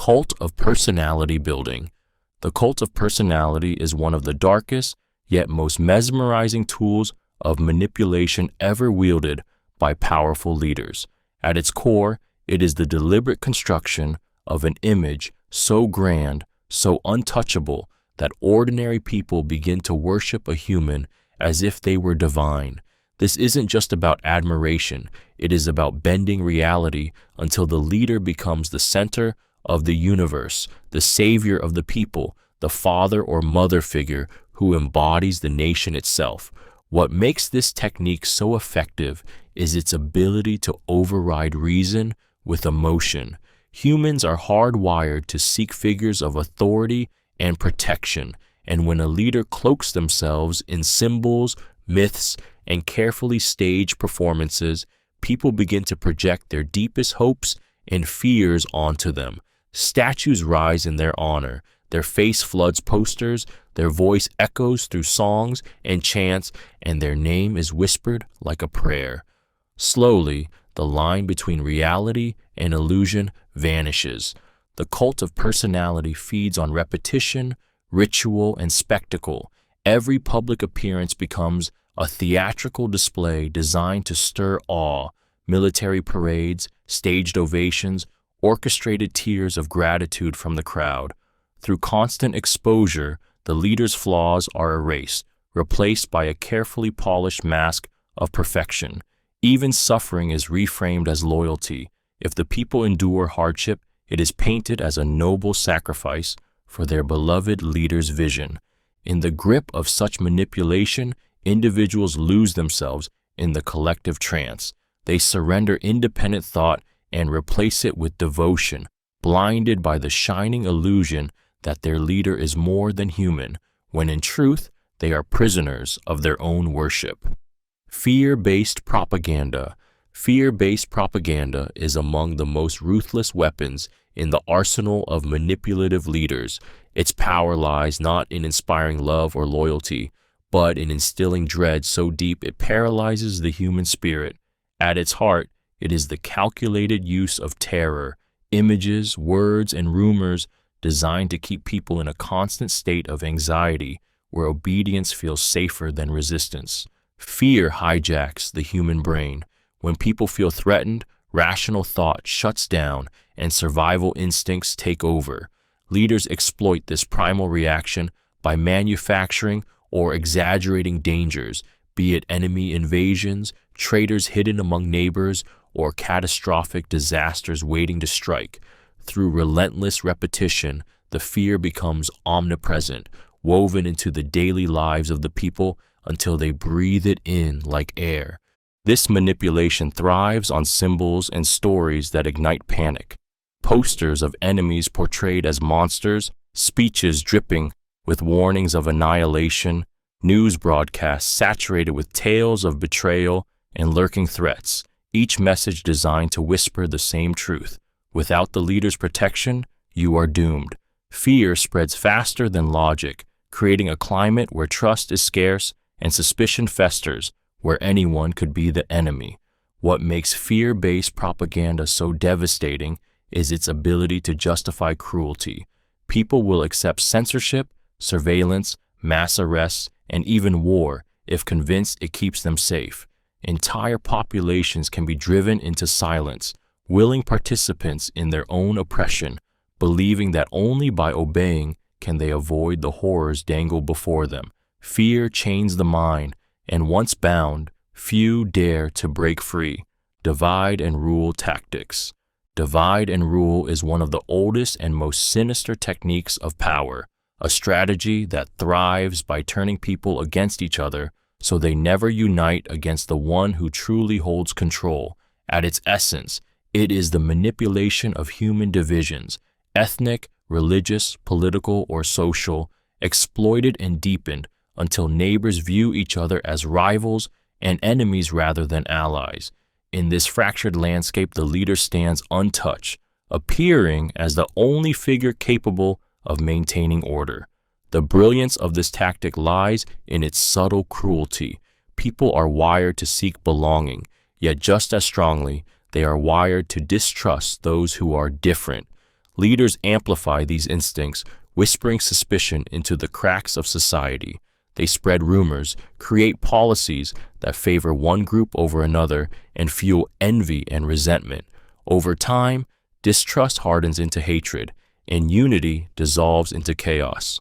cult of personality building. The cult of personality is one of the darkest yet most mesmerizing tools of manipulation ever wielded by powerful leaders. At its core, it is the deliberate construction of an image so grand, so untouchable, that ordinary people begin to worship a human as if they were divine. This isn't just about admiration, it is about bending reality until the leader becomes the center of the universe, the savior of the people, the father or mother figure who embodies the nation itself. What makes this technique so effective is its ability to override reason with emotion. Humans are hardwired to seek figures of authority and protection, and when a leader cloaks themselves in symbols, myths, and carefully staged performances, people begin to project their deepest hopes and fears onto them. Statues rise in their honor, their face floods posters, their voice echoes through songs and chants, and their name is whispered like a prayer. Slowly, the line between reality and illusion vanishes. The cult of personality feeds on repetition, ritual, and spectacle. Every public appearance becomes a theatrical display designed to stir awe. Military parades, staged ovations, orchestrated tears of gratitude from the crowd. Through constant exposure, the leader's flaws are erased, replaced by a carefully polished mask of perfection. Even suffering is reframed as loyalty. If the people endure hardship, it is painted as a noble sacrifice for their beloved leader's vision. In the grip of such manipulation, individuals lose themselves in the collective trance. They surrender independent thought and replace it with devotion, blinded by the shining illusion that their leader is more than human, when in truth they are prisoners of their own worship. Fear-based propaganda. Fear-based propaganda is among the most ruthless weapons in the arsenal of manipulative leaders. Its power lies not in inspiring love or loyalty, but in instilling dread so deep it paralyzes the human spirit. At its heart, it is the calculated use of terror, images, words, and rumors designed to keep people in a constant state of anxiety where obedience feels safer than resistance. Fear hijacks the human brain. When people feel threatened, rational thought shuts down and survival instincts take over. Leaders exploit this primal reaction by manufacturing or exaggerating dangers, be it enemy invasions, traitors hidden among neighbors, or catastrophic disasters waiting to strike. Through relentless repetition, the fear becomes omnipresent, woven into the daily lives of the people until they breathe it in like air. This manipulation thrives on symbols and stories that ignite panic. Posters of enemies portrayed as monsters, speeches dripping with warnings of annihilation, news broadcasts saturated with tales of betrayal and lurking threats, each message designed to whisper the same truth. Without the leader's protection, you are doomed. Fear spreads faster than logic, creating a climate where trust is scarce and suspicion festers, where anyone could be the enemy. What makes fear-based propaganda so devastating is its ability to justify cruelty. People will accept censorship, surveillance, mass arrests, and even war if convinced it keeps them safe. Entire populations can be driven into silence, willing participants in their own oppression, believing that only by obeying can they avoid the horrors dangled before them. Fear chains the mind, and once bound, few dare to break free. Divide and rule tactics. Divide and rule is one of the oldest and most sinister techniques of power, a strategy that thrives by turning people against each other so they never unite against the one who truly holds control. At its essence, it is the manipulation of human divisions, ethnic, religious, political, or social, exploited and deepened until neighbors view each other as rivals and enemies rather than allies. In this fractured landscape, the leader stands untouched, appearing as the only figure capable of maintaining order. The brilliance of this tactic lies in its subtle cruelty. People are wired to seek belonging, yet just as strongly, they are wired to distrust those who are different. Leaders amplify these instincts, whispering suspicion into the cracks of society. They spread rumors, create policies that favor one group over another, and fuel envy and resentment. Over time, distrust hardens into hatred, and unity dissolves into chaos.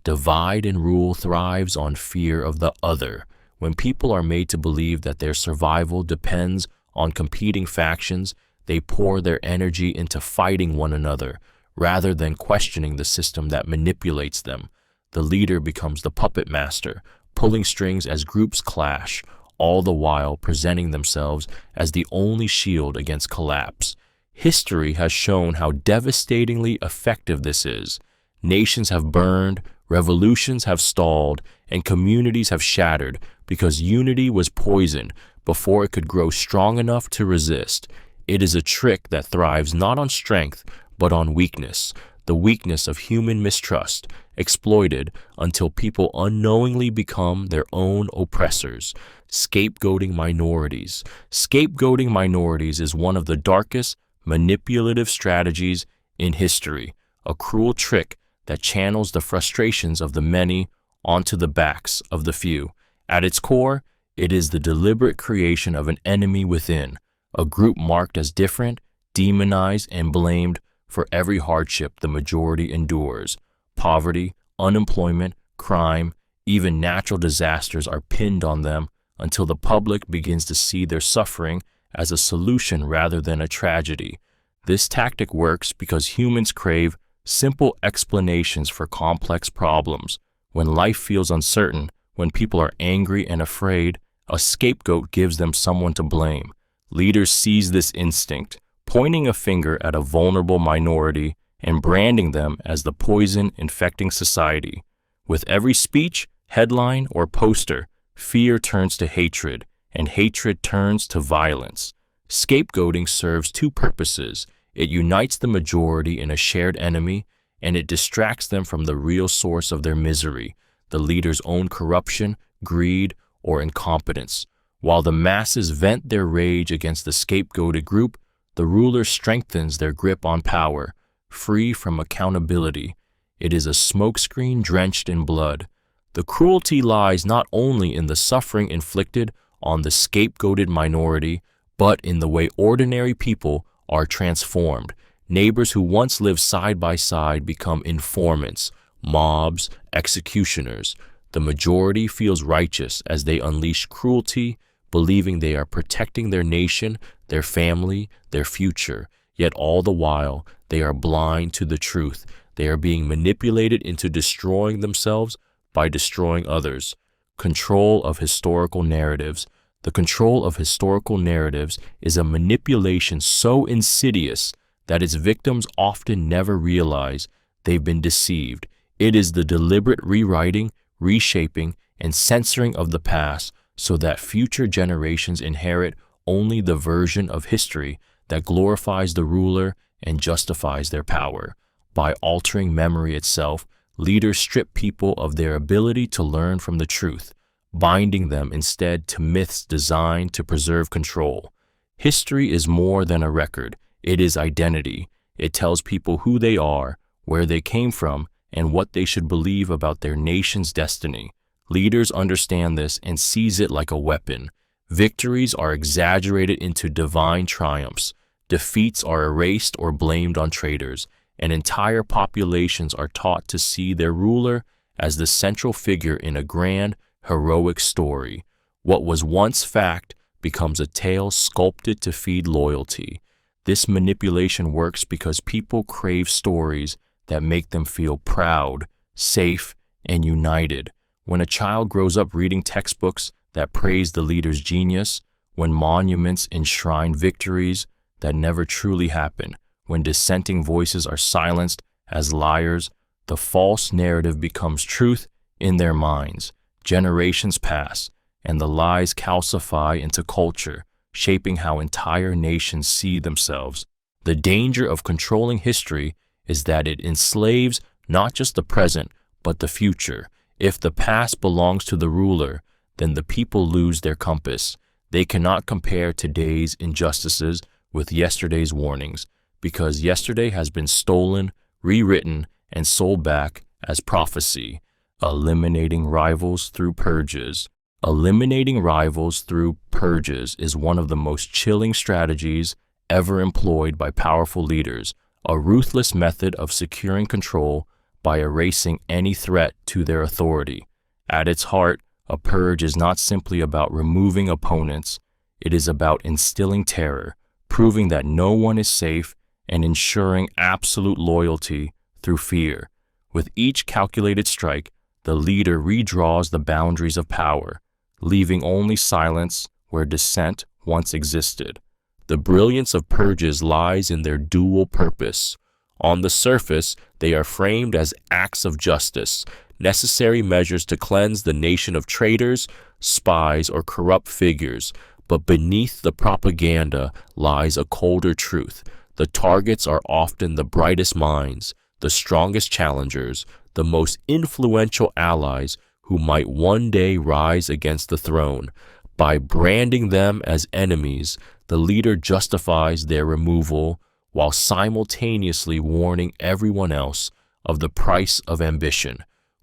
Divide and rule thrives on fear of the other. When people are made to believe that their survival depends on competing factions, they pour their energy into fighting one another, rather than questioning the system that manipulates them. The leader becomes the puppet master, pulling strings as groups clash, all the while presenting themselves as the only shield against collapse. History has shown how devastatingly effective this is. Nations have burned, revolutions have stalled, and communities have shattered because unity was poisoned before it could grow strong enough to resist. It is a trick that thrives not on strength, but on weakness, the weakness of human mistrust, exploited until people unknowingly become their own oppressors. Scapegoating minorities. Scapegoating minorities is one of the darkest, manipulative strategies in history, a cruel trick that channels the frustrations of the many onto the backs of the few. At its core, it is the deliberate creation of an enemy within, a group marked as different, demonized, and blamed for every hardship the majority endures. Poverty, unemployment, crime, even natural disasters are pinned on them until the public begins to see their suffering as a solution rather than a tragedy. This tactic works because humans crave simple explanations for complex problems. When life feels uncertain, when people are angry and afraid, a scapegoat gives them someone to blame. Leaders seize this instinct, pointing a finger at a vulnerable minority and branding them as the poison infecting society. With every speech, headline, or poster, fear turns to hatred, and hatred turns to violence. Scapegoating serves two purposes. It unites the majority in a shared enemy, and it distracts them from the real source of their misery, the leader's own corruption, greed, or incompetence. While the masses vent their rage against the scapegoated group, the ruler strengthens their grip on power, free from accountability. It is a smokescreen drenched in blood. The cruelty lies not only in the suffering inflicted on the scapegoated minority, but in the way ordinary people are transformed. Neighbors who once lived side by side become informants, mobs, executioners. The majority feels righteous as they unleash cruelty, believing they are protecting their nation, their family, their future. Yet all the while, they are blind to the truth. They are being manipulated into destroying themselves by destroying others. Control of historical narratives. The control of historical narratives is a manipulation so insidious that its victims often never realize they've been deceived. It is the deliberate rewriting, reshaping, and censoring of the past so that future generations inherit only the version of history that glorifies the ruler and justifies their power. By altering memory itself, leaders strip people of their ability to learn from the truth, binding them instead to myths designed to preserve control. History is more than a record. It is identity. It tells people who they are, where they came from, and what they should believe about their nation's destiny. Leaders understand this and seize it like a weapon. Victories are exaggerated into divine triumphs. Defeats are erased or blamed on traitors, and entire populations are taught to see their ruler as the central figure in a grand, heroic story. What was once fact becomes a tale sculpted to feed loyalty. This manipulation works because people crave stories that make them feel proud, safe, and united. When a child grows up reading textbooks that praise the leader's genius, when monuments enshrine victories that never truly happen, when dissenting voices are silenced as liars, the false narrative becomes truth in their minds. Generations pass, and the lies calcify into culture, shaping how entire nations see themselves. The danger of controlling history is that it enslaves not just the present, but the future. If the past belongs to the ruler, then the people lose their compass. They cannot compare today's injustices with yesterday's warnings. because yesterday has been stolen, rewritten, and sold back as prophecy. Eliminating rivals through purges. Eliminating rivals through purges is one of the most chilling strategies ever employed by powerful leaders, a ruthless method of securing control by erasing any threat to their authority. At its heart, a purge is not simply about removing opponents, it is about instilling terror, proving that no one is safe, and ensuring absolute loyalty through fear. With each calculated strike, the leader redraws the boundaries of power, leaving only silence where dissent once existed. The brilliance of purges lies in their dual purpose. On the surface, they are framed as acts of justice, necessary measures to cleanse the nation of traitors, spies, or corrupt figures. But beneath the propaganda lies a colder truth. The targets are often the brightest minds, the strongest challengers, the most influential allies who might one day rise against the throne. By branding them as enemies, the leader justifies their removal while simultaneously warning everyone else of the price of ambition.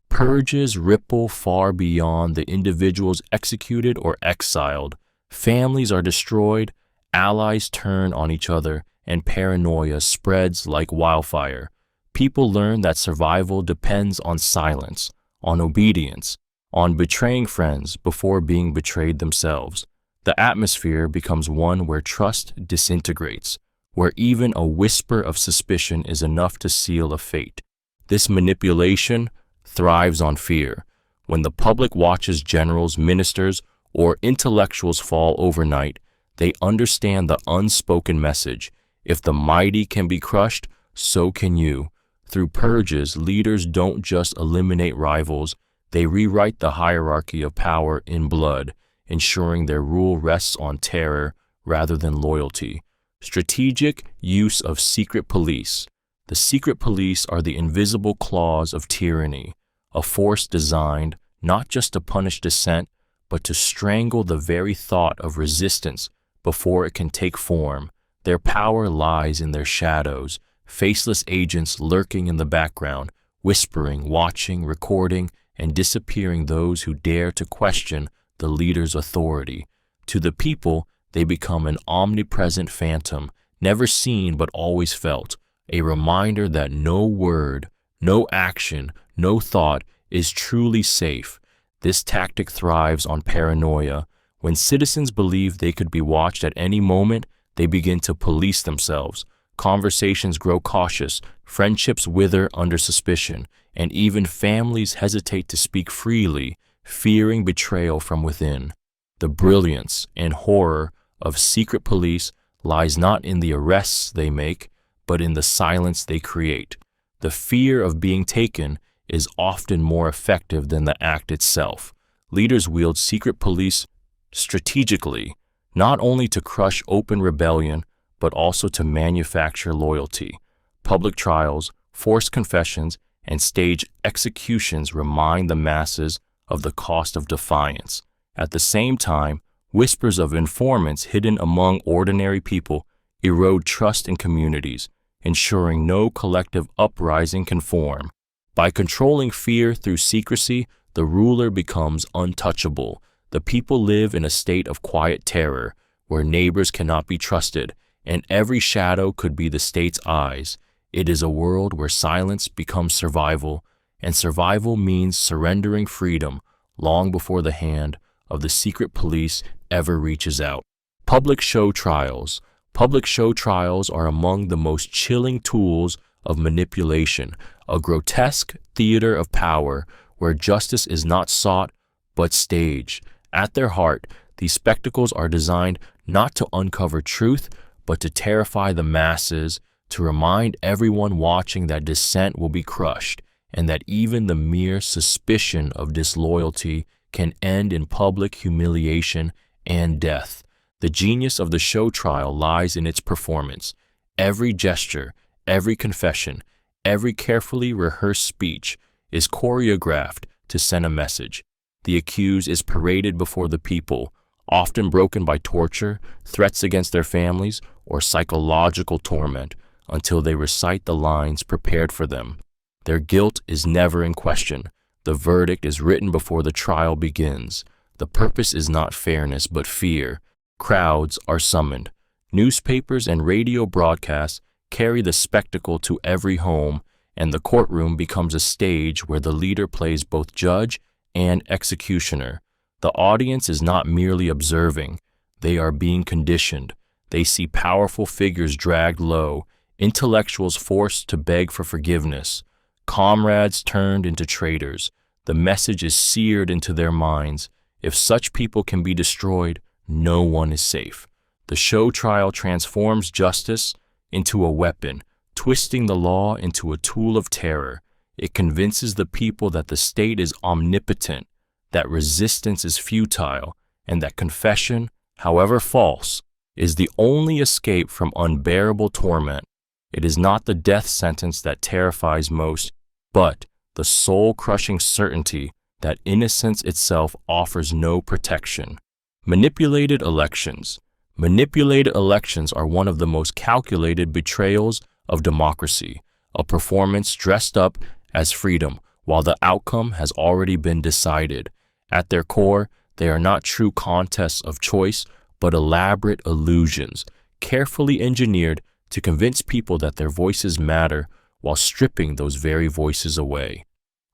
Purges ripple far beyond the individuals executed or exiled. Families are destroyed, allies turn on each other, and paranoia spreads like wildfire. People learn that survival depends on silence, on obedience, on betraying friends before being betrayed themselves. The atmosphere becomes one where trust disintegrates, where even a whisper of suspicion is enough to seal a fate. This manipulation thrives on fear. When the public watches generals, ministers, or intellectuals fall overnight, they understand the unspoken message. If the mighty can be crushed, so can you. Through purges, leaders don't just eliminate rivals, they rewrite the hierarchy of power in blood, ensuring their rule rests on terror rather than loyalty. Strategic use of secret police. The secret police are the invisible claws of tyranny, a force designed not just to punish dissent, but to strangle the very thought of resistance before it can take form. Their power lies in their shadows, faceless agents lurking in the background, whispering, watching, recording, and disappearing those who dare to question the leader's authority. To the people, they become an omnipresent phantom, never seen but always felt, a reminder that no word, no action, no thought is truly safe. This tactic thrives on paranoia. When citizens believe they could be watched at any moment, they begin to police themselves. Conversations grow cautious, friendships wither under suspicion, and even families hesitate to speak freely, fearing betrayal from within. The brilliance and horror of secret police lies not in the arrests they make, but in the silence they create. The fear of being taken is often more effective than the act itself. Leaders wield secret police strategically, not only to crush open rebellion, but also to manufacture loyalty. Public trials, forced confessions, and stage executions remind the masses of the cost of defiance. At the same time, whispers of informants hidden among ordinary people erode trust in communities, ensuring no collective uprising can form. By controlling fear through secrecy, the ruler becomes untouchable. The people live in a state of quiet terror, where neighbors cannot be trusted, and every shadow could be the state's eyes. It is a world where silence becomes survival, and survival means surrendering freedom long before the hand of the secret police ever reaches out. Public show trials. Public show trials are among the most chilling tools of manipulation, a grotesque theater of power where justice is not sought but staged. At their heart, these spectacles are designed not to uncover truth, but to terrify the masses, to remind everyone watching that dissent will be crushed, and that even the mere suspicion of disloyalty can end in public humiliation and death. The genius of the show trial lies in its performance. Every gesture, every confession, every carefully rehearsed speech is choreographed to send a message. The accused is paraded before the people, often broken by torture, threats against their families, or psychological torment. until they recite the lines prepared for them. Their guilt is never in question. The verdict is written before the trial begins. The purpose is not fairness, but fear. Crowds are summoned. Newspapers and radio broadcasts carry the spectacle to every home, and the courtroom becomes a stage where the leader plays both judge and executioner. The audience is not merely observing. They are being conditioned. They see powerful figures dragged low, intellectuals forced to beg for forgiveness, comrades turned into traitors. The message is seared into their minds. If such people can be destroyed, no one is safe. The show trial transforms justice into a weapon, twisting the law into a tool of terror. It convinces the people that the state is omnipotent, that resistance is futile, and that confession, however false, is the only escape from unbearable torment. It is not the death sentence that terrifies most, but the soul-crushing certainty that innocence itself offers no protection. Manipulated elections. Manipulated elections are one of the most calculated betrayals of democracy, a performance dressed up as freedom, while the outcome has already been decided. At their core, they are not true contests of choice, but elaborate illusions, carefully engineered to convince people that their voices matter while stripping those very voices away.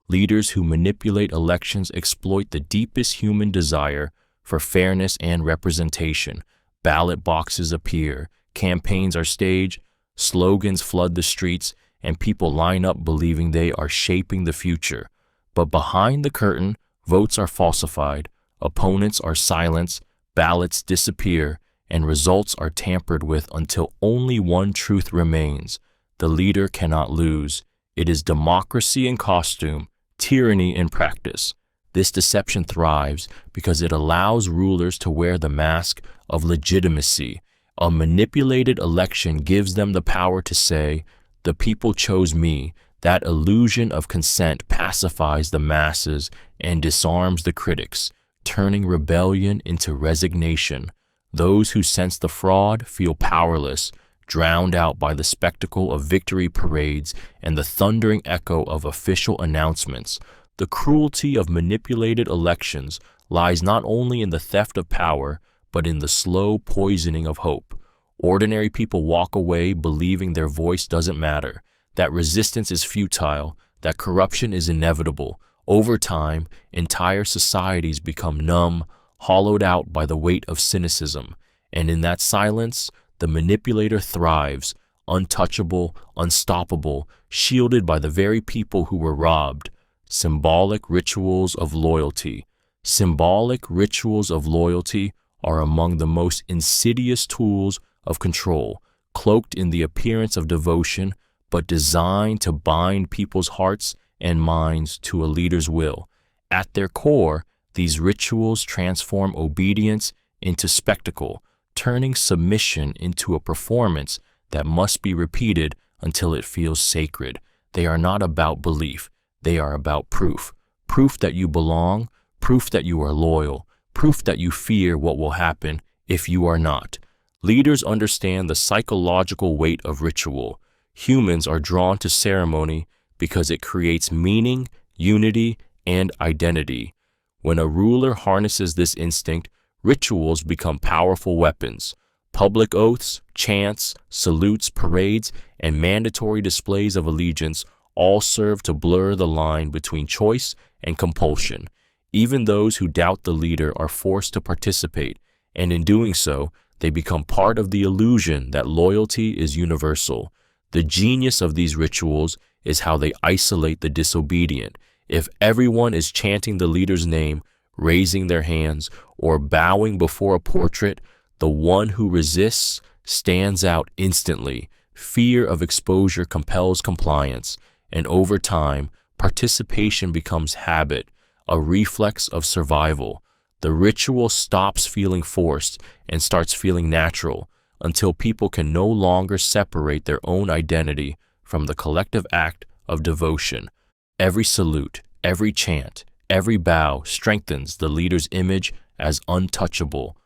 Leaders who manipulate elections exploit the deepest human desire for fairness and representation. Ballot boxes appear, campaigns are staged, slogans flood the streets, and people line up believing they are shaping the future. But behind the curtain, votes are falsified, opponents are silenced, ballots disappear, and results are tampered with until only one truth remains: the leader cannot lose. It is democracy in costume, tyranny in practice. This deception thrives because it allows rulers to wear the mask of legitimacy. A manipulated election gives them the power to say, "The people chose me." That illusion of consent pacifies the masses and disarms the critics, turning rebellion into resignation. Those who sense the fraud feel powerless, drowned out by the spectacle of victory parades and the thundering echo of official announcements. The cruelty of manipulated elections lies not only in the theft of power, but in the slow poisoning of hope. Ordinary people walk away believing their voice doesn't matter, that resistance is futile, that corruption is inevitable. Over time, entire societies become numb, hollowed out by the weight of cynicism. And in that silence, the manipulator thrives, untouchable, unstoppable, shielded by the very people who were robbed. Symbolic rituals of loyalty. Symbolic rituals of loyalty are among the most insidious tools of control, cloaked in the appearance of devotion, but designed to bind people's hearts and minds to a leader's will. At their core, these rituals transform obedience into spectacle, turning submission into a performance that must be repeated until it feels sacred. They are not about belief. They are about proof. Proof that you belong, proof that you are loyal, proof that you fear what will happen if you are not. Leaders understand the psychological weight of ritual. Humans are drawn to ceremony because it creates meaning, unity, and identity. When a ruler harnesses this instinct, rituals become powerful weapons. Public oaths, chants, salutes, parades, and mandatory displays of allegiance all serve to blur the line between choice and compulsion. Even those who doubt the leader are forced to participate, and in doing so, they become part of the illusion that loyalty is universal. The genius of these rituals is how they isolate the disobedient. If everyone is chanting the leader's name, raising their hands, or bowing before a portrait, the one who resists stands out instantly. Fear of exposure compels compliance, and over time, participation becomes habit, a reflex of survival. The ritual stops feeling forced and starts feeling natural until people can no longer separate their own identity from the collective act of devotion. Every salute, every chant, every bow strengthens the leader's image as untouchable.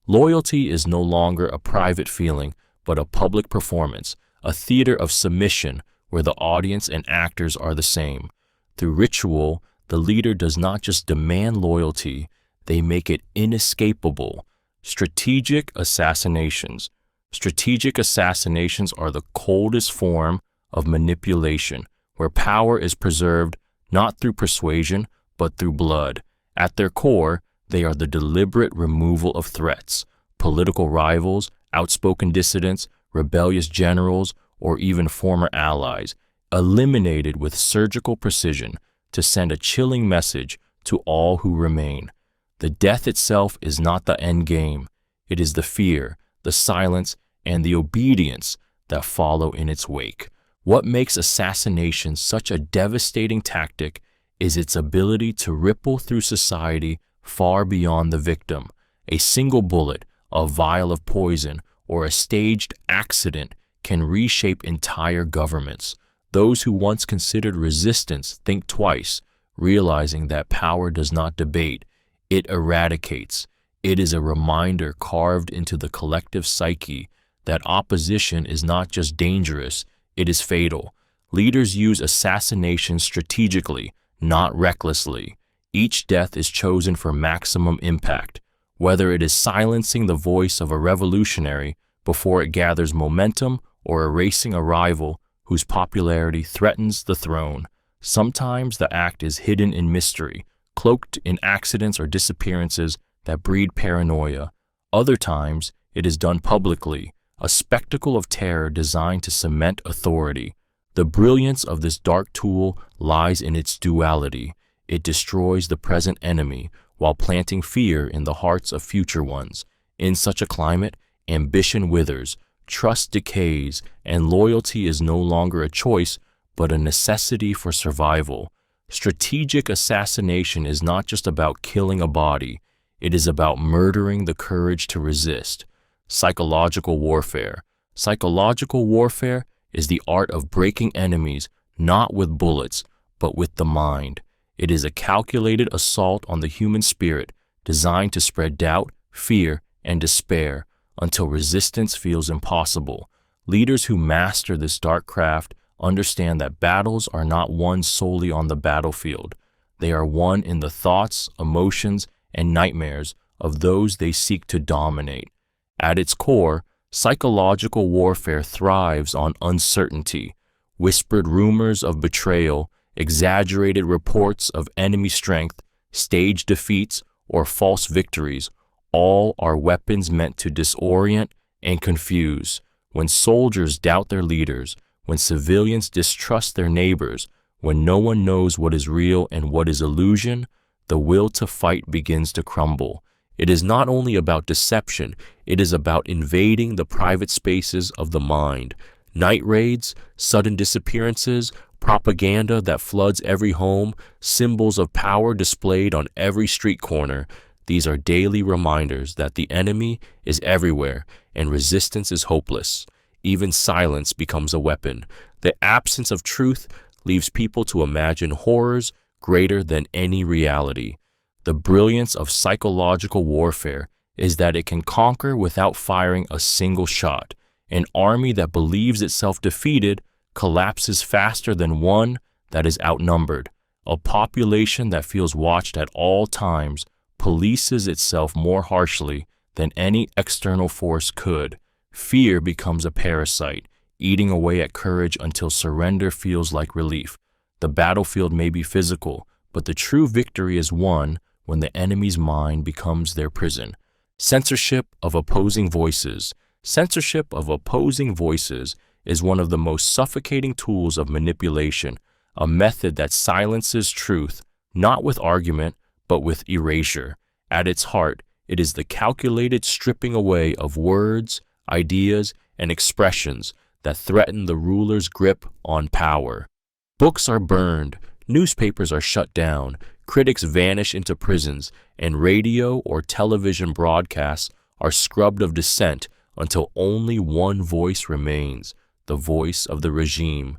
Loyalty is no longer a private feeling, but a public performance, a theater of submission where the audience and actors are the same. Through ritual, the leader does not just demand loyalty, they make it inescapable. Strategic assassinations. Strategic assassinations are the coldest form of manipulation, where power is preserved not through persuasion, but through blood. At their core, they are the deliberate removal of threats, political rivals, outspoken dissidents, rebellious generals, or even former allies, eliminated with surgical precision to send a chilling message to all who remain. The death itself is not the end game. It is the fear, the silence, and the obedience that follow in its wake. What makes assassination such a devastating tactic is its ability to ripple through society far beyond the victim. A single bullet, a vial of poison, or a staged accident can reshape entire governments. Those who once considered resistance think twice, realizing that power does not debate, it eradicates. It is a reminder carved into the collective psyche that opposition is not just dangerous, it is fatal. Leaders use assassination strategically, not recklessly. Each death is chosen for maximum impact, whether it is silencing the voice of a revolutionary before it gathers momentum or erasing a rival whose popularity threatens the throne. Sometimes the act is hidden in mystery, cloaked in accidents or disappearances that breed paranoia. Other times, it is done publicly, a spectacle of terror designed to cement authority. The brilliance of this dark tool lies in its duality. It destroys the present enemy while planting fear in the hearts of future ones. In such a climate, ambition withers, trust decays, and loyalty is no longer a choice, but a necessity for survival. Strategic assassination is not just about killing a body, it is about murdering the courage to resist. Psychological warfare. Psychological warfare is the art of breaking enemies not with bullets, but with the mind. It is a calculated assault on the human spirit designed to spread doubt, fear, and despair until resistance feels impossible. Leaders who master this dark craft understand that battles are not won solely on the battlefield. They are won in the thoughts, emotions, and nightmares of those they seek to dominate. At its core, psychological warfare thrives on uncertainty. Whispered rumors of betrayal, exaggerated reports of enemy strength, staged defeats, or false victories, all are weapons meant to disorient and confuse. When soldiers doubt their leaders, when civilians distrust their neighbors, when no one knows what is real and what is illusion, the will to fight begins to crumble. It is not only about deception, it is about invading the private spaces of the mind. Night raids, sudden disappearances, propaganda that floods every home, symbols of power displayed on every street corner. These are daily reminders that the enemy is everywhere and resistance is hopeless. Even silence becomes a weapon. The absence of truth leaves people to imagine horrors greater than any reality. The brilliance of psychological warfare is that it can conquer without firing a single shot. An army that believes itself defeated collapses faster than one that is outnumbered. A population that feels watched at all times polices itself more harshly than any external force could. Fear becomes a parasite, eating away at courage until surrender feels like relief. The battlefield may be physical, but the true victory is won when the enemy's mind becomes their prison. Censorship of opposing voices. Censorship of opposing voices is one of the most suffocating tools of manipulation, a method that silences truth, not with argument, but with erasure. At its heart, it is the calculated stripping away of words, ideas, and expressions that threaten the ruler's grip on power. Books are burned, newspapers are shut down, critics vanish into prisons, and radio or television broadcasts are scrubbed of dissent until only one voice remains, the voice of the regime.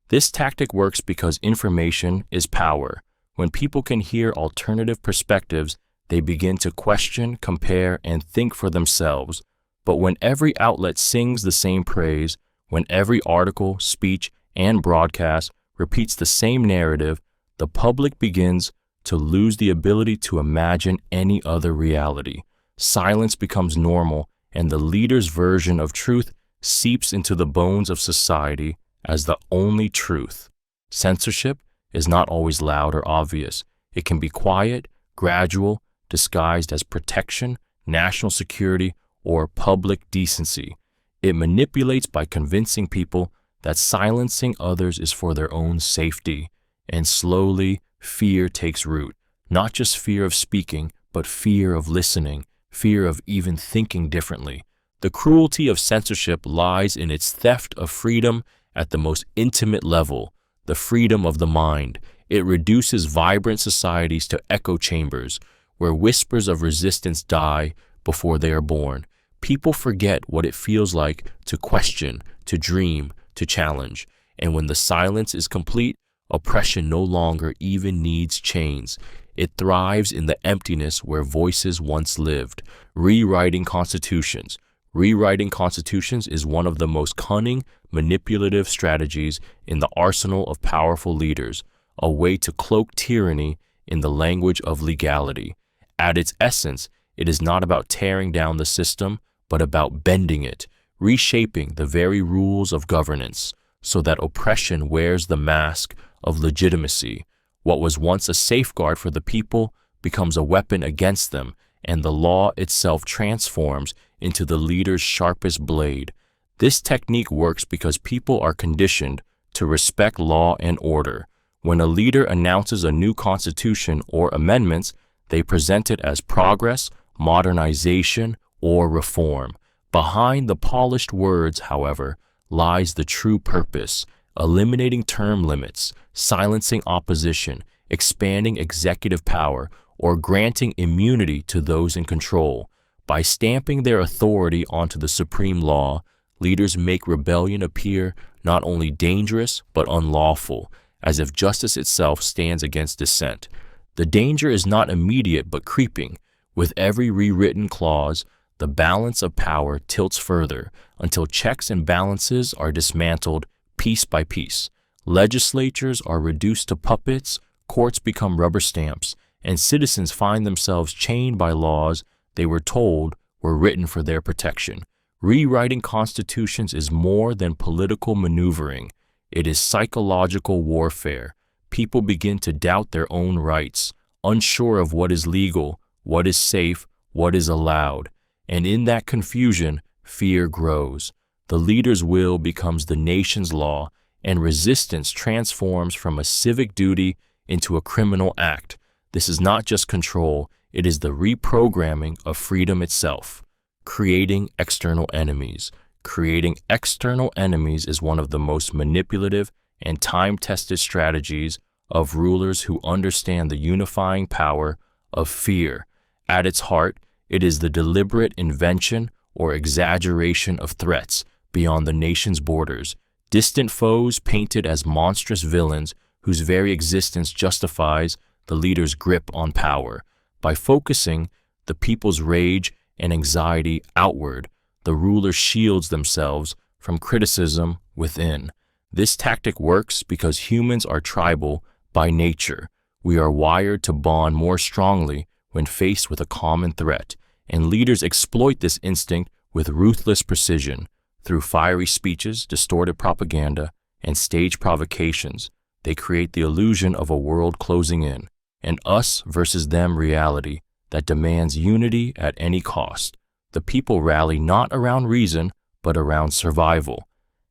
This tactic works because information is power. When people can hear alternative perspectives, they begin to question, compare, and think for themselves. But when every outlet sings the same praise, When every article, speech, and broadcast repeats the same narrative, the public begins to lose the ability to imagine any other reality. Silence becomes normal, and the leader's version of truth seeps into the bones of society as the only truth. Censorship is not always loud or obvious. It can be quiet, gradual, disguised as protection, national security, or public decency. It manipulates by convincing people that silencing others is for their own safety. And slowly, fear takes root. Not just fear of speaking, but fear of listening, fear of even thinking differently. The cruelty of censorship lies in its theft of freedom at the most intimate level, the freedom of the mind. It reduces vibrant societies to echo chambers, where whispers of resistance die before they are born. People forget what it feels like to question, to dream, to challenge. And when the silence is complete, oppression no longer even needs chains. It thrives in the emptiness where voices once lived. Rewriting constitutions. Rewriting constitutions is one of the most cunning, manipulative strategies in the arsenal of powerful leaders, a way to cloak tyranny in the language of legality. At its essence, it is not about tearing down the system, but about bending it, reshaping the very rules of governance, so that oppression wears the mask of legitimacy. What was once a safeguard for the people becomes a weapon against them, and the law itself transforms into the leader's sharpest blade. This technique works because people are conditioned to respect law and order. When a leader announces a new constitution or amendments, they present it as progress, modernization, or reform. Behind the polished words, however, lies the true purpose: eliminating term limits, silencing opposition, expanding executive power, or granting immunity to those in control. By stamping their authority onto the supreme law, leaders make rebellion appear not only dangerous but unlawful, as if justice itself stands against dissent. The danger is not immediate but creeping. With every rewritten clause, the balance of power tilts further until checks and balances are dismantled piece by piece. Legislatures are reduced to puppets, courts become rubber stamps, and citizens find themselves chained by laws they were told were written for their protection. Rewriting constitutions is more than political maneuvering. It is psychological warfare. People begin to doubt their own rights, unsure of what is legal, what is safe, what is allowed. And in that confusion, fear grows. The leader's will becomes the nation's law, and resistance transforms from a civic duty into a criminal act. This is not just control, it is the reprogramming of freedom itself. Creating external enemies. Creating external enemies is one of the most manipulative and time-tested strategies of rulers who understand the unifying power of fear. At its heart, it is the deliberate invention or exaggeration of threats beyond the nation's borders, distant foes painted as monstrous villains whose very existence justifies the leader's grip on power. By focusing the people's rage and anxiety outward, the ruler shields themselves from criticism within. This tactic works because humans are tribal by nature. We are wired to bond more strongly when faced with a common threat, and leaders exploit this instinct with ruthless precision. Through fiery speeches, distorted propaganda, and staged provocations, they create the illusion of a world closing in, an us versus them reality that demands unity at any cost. The people rally not around reason, but around survival.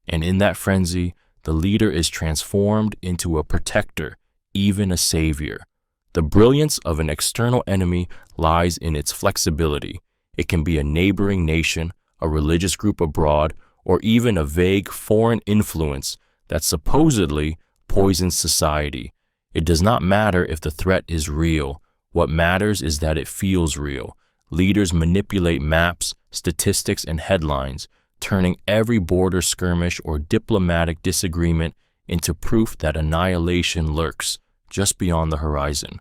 And in that frenzy, the leader is transformed into a protector, even a savior. The brilliance of an external enemy lies in its flexibility. It can be a neighboring nation, a religious group abroad, or even a vague foreign influence that supposedly poisons society. It does not matter if the threat is real. What matters is that it feels real. Leaders manipulate maps, statistics, and headlines, turning every border skirmish or diplomatic disagreement into proof that annihilation lurks just beyond the horizon.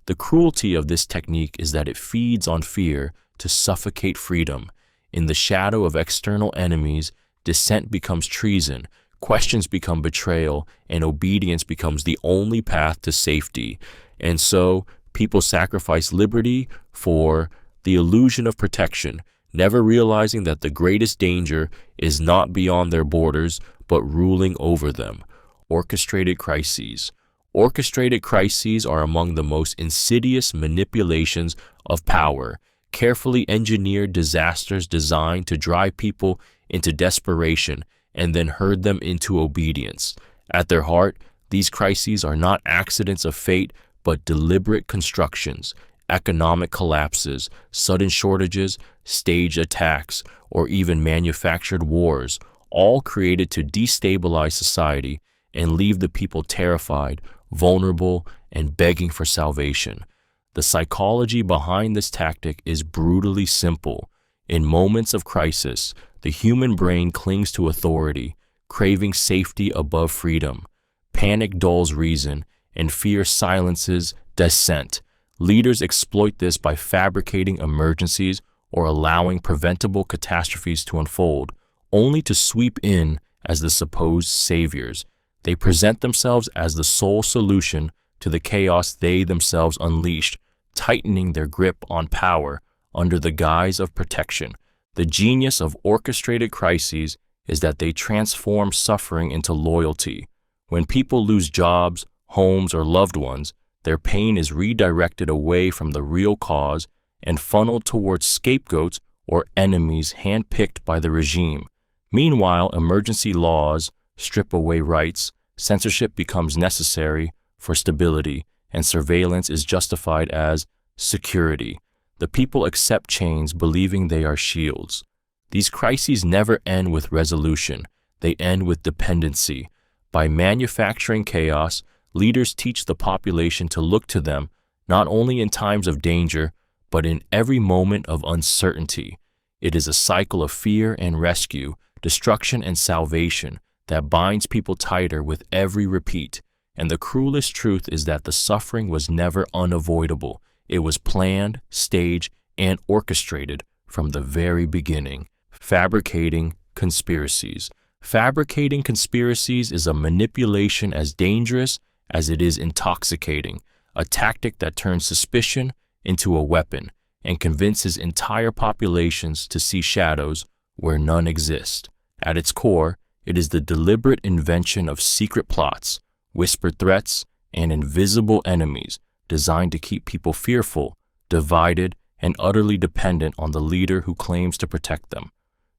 The cruelty of this technique is that it feeds on fear to suffocate freedom. In the shadow of external enemies, dissent becomes treason, questions become betrayal, and obedience becomes the only path to safety. And so people sacrifice liberty for the illusion of protection, never realizing that the greatest danger is not beyond their borders, but ruling over them. Orchestrated crises. Orchestrated crises are among the most insidious manipulations of power, carefully engineered disasters designed to drive people into desperation and then herd them into obedience. At their heart, these crises are not accidents of fate, but deliberate constructions, economic collapses, sudden shortages, staged attacks, or even manufactured wars, all created to destabilize society and leave the people terrified, vulnerable, and begging for salvation. The psychology behind this tactic is brutally simple. In moments of crisis, the human brain clings to authority, craving safety above freedom. Panic dulls reason, and fear silences dissent. Leaders exploit this by fabricating emergencies or allowing preventable catastrophes to unfold, only to sweep in as the supposed saviors. They present themselves as the sole solution to the chaos they themselves unleashed, tightening their grip on power under the guise of protection. The genius of orchestrated crises is that they transform suffering into loyalty. When people lose jobs, homes, or loved ones, their pain is redirected away from the real cause and funneled towards scapegoats or enemies handpicked by the regime. Meanwhile, emergency laws strip away rights, censorship becomes necessary for stability, and surveillance is justified as security. The people accept chains believing they are shields. These crises never end with resolution. They end with dependency. By manufacturing chaos, leaders teach the population to look to them not only in times of danger, but in every moment of uncertainty. It is a cycle of fear and rescue, destruction and salvation that binds people tighter with every repeat. And the cruelest truth is that the suffering was never unavoidable. It was planned, staged, and orchestrated from the very beginning. Fabricating conspiracies. Fabricating conspiracies is a manipulation as dangerous as it is intoxicating, a tactic that turns suspicion into a weapon and convinces entire populations to see shadows where none exist. At its core, it is the deliberate invention of secret plots, whispered threats, and invisible enemies designed to keep people fearful, divided, and utterly dependent on the leader who claims to protect them.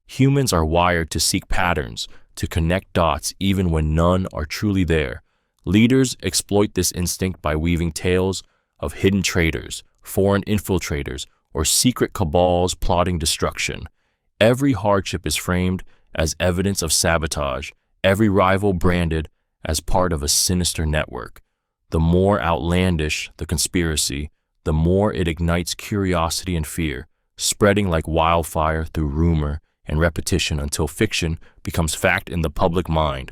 Humans are wired to seek patterns, to connect dots even when none are truly there. Leaders exploit this instinct by weaving tales of hidden traitors, foreign infiltrators, or secret cabals plotting destruction. Every hardship is framed as evidence of sabotage, every rival branded as part of a sinister network. The more outlandish the conspiracy, the more it ignites curiosity and fear, spreading like wildfire through rumor and repetition until fiction becomes fact in the public mind.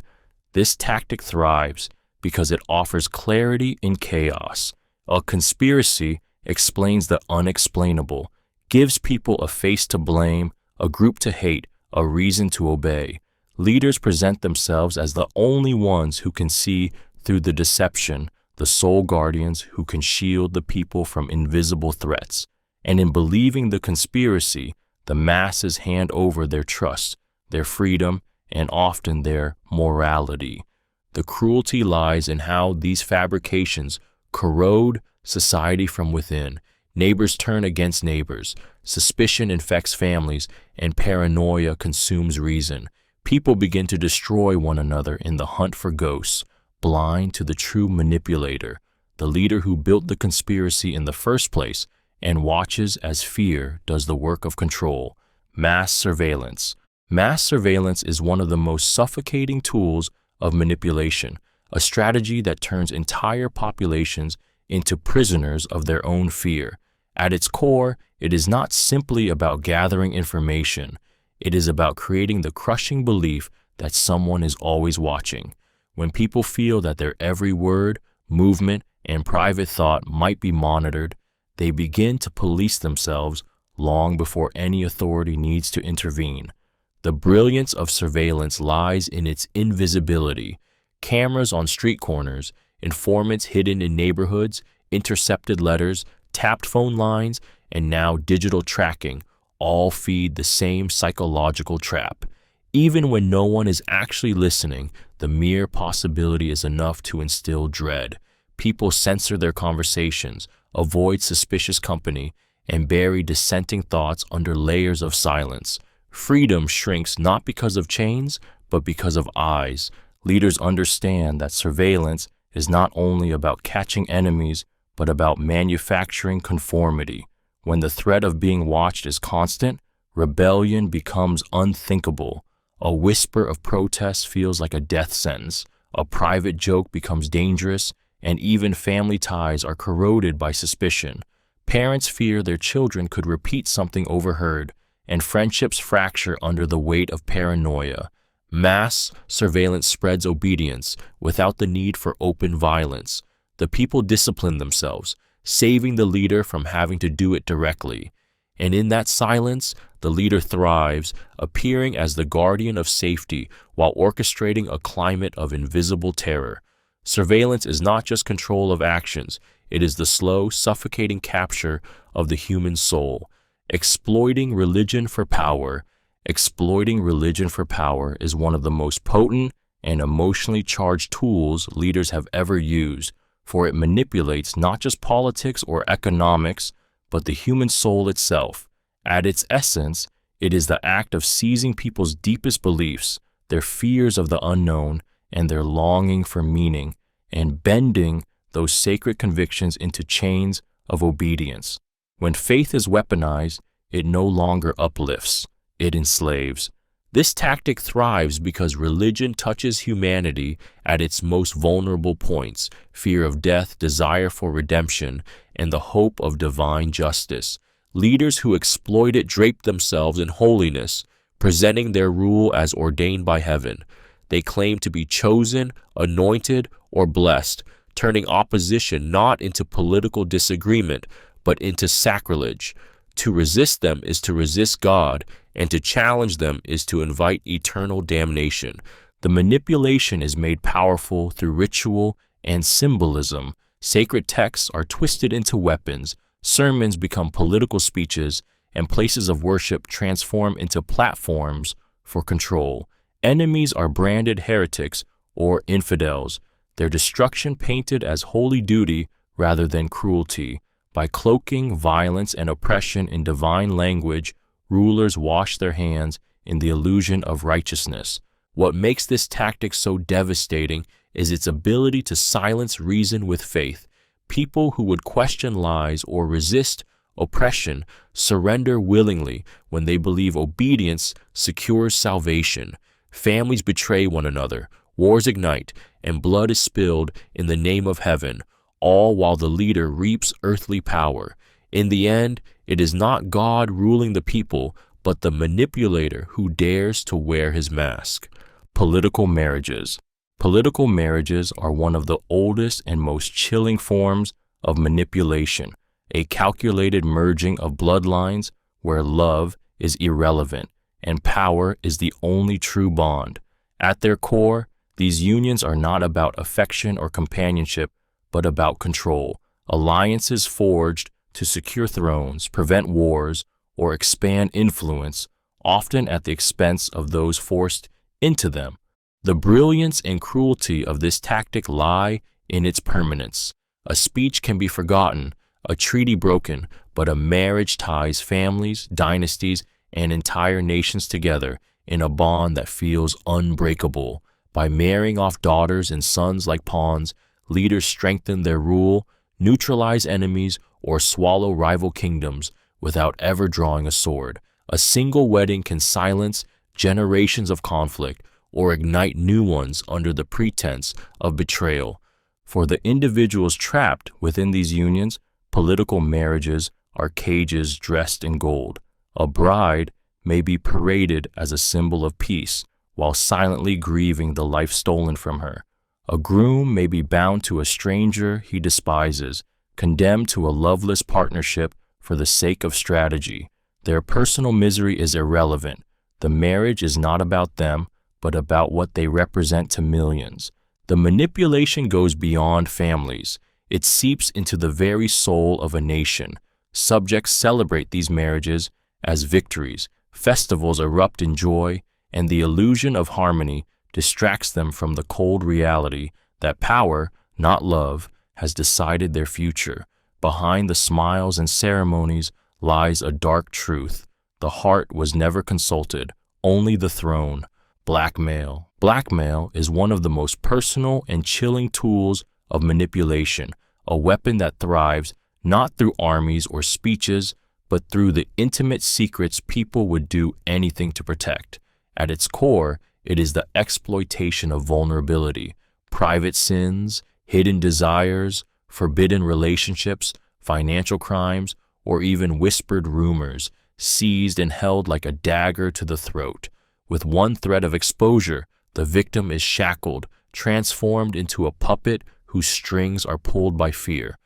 This tactic thrives because it offers clarity in chaos. A conspiracy explains the unexplainable, gives people a face to blame, a group to hate, a reason to obey. Leaders present themselves as the only ones who can see through the deception, the sole guardians who can shield the people from invisible threats. And in believing the conspiracy, the masses hand over their trust, their freedom, and often their morality. The cruelty lies in how these fabrications corrode society from within. Neighbors turn against neighbors, suspicion infects families, and paranoia consumes reason. People begin to destroy one another in the hunt for ghosts, blind to the true manipulator, the leader who built the conspiracy in the first place, and watches as fear does the work of control. Mass surveillance. Mass surveillance is one of the most suffocating tools of manipulation, a strategy that turns entire populations into prisoners of their own fear. At its core, it is not simply about gathering information. It is about creating the crushing belief that someone is always watching. When people feel that their every word, movement, and private thought might be monitored, they begin to police themselves long before any authority needs to intervene. The brilliance of surveillance lies in its invisibility. Cameras on street corners, informants hidden in neighborhoods, intercepted letters, tapped phone lines, and now digital tracking all feed the same psychological trap. Even when no one is actually listening, the mere possibility is enough to instill dread. People censor their conversations, avoid suspicious company, and bury dissenting thoughts under layers of silence. Freedom shrinks not because of chains, but because of eyes. Leaders understand that surveillance is not only about catching enemies, but about manufacturing conformity. When the threat of being watched is constant, rebellion becomes unthinkable. A whisper of protest feels like a death sentence. A private joke becomes dangerous, and even family ties are corroded by suspicion. Parents fear their children could repeat something overheard, and friendships fracture under the weight of paranoia. Mass surveillance spreads obedience without the need for open violence. The people discipline themselves, saving the leader from having to do it directly. And in that silence, the leader thrives, appearing as the guardian of safety while orchestrating a climate of invisible terror. Surveillance is not just control of actions, it is the slow, suffocating capture of the human soul. Exploiting religion for power. Exploiting religion for power is one of the most potent and emotionally charged tools leaders have ever used, for it manipulates not just politics or economics, but the human soul itself. At its essence, it is the act of seizing people's deepest beliefs, their fears of the unknown, and their longing for meaning, and bending those sacred convictions into chains of obedience. When faith is weaponized, it no longer uplifts, it enslaves. This tactic thrives because religion touches humanity at its most vulnerable points: fear of death, desire for redemption, and the hope of divine justice. Leaders who exploit it drape themselves in holiness, presenting their rule as ordained by heaven. They claim to be chosen, anointed, or blessed, turning opposition not into political disagreement, but into sacrilege. To resist them is to resist God, and to challenge them is to invite eternal damnation. The manipulation is made powerful through ritual and symbolism. Sacred texts are twisted into weapons, sermons become political speeches, and places of worship transform into platforms for control. Enemies are branded heretics or infidels, their destruction painted as holy duty rather than cruelty. By cloaking violence and oppression in divine language, rulers wash their hands in the illusion of righteousness. What makes this tactic so devastating is its ability to silence reason with faith. People who would question lies or resist oppression surrender willingly when they believe obedience secures salvation. Families betray one another, wars ignite, and blood is spilled in the name of heaven, all while the leader reaps earthly power. In the end, it is not God ruling the people, but the manipulator who dares to wear his mask. Political marriages. Political marriages are one of the oldest and most chilling forms of manipulation, a calculated merging of bloodlines where love is irrelevant and power is the only true bond. At their core, these unions are not about affection or companionship, but about control. Alliances forged to secure thrones, prevent wars, or expand influence, often at the expense of those forced into them. The brilliance and cruelty of this tactic lie in its permanence. A speech can be forgotten, a treaty broken, but a marriage ties families, dynasties, and entire nations together in a bond that feels unbreakable. By marrying off daughters and sons like pawns, leaders strengthen their rule, neutralize enemies, or swallow rival kingdoms without ever drawing a sword. A single wedding can silence generations of conflict or ignite new ones under the pretense of betrayal. For the individuals trapped within these unions, political marriages are cages dressed in gold. A bride may be paraded as a symbol of peace while silently grieving the life stolen from her. A groom may be bound to a stranger he despises, condemned to a loveless partnership for the sake of strategy. Their personal misery is irrelevant. The marriage is not about them, but about what they represent to millions. The manipulation goes beyond families. It seeps into the very soul of a nation. Subjects celebrate these marriages as victories. Festivals erupt in joy, and the illusion of harmony distracts them from the cold reality that power, not love, has decided their future. Behind the smiles and ceremonies lies a dark truth. The heart was never consulted, only the throne. Blackmail. Blackmail is one of the most personal and chilling tools of manipulation, a weapon that thrives not through armies or speeches, but through the intimate secrets people would do anything to protect. At its core, it is the exploitation of vulnerability, private sins, hidden desires, forbidden relationships, financial crimes, or even whispered rumors, seized and held like a dagger to the throat. With one threat of exposure, the victim is shackled, transformed into a puppet whose strings are pulled by fear.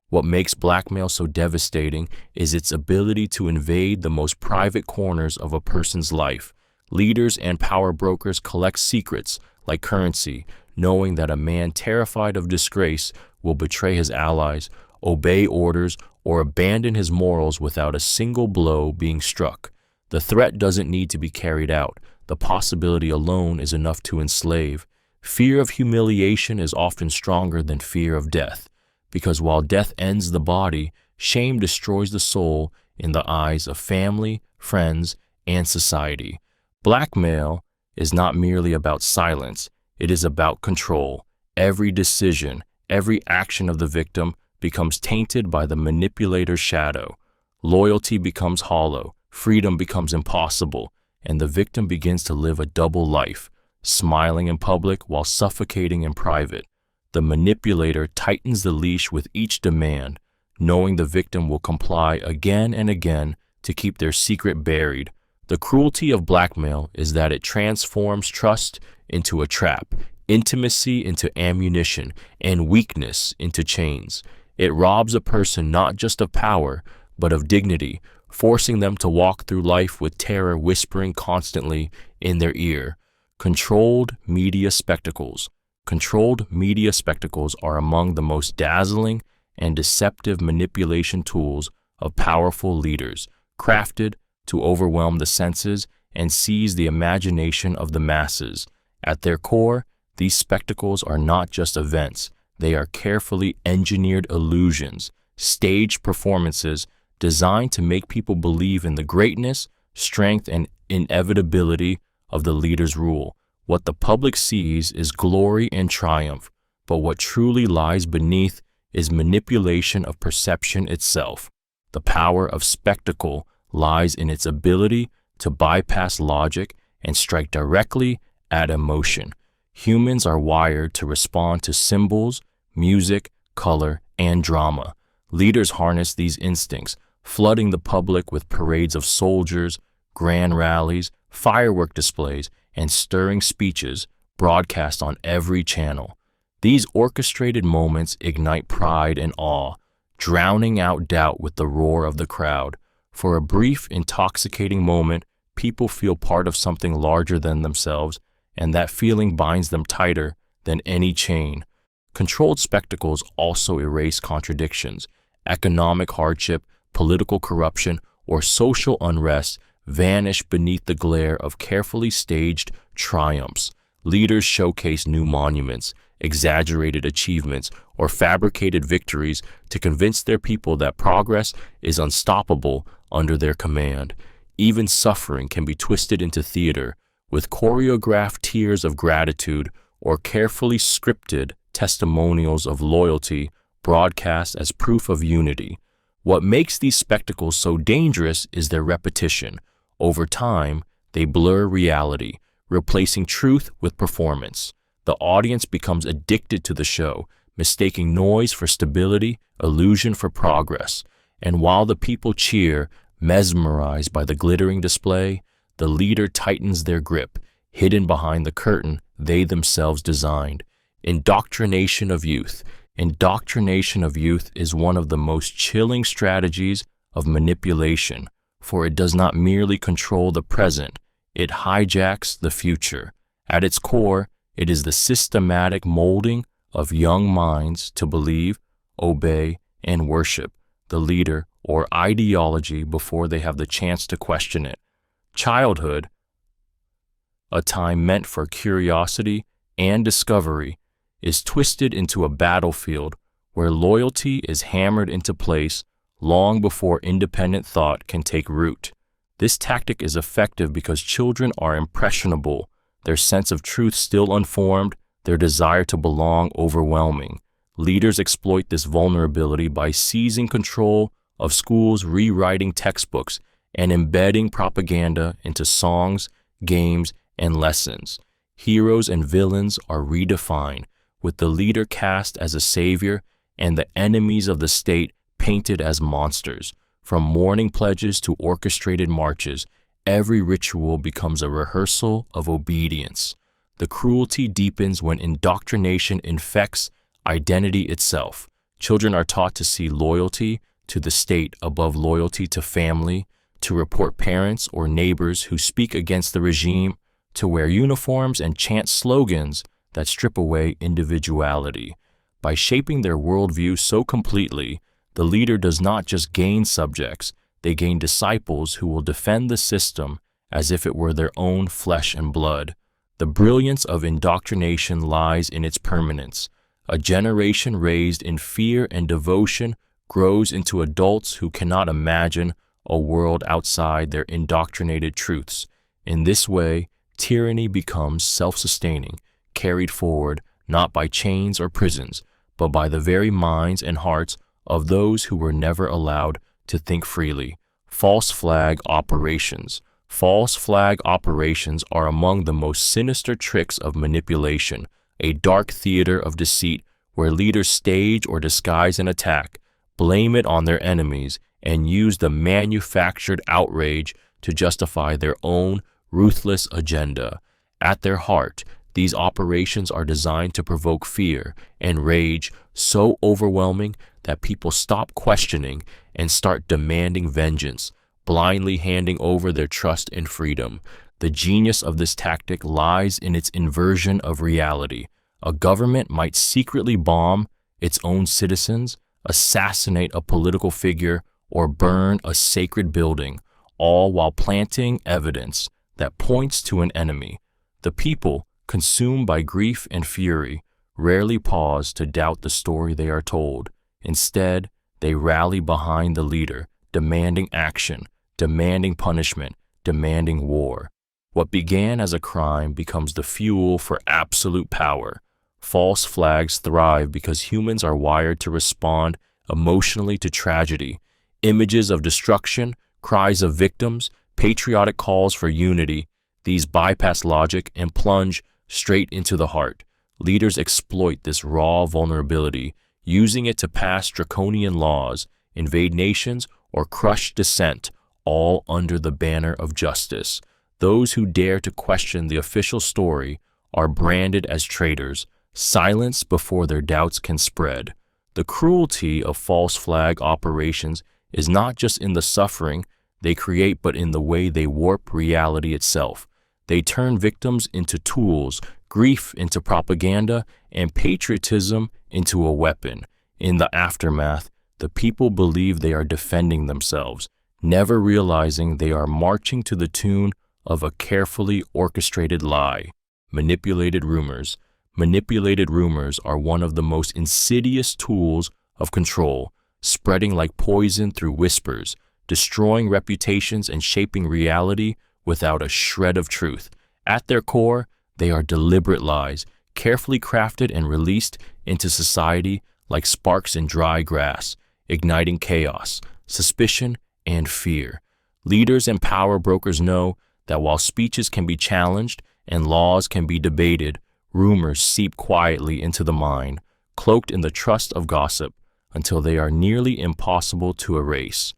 What makes blackmail so devastating is its ability to invade the most private corners of a person's life. Leaders and power brokers collect secrets like currency, knowing that a man terrified of disgrace will betray his allies, obey orders, or abandon his morals without a single blow being struck. The threat doesn't need to be carried out. The possibility alone is enough to enslave. Fear of humiliation is often stronger than fear of death, because while death ends the body, shame destroys the soul in the eyes of family, friends, and society. Blackmail is not merely about silence, it is about control. Every decision, every action of the victim becomes tainted by the manipulator's shadow. Loyalty becomes hollow, freedom becomes impossible, and the victim begins to live a double life, smiling in public while suffocating in private. The manipulator tightens the leash with each demand, knowing the victim will comply again and again to keep their secret buried. The cruelty of blackmail is that it transforms trust into a trap, intimacy into ammunition, and weakness into chains. It robs a person not just of power, but of dignity, forcing them to walk through life with terror whispering constantly in their ear. Controlled media spectacles. Controlled media spectacles are among the most dazzling and deceptive manipulation tools of powerful leaders, crafted to overwhelm the senses and seize the imagination of the masses. At their core, these spectacles are not just events, they are carefully engineered illusions, staged performances designed to make people believe in the greatness, strength, and inevitability of the leader's rule. What the public sees is glory and triumph, but what truly lies beneath is manipulation of perception itself. The power of spectacle lies in its ability to bypass logic and strike directly at emotion. Humans are wired to respond to symbols, music, color, and drama. Leaders harness these instincts, flooding the public with parades of soldiers, grand rallies, firework displays, and stirring speeches broadcast on every channel. These orchestrated moments ignite pride and awe, drowning out doubt with the roar of the crowd. For a brief, intoxicating moment, people feel part of something larger than themselves, and that feeling binds them tighter than any chain. Controlled spectacles also erase contradictions. Economic hardship, political corruption, or social unrest vanish beneath the glare of carefully staged triumphs. Leaders showcase new monuments, exaggerated achievements, or fabricated victories to convince their people that progress is unstoppable under their command. Even suffering can be twisted into theater, with choreographed tears of gratitude or carefully scripted testimonials of loyalty broadcast as proof of unity. What makes these spectacles so dangerous is their repetition. Over time, they blur reality, replacing truth with performance. The audience becomes addicted to the show, mistaking noise for stability, illusion for progress. And while the people cheer, mesmerized by the glittering display, the leader tightens their grip, hidden behind the curtain they themselves designed. Indoctrination of youth. Indoctrination of youth is one of the most chilling strategies of manipulation, for it does not merely control the present, It hijacks the future. At its core, it is the systematic molding of young minds to believe, obey, and worship the leader or ideology before they have the chance to question it. Childhood, a time meant for curiosity and discovery, is twisted into a battlefield where loyalty is hammered into place long before independent thought can take root. This tactic is effective because children are impressionable, their sense of truth still unformed, their desire to belong overwhelming. Leaders exploit this vulnerability by seizing control of schools, rewriting textbooks, and embedding propaganda into songs, games, and lessons. Heroes and villains are redefined, with the leader cast as a savior and the enemies of the state painted as monsters. From mourning pledges to orchestrated marches, every ritual becomes a rehearsal of obedience. The cruelty deepens when indoctrination infects identity itself. Children are taught to see loyalty to the state above loyalty to family, to report parents or neighbors who speak against the regime, to wear uniforms and chant slogans that strip away individuality. By shaping their worldview so completely, the leader does not just gain subjects, they gain disciples who will defend the system as if it were their own flesh and blood. The brilliance of indoctrination lies in its permanence. A generation raised in fear and devotion grows into adults who cannot imagine a world outside their indoctrinated truths. In this way, tyranny becomes self-sustaining, carried forward not by chains or prisons, but by the very minds and hearts of those who were never allowed to think freely. False flag operations. False flag operations are among the most sinister tricks of manipulation, a dark theater of deceit where leaders stage or disguise an attack, blame it on their enemies, and use the manufactured outrage to justify their own ruthless agenda. At their heart, these operations are designed to provoke fear and rage so overwhelming that people stop questioning and start demanding vengeance, blindly handing over their trust and freedom. The genius of this tactic lies in its inversion of reality. A government might secretly bomb its own citizens, assassinate a political figure, or burn a sacred building, all while planting evidence that points to an enemy. The people, consumed by grief and fury, rarely pause to doubt the story they are told. Instead, they rally behind the leader, demanding action, demanding punishment, demanding war. What began as a crime becomes the fuel for absolute power. False flags thrive because humans are wired to respond emotionally to tragedy. Images of destruction, cries of victims, patriotic calls for unity, these bypass logic and plunge straight into the heart. Leaders exploit this raw vulnerability, using it to pass draconian laws, invade nations, or crush dissent, all under the banner of justice. Those who dare to question the official story are branded as traitors, silenced before their doubts can spread. The cruelty of false flag operations is not just in the suffering they create, but in the way they warp reality itself. They turn victims into tools, grief into propaganda, and patriotism into a weapon. In the aftermath, the people believe they are defending themselves, never realizing they are marching to the tune of a carefully orchestrated lie. Manipulated rumors. Manipulated rumors are one of the most insidious tools of control, spreading like poison through whispers, destroying reputations and shaping reality without a shred of truth. At their core, they are deliberate lies, carefully crafted and released into society like sparks in dry grass, igniting chaos, suspicion, and fear. Leaders and power brokers know that while speeches can be challenged and laws can be debated, rumors seep quietly into the mind, cloaked in the trust of gossip, until they are nearly impossible to erase.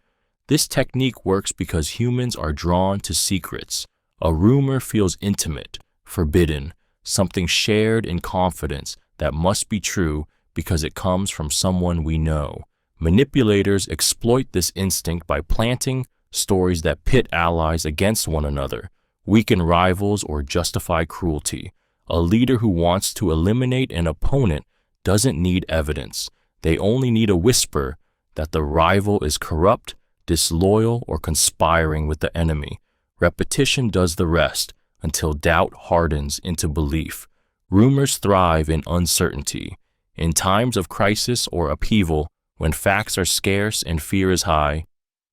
This technique works because humans are drawn to secrets. A rumor feels intimate, forbidden, something shared in confidence that must be true because it comes from someone we know. Manipulators exploit this instinct by planting stories that pit allies against one another. weaken rivals, or justify cruelty. A leader who wants to eliminate an opponent doesn't need evidence. They only need a whisper that the rival is corrupt, disloyal, or conspiring with the enemy. Repetition does the rest until doubt hardens into belief. Rumors thrive in uncertainty. In times of crisis or upheaval, when facts are scarce and fear is high,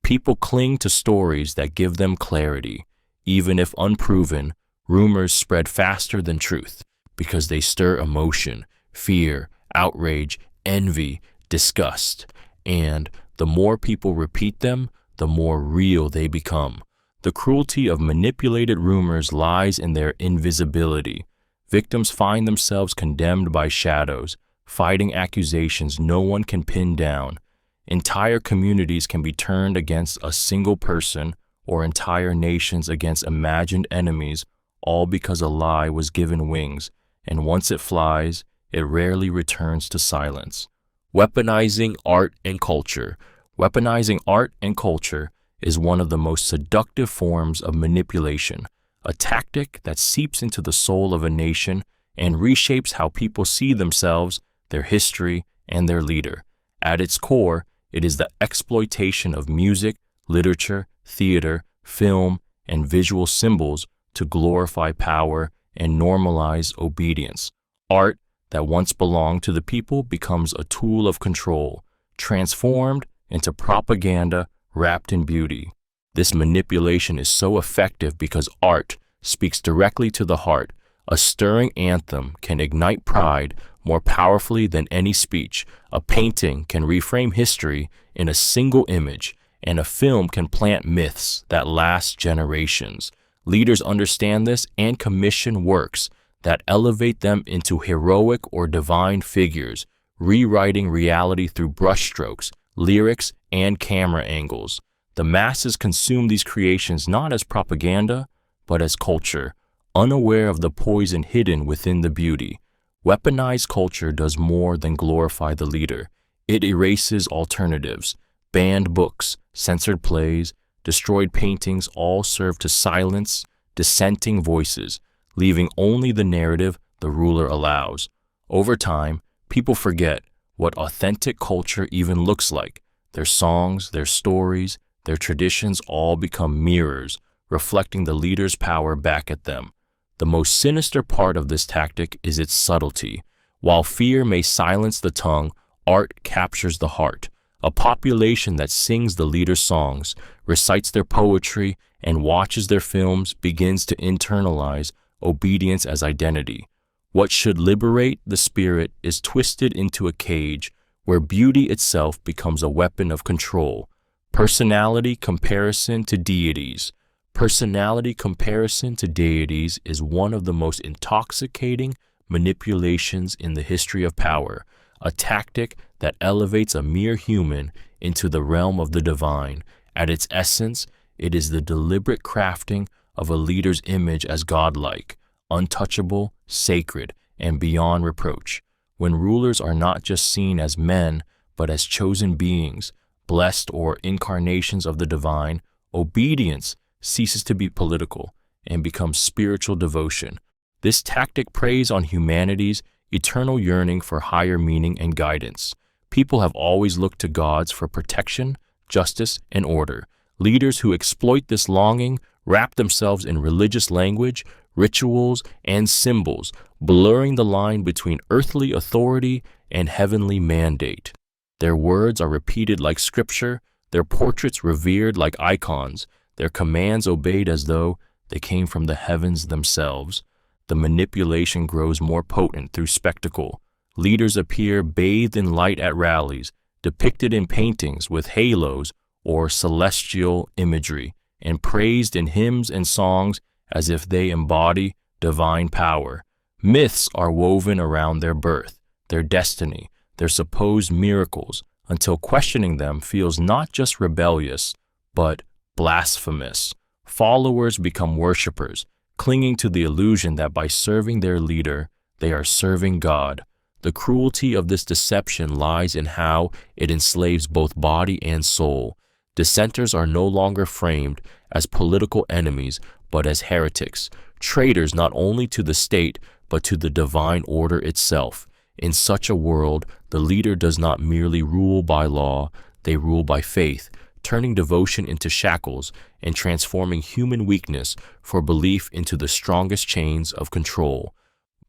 people cling to stories that give them clarity. Even if unproven, rumors spread faster than truth because they stir emotion, fear, outrage, envy, disgust. And the more people repeat them, the more real they become. The cruelty of manipulated rumors lies in their invisibility. Victims find themselves condemned by shadows, fighting accusations no one can pin down. Entire communities can be turned against a single person, or entire nations against imagined enemies, all because a lie was given wings, and once it flies, it rarely returns to silence. Weaponizing art and culture. Weaponizing art and culture is one of the most seductive forms of manipulation, a tactic that seeps into the soul of a nation and reshapes how people see themselves, their history, and their leader. At its core, it is the exploitation of music, literature, theater, film, and visual symbols to glorify power and normalize obedience. Art that once belonged to the people becomes a tool of control, transformed into propaganda wrapped in beauty. This manipulation is so effective because art speaks directly to the heart. A stirring anthem can ignite pride more powerfully than any speech. A painting can reframe history in a single image, and a film can plant myths that last generations. Leaders understand this and commission works that elevate them into heroic or divine figures, rewriting reality through brushstrokes, lyrics, and camera angles. The masses consume these creations not as propaganda, but as culture, unaware of the poison hidden within the beauty. Weaponized culture does more than glorify the leader. It erases alternatives. Banned books, censored plays, destroyed paintings all serve to silence dissenting voices, leaving only the narrative the ruler allows. Over time, people forget what authentic culture even looks like. Their songs, their stories, their traditions all become mirrors, reflecting the leader's power back at them. The most sinister part of this tactic is its subtlety. While fear may silence the tongue, art captures the heart. A population that sings the leader's songs, recites their poetry, and watches their films begins to internalize obedience as identity. What should liberate the spirit is twisted into a cage where beauty itself becomes a weapon of control. Personality comparison to deities. Personality comparison to deities is one of the most intoxicating manipulations in the history of power, a tactic that elevates a mere human into the realm of the divine. At its essence, it is the deliberate crafting of a leader's image as godlike, untouchable, sacred, and beyond reproach. When rulers are not just seen as men, but as chosen beings, blessed or incarnations of the divine, obedience ceases to be political and becomes spiritual devotion. This tactic preys on humanity's eternal yearning for higher meaning and guidance. People have always looked to gods for protection, justice, and order. Leaders who exploit this longing wrap themselves in religious language, rituals, and symbols, blurring the line between earthly authority and heavenly mandate. Their words are repeated like scripture, their portraits revered like icons, their commands obeyed as though they came from the heavens themselves. The manipulation grows more potent through spectacle. Leaders appear bathed in light at rallies, depicted in paintings with halos or celestial imagery, and praised in hymns and songs as if they embody divine power. Myths are woven around their birth, their destiny, their supposed miracles, until questioning them feels not just rebellious, but blasphemous. Followers become worshippers, clinging to the illusion that by serving their leader, they are serving God. The cruelty of this deception lies in how it enslaves both body and soul. Dissenters are no longer framed as political enemies, but as heretics, traitors not only to the state, but to the divine order itself. In such a world, the leader does not merely rule by law, they rule by faith, turning devotion into shackles and transforming human weakness for belief into the strongest chains of control.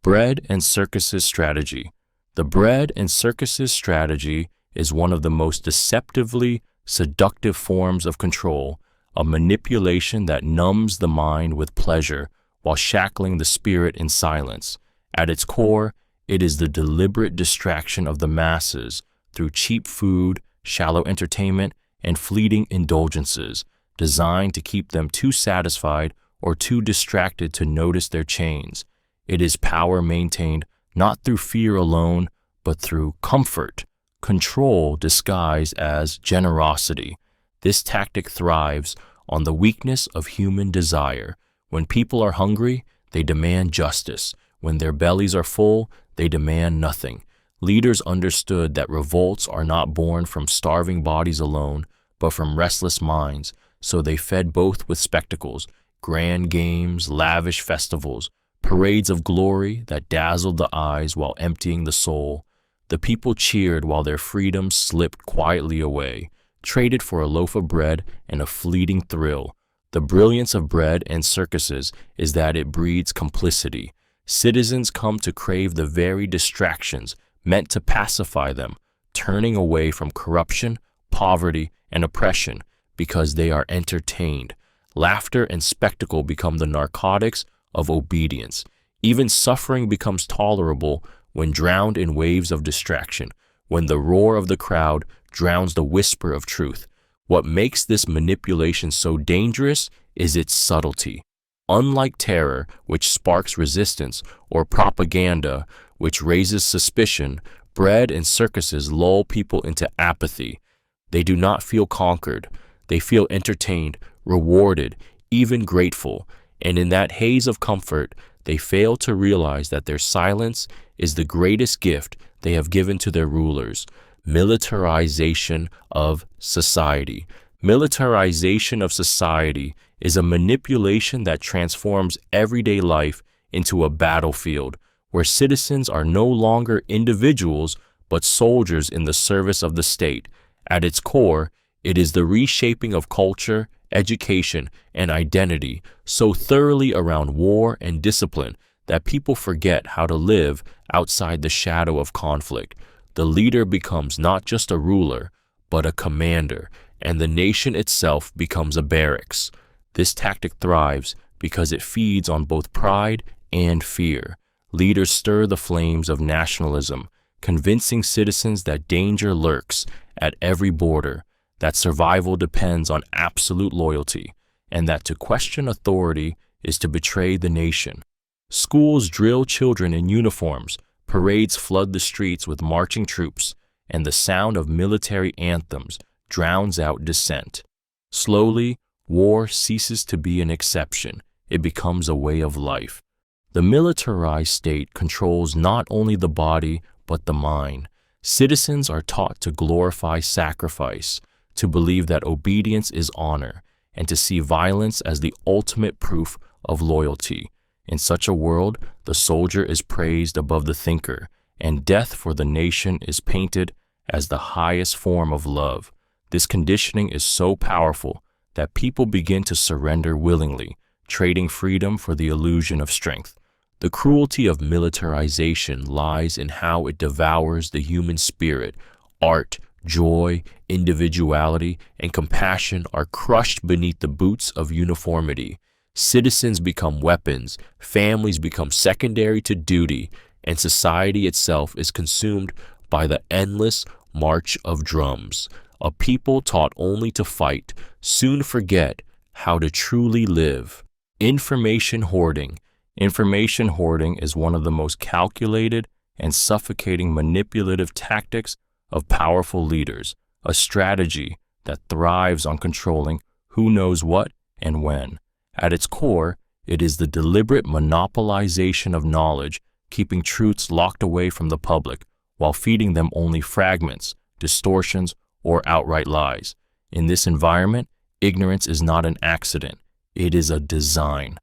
Bread and Circuses strategy. The bread and circuses strategy is one of the most deceptively seductive forms of control, a manipulation that numbs the mind with pleasure while shackling the spirit in silence. At its core, it is the deliberate distraction of the masses through cheap food, shallow entertainment, and fleeting indulgences, designed to keep them too satisfied or too distracted to notice their chains. It is power maintained not through fear alone, but through comfort, control disguised as generosity. This tactic thrives on the weakness of human desire. When people are hungry, they demand justice. When their bellies are full, they demand nothing. Leaders understood that revolts are not born from starving bodies alone, but from restless minds, so they fed both with spectacles, grand games, lavish festivals, parades of glory that dazzled the eyes while emptying the soul. The people cheered while their freedom slipped quietly away, traded for a loaf of bread and a fleeting thrill. The brilliance of bread and circuses is that it breeds complicity. Citizens come to crave the very distractions meant to pacify them, turning away from corruption, poverty, and oppression because they are entertained. Laughter and spectacle become the narcotics of obedience. Even suffering becomes tolerable when drowned in waves of distraction, when the roar of the crowd drowns the whisper of truth. What makes this manipulation so dangerous is its subtlety. Unlike terror, which sparks resistance, or propaganda, which raises suspicion, bread and circuses lull people into apathy. They do not feel conquered. They feel entertained, rewarded, even grateful. And in that haze of comfort, they fail to realize that their silence is the greatest gift they have given to their rulers. Militarization of society. Militarization of society is a manipulation that transforms everyday life into a battlefield, where citizens are no longer individuals but soldiers in the service of the state. At its core, it is the reshaping of culture, education, and identity so thoroughly around war and discipline that people forget how to live outside the shadow of conflict. The leader becomes not just a ruler, but a commander, and the nation itself becomes a barracks. This tactic thrives because it feeds on both pride and fear. Leaders stir the flames of nationalism, convincing citizens that danger lurks at every border, that survival depends on absolute loyalty, and that to question authority is to betray the nation. Schools drill children in uniforms, parades flood the streets with marching troops, and the sound of military anthems drowns out dissent. Slowly, war ceases to be an exception. It becomes a way of life. The militarized state controls not only the body, but the mind. Citizens are taught to glorify sacrifice, to believe that obedience is honor, and to see violence as the ultimate proof of loyalty. In such a world, the soldier is praised above the thinker, and death for the nation is painted as the highest form of love. This conditioning is so powerful that people begin to surrender willingly, trading freedom for the illusion of strength. The cruelty of militarization lies in how it devours the human spirit. Art, joy, individuality, and compassion are crushed beneath the boots of uniformity. Citizens become weapons, families become secondary to duty, and society itself is consumed by the endless march of drums. A people taught only to fight soon forget how to truly live. Information hoarding. Information hoarding is one of the most calculated and suffocating manipulative tactics of powerful leaders, a strategy that thrives on controlling who knows what and when. At its core, it is the deliberate monopolization of knowledge, keeping truths locked away from the public while feeding them only fragments, distortions, or outright lies. In this environment, ignorance is not an accident. it is a design.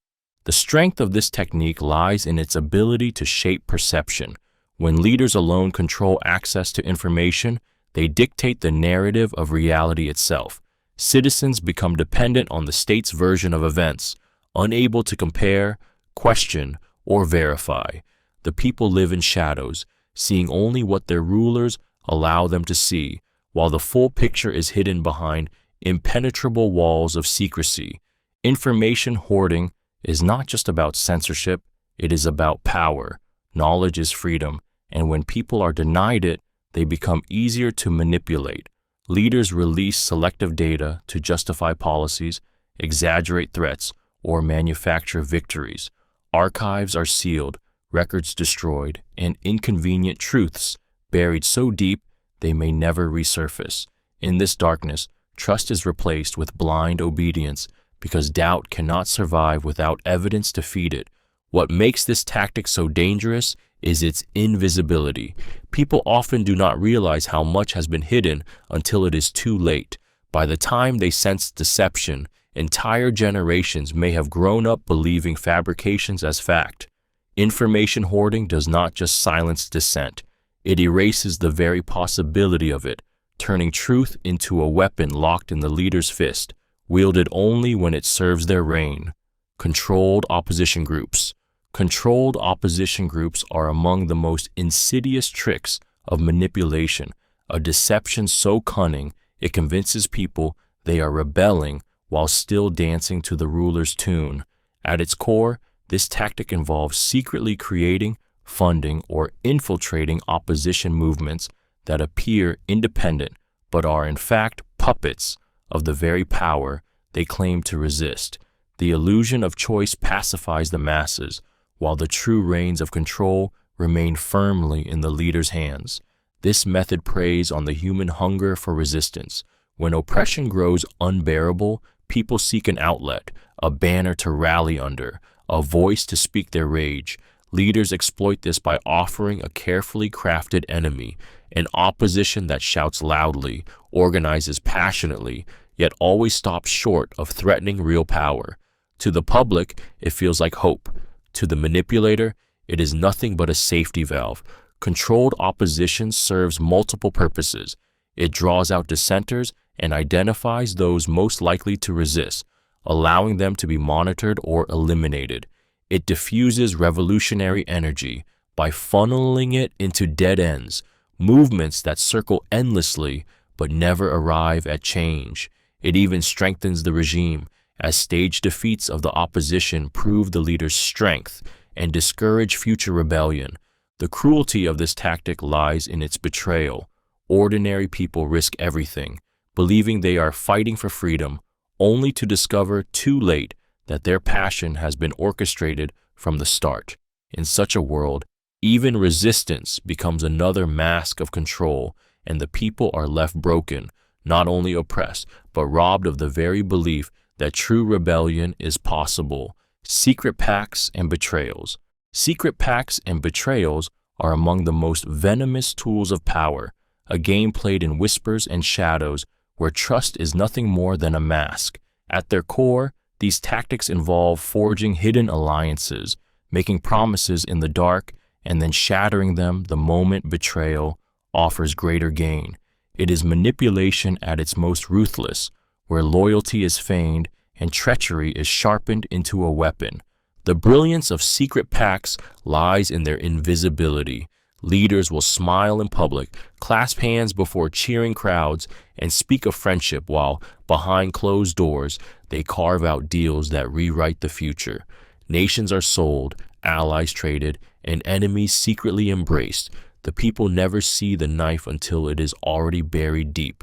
The strength of this technique lies in its ability to shape perception. When leaders alone control access to information, they dictate the narrative of reality itself. Citizens become dependent on the state's version of events, unable to compare, question, or verify. The people live in shadows, seeing only what their rulers allow them to see, while the full picture is hidden behind impenetrable walls of secrecy. Information hoarding is not just about censorship, it is about power. Knowledge is freedom, and when people are denied it, they become easier to manipulate. Leaders release selective data to justify policies, exaggerate threats, or manufacture victories. Archives are sealed, records destroyed, and inconvenient truths buried so deep they may never resurface. In this darkness, trust is replaced with blind obedience because doubt cannot survive without evidence to feed it. What makes this tactic so dangerous is its invisibility. People often do not realize how much has been hidden until it is too late. By the time they sense deception, entire generations may have grown up believing fabrications as fact. Information hoarding does not just silence dissent, it erases the very possibility of it, turning truth into a weapon locked in the leader's fist, wielded only when it serves their reign. Controlled opposition groups. Controlled opposition groups are among the most insidious tricks of manipulation, a deception so cunning it convinces people they are rebelling while still dancing to the ruler's tune. At its core, this tactic involves secretly creating, funding, or infiltrating opposition movements that appear independent but are in fact puppets of the very power they claim to resist. The illusion of choice pacifies the masses, while the true reins of control remain firmly in the leader's hands. This method preys on the human hunger for resistance. When oppression grows unbearable, people seek an outlet, a banner to rally under, a voice to speak their rage. Leaders exploit this by offering a carefully crafted enemy, an opposition that shouts loudly, organizes passionately, yet always stops short of threatening real power. To the public, it feels like hope. To the manipulator, it is nothing but a safety valve. Controlled opposition serves multiple purposes. It draws out dissenters and identifies those most likely to resist, allowing them to be monitored or eliminated. It diffuses revolutionary energy by funneling it into dead ends, movements that circle endlessly but never arrive at change. It even strengthens the regime, as staged defeats of the opposition prove the leader's strength and discourage future rebellion. The cruelty of this tactic lies in its betrayal. Ordinary people risk everything, believing they are fighting for freedom, only to discover too late that their passion has been orchestrated from the start. In such a world, even resistance becomes another mask of control, and the people are left broken, not only oppressed, but robbed of the very belief that true rebellion is possible. Secret pacts and betrayals. Secret pacts and betrayals are among the most venomous tools of power, a game played in whispers and shadows where trust is nothing more than a mask. At their core, these tactics involve forging hidden alliances, making promises in the dark, and then shattering them the moment betrayal offers greater gain. It is manipulation at its most ruthless, where loyalty is feigned and treachery is sharpened into a weapon. The brilliance of secret pacts lies in their invisibility. Leaders will smile in public, clasp hands before cheering crowds, and speak of friendship while, behind closed doors, they carve out deals that rewrite the future. Nations are sold, allies traded, and enemies secretly embraced. The people never see the knife until it is already buried deep.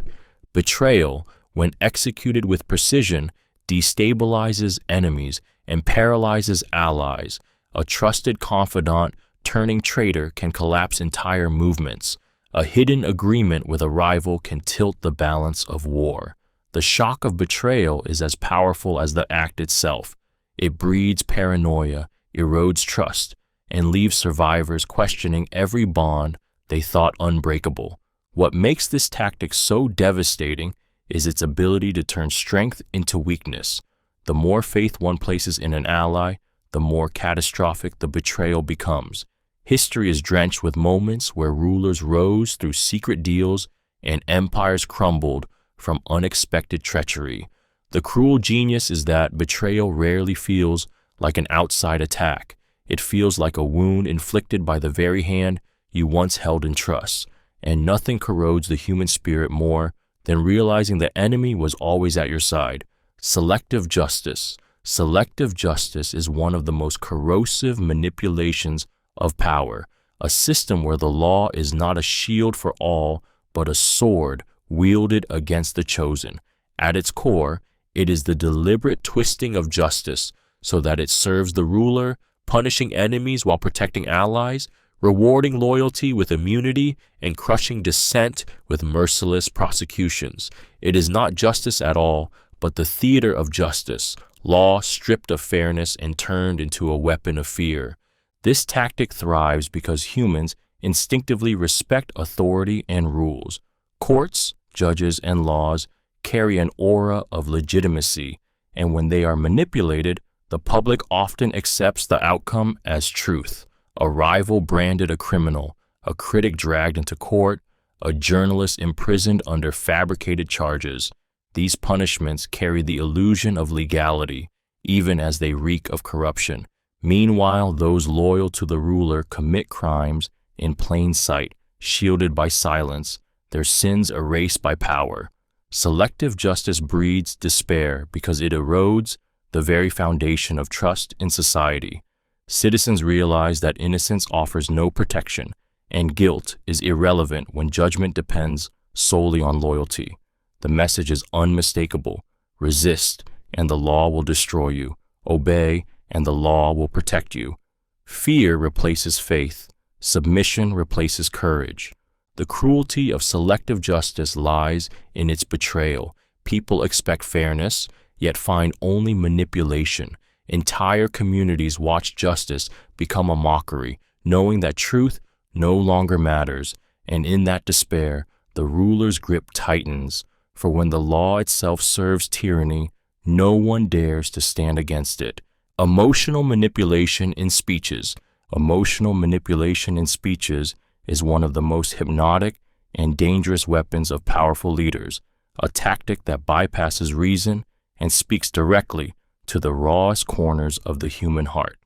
Betrayal, when executed with precision, destabilizes enemies and paralyzes allies. A trusted confidant turning traitor can collapse entire movements. A hidden agreement with a rival can tilt the balance of war. The shock of betrayal is as powerful as the act itself. It breeds paranoia, erodes trust, and leaves survivors questioning every bond they thought unbreakable. What makes this tactic so devastating is its ability to turn strength into weakness. The more faith one places in an ally, the more catastrophic the betrayal becomes. History is drenched with moments where rulers rose through secret deals and empires crumbled from unexpected treachery. The cruel genius is that betrayal rarely feels like an outside attack. It feels like a wound inflicted by the very hand you once held in trust, and nothing corrodes the human spirit more than realizing the enemy was always at your side. Selective justice. Selective justice is one of the most corrosive manipulations of power, a system where the law is not a shield for all, but a sword wielded against the chosen. At its core, it is the deliberate twisting of justice so that it serves the ruler, punishing enemies while protecting allies, rewarding loyalty with immunity, and crushing dissent with merciless prosecutions. It is not justice at all, but the theater of justice, law stripped of fairness and turned into a weapon of fear. This tactic thrives because humans instinctively respect authority and rules. Courts, judges, and laws carry an aura of legitimacy, and when they are manipulated, the public often accepts the outcome as truth. A rival branded a criminal, a critic dragged into court, a journalist imprisoned under fabricated charges. These punishments carry the illusion of legality, even as they reek of corruption. Meanwhile, those loyal to the ruler commit crimes in plain sight, shielded by silence, their sins erased by power. Selective justice breeds despair because it erodes the very foundation of trust in society. Citizens realize that innocence offers no protection, and guilt is irrelevant when judgment depends solely on loyalty. The message is unmistakable. Resist, and the law will destroy you. Obey, and the law will protect you. Fear replaces faith. Submission replaces courage. The cruelty of selective justice lies in its betrayal. People expect fairness, yet find only manipulation. Entire communities watch justice become a mockery, knowing that truth no longer matters, and in that despair, the ruler's grip tightens. For when the law itself serves tyranny, no one dares to stand against it. Emotional manipulation in speeches. Emotional manipulation in speeches is one of the most hypnotic and dangerous weapons of powerful leaders, a tactic that bypasses reason and speaks directly to the rawest corners of the human heart.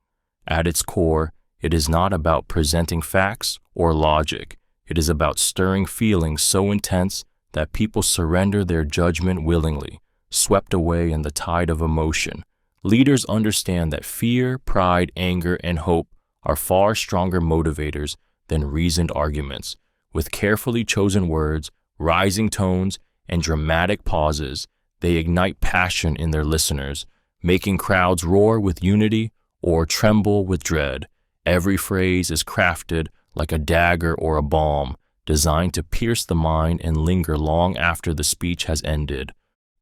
At its core, it is not about presenting facts or logic. It is about stirring feelings so intense that people surrender their judgment willingly, swept away in the tide of emotion. Leaders understand that fear, pride, anger, and hope are far stronger motivators than reasoned arguments. With carefully chosen words, rising tones, and dramatic pauses, they ignite passion in their listeners, making crowds roar with unity or tremble with dread. Every phrase is crafted like a dagger or a balm, designed to pierce the mind and linger long after the speech has ended.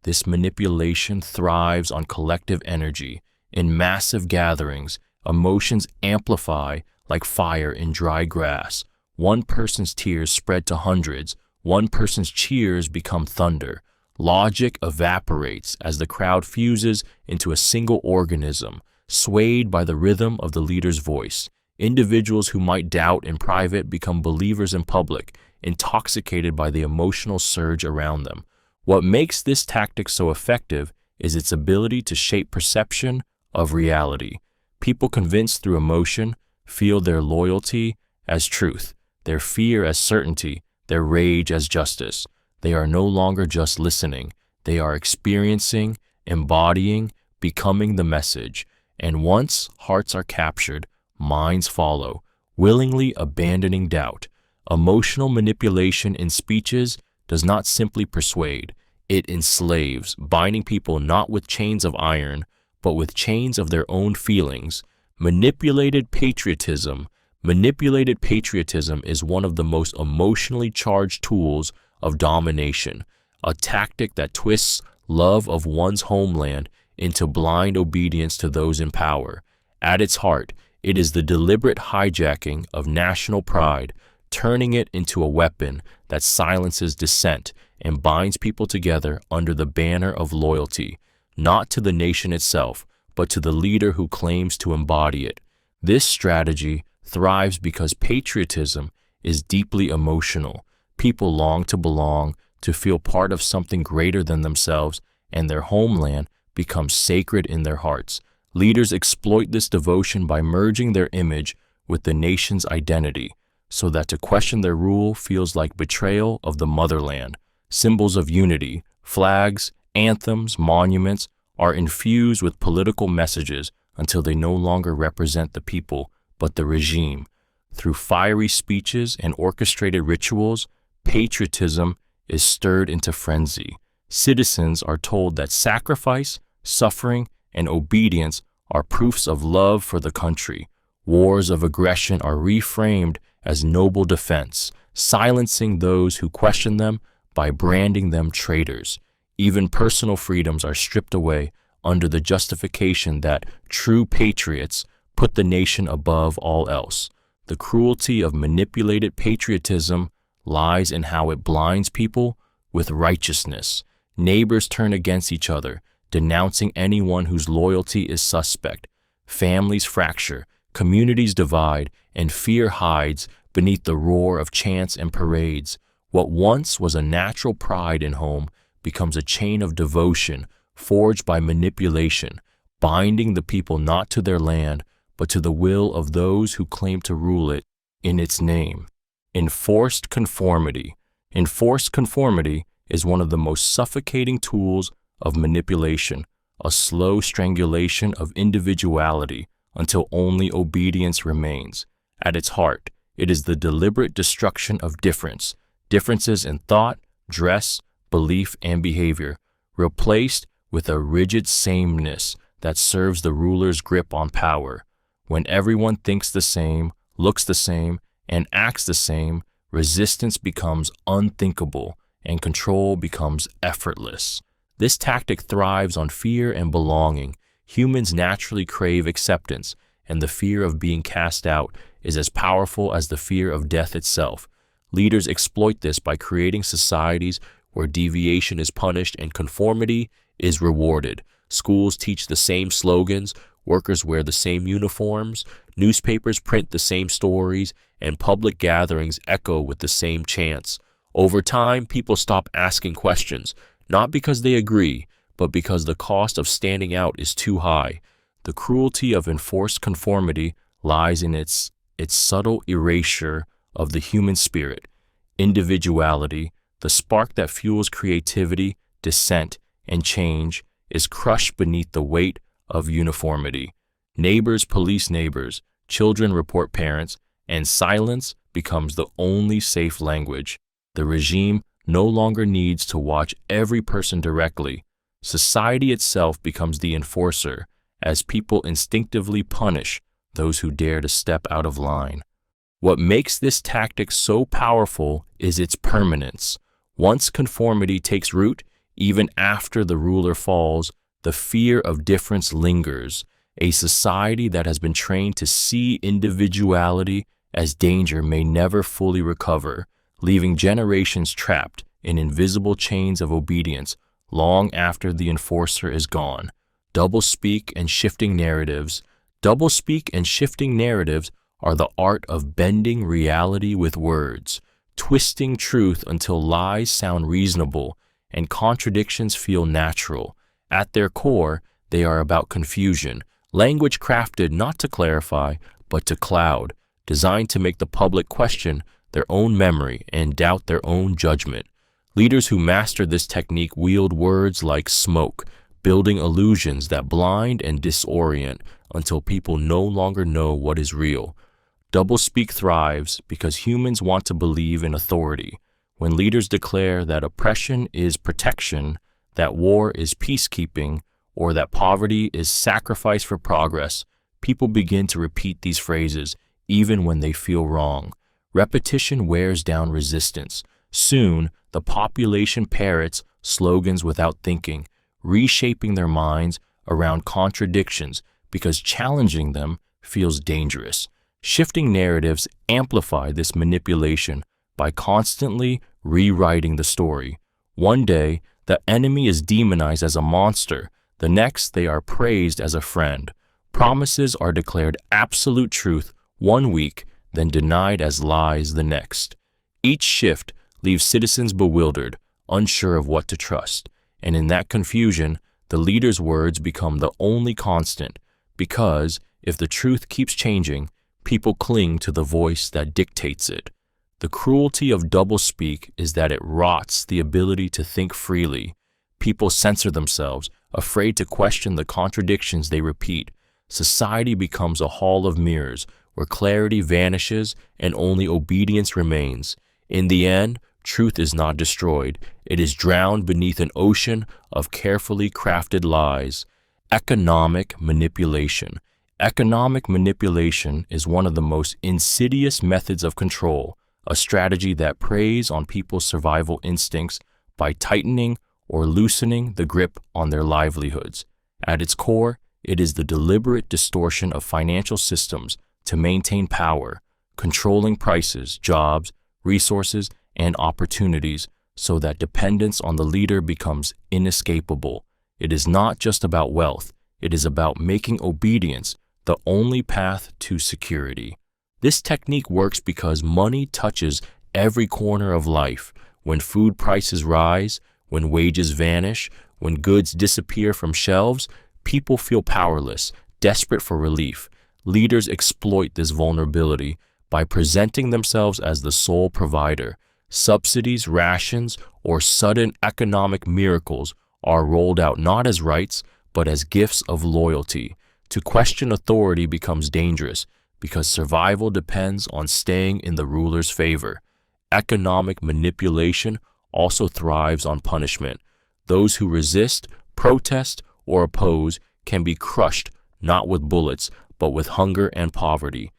This manipulation thrives on collective energy. In massive gatherings, emotions amplify like fire in dry grass. One person's tears spread to hundreds. One person's cheers become thunder. Logic evaporates as the crowd fuses into a single organism, swayed by the rhythm of the leader's voice. Individuals who might doubt in private become believers in public, intoxicated by the emotional surge around them. What makes this tactic so effective is its ability to shape perception of reality. People convinced through emotion feel their loyalty as truth, their fear as certainty, their rage as justice. They are no longer just listening. They are experiencing, embodying, becoming the message. And once hearts are captured, minds follow, willingly abandoning doubt. Emotional manipulation in speeches does not simply persuade. It enslaves, binding people not with chains of iron, but with chains of their own feelings. Manipulated patriotism is one of the most emotionally charged tools of domination, a tactic that twists love of one's homeland into blind obedience to those in power. At its heart, it is the deliberate hijacking of national pride, turning it into a weapon that silences dissent and binds people together under the banner of loyalty. not to the nation itself, but to the leader who claims to embody it. This strategy thrives because patriotism is deeply emotional. People long to belong, to feel part of something greater than themselves, and their homeland becomes sacred in their hearts. Leaders exploit this devotion by merging their image with the nation's identity, so that to question their rule feels like betrayal of the motherland. Symbols of unity, flags, anthems, monuments are infused with political messages until they no longer represent the people, but the regime. Through fiery speeches and orchestrated rituals, patriotism is stirred into frenzy. Citizens are told that sacrifice, suffering, and obedience are proofs of love for the country. Wars of aggression are reframed as noble defense, silencing those who question them by branding them traitors. Even personal freedoms are stripped away under the justification that true patriots put the nation above all else. The cruelty of manipulated patriotism lies in how it blinds people with righteousness. Neighbors turn against each other, denouncing anyone whose loyalty is suspect. Families fracture, communities divide, and fear hides beneath the roar of chants and parades. What once was a natural pride in home becomes a chain of devotion forged by manipulation, binding the people not to their land, but to the will of those who claim to rule it in its name. Enforced conformity. Enforced conformity is one of the most suffocating tools of manipulation, a slow strangulation of individuality until only obedience remains. At its heart, it is the deliberate destruction of differences in thought, dress, belief, and behavior, replaced with a rigid sameness that serves the ruler's grip on power. When everyone thinks the same, looks the same, and acts the same, resistance becomes unthinkable and control becomes effortless. This tactic thrives on fear and belonging. Humans naturally crave acceptance, and the fear of being cast out is as powerful as the fear of death itself. Leaders exploit this by creating societies where deviation is punished and conformity is rewarded. Schools teach the same slogans, workers wear the same uniforms, newspapers print the same stories, and public gatherings echo with the same chants. Over time, people stop asking questions, not because they agree, but because the cost of standing out is too high. The cruelty of enforced conformity lies in its subtle erasure of the human spirit. Individuality, the spark that fuels creativity, dissent, and change, is crushed beneath the weight of uniformity. Neighbors police neighbors, children report parents, and silence becomes the only safe language. The regime no longer needs to watch every person directly. Society itself becomes the enforcer, as people instinctively punish those who dare to step out of line. What makes this tactic so powerful is its permanence. Once conformity takes root, even after the ruler falls, the fear of difference lingers. A society that has been trained to see individuality as danger may never fully recover, leaving generations trapped in invisible chains of obedience long after the enforcer is gone. Doublespeak and shifting narratives. Doublespeak and shifting narratives are the art of bending reality with words, twisting truth until lies sound reasonable and contradictions feel natural. At their core, they are about confusion, language crafted not to clarify, but to cloud, designed to make the public question their own memory and doubt their own judgment. Leaders who master this technique wield words like smoke, building illusions that blind and disorient until people no longer know what is real. Doublespeak thrives because humans want to believe in authority. When leaders declare that oppression is protection, that war is peacekeeping, or that poverty is sacrifice for progress, people begin to repeat these phrases even when they feel wrong. Repetition wears down resistance. Soon, the population parrots slogans without thinking, reshaping their minds around contradictions because challenging them feels dangerous. Shifting narratives amplify this manipulation by constantly rewriting the story. One day, the enemy is demonized as a monster, The next, they are praised as a friend. Promises are declared absolute truth one week, then denied as lies the next. Each shift leaves citizens bewildered, unsure of what to trust, and in that confusion, the leader's words become the only constant, because if the truth keeps changing, people cling to the voice that dictates it. The cruelty of doublespeak is that it rots the ability to think freely. People censor themselves, afraid to question the contradictions they repeat. Society becomes a hall of mirrors, where clarity vanishes and only obedience remains. In the end, truth is not destroyed. It is drowned beneath an ocean of carefully crafted lies. Economic manipulation. Economic manipulation is one of the most insidious methods of control, a strategy that preys on people's survival instincts by tightening or loosening the grip on their livelihoods. At its core, it is the deliberate distortion of financial systems to maintain power, controlling prices, jobs, resources, and opportunities so that dependence on the leader becomes inescapable. It is not just about wealth, it is about making obedience the only path to security. This technique works because money touches every corner of life. When food prices rise, when wages vanish, when goods disappear from shelves, people feel powerless, desperate for relief. Leaders exploit this vulnerability by presenting themselves as the sole provider. Subsidies, rations, or sudden economic miracles are rolled out not as rights, but as gifts of loyalty. To question authority becomes dangerous because survival depends on staying in the ruler's favor. Economic manipulation also thrives on punishment. Those who resist, protest, or oppose can be crushed not with bullets, but with hunger and poverty.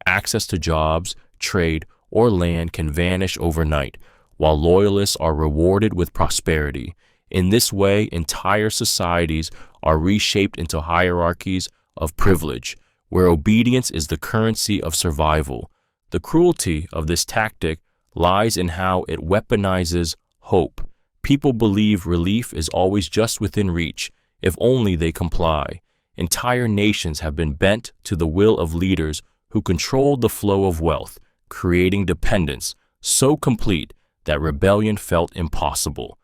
Access to jobs, trade, or land can vanish overnight, while loyalists are rewarded with prosperity. In this way, entire societies are reshaped into hierarchies of privilege, where obedience is the currency of survival. The cruelty of this tactic lies in how it weaponizes hope. People believe relief is always just within reach, if only they comply. Entire nations have been bent to the will of leaders who controlled the flow of wealth, creating dependence so complete that rebellion felt impossible.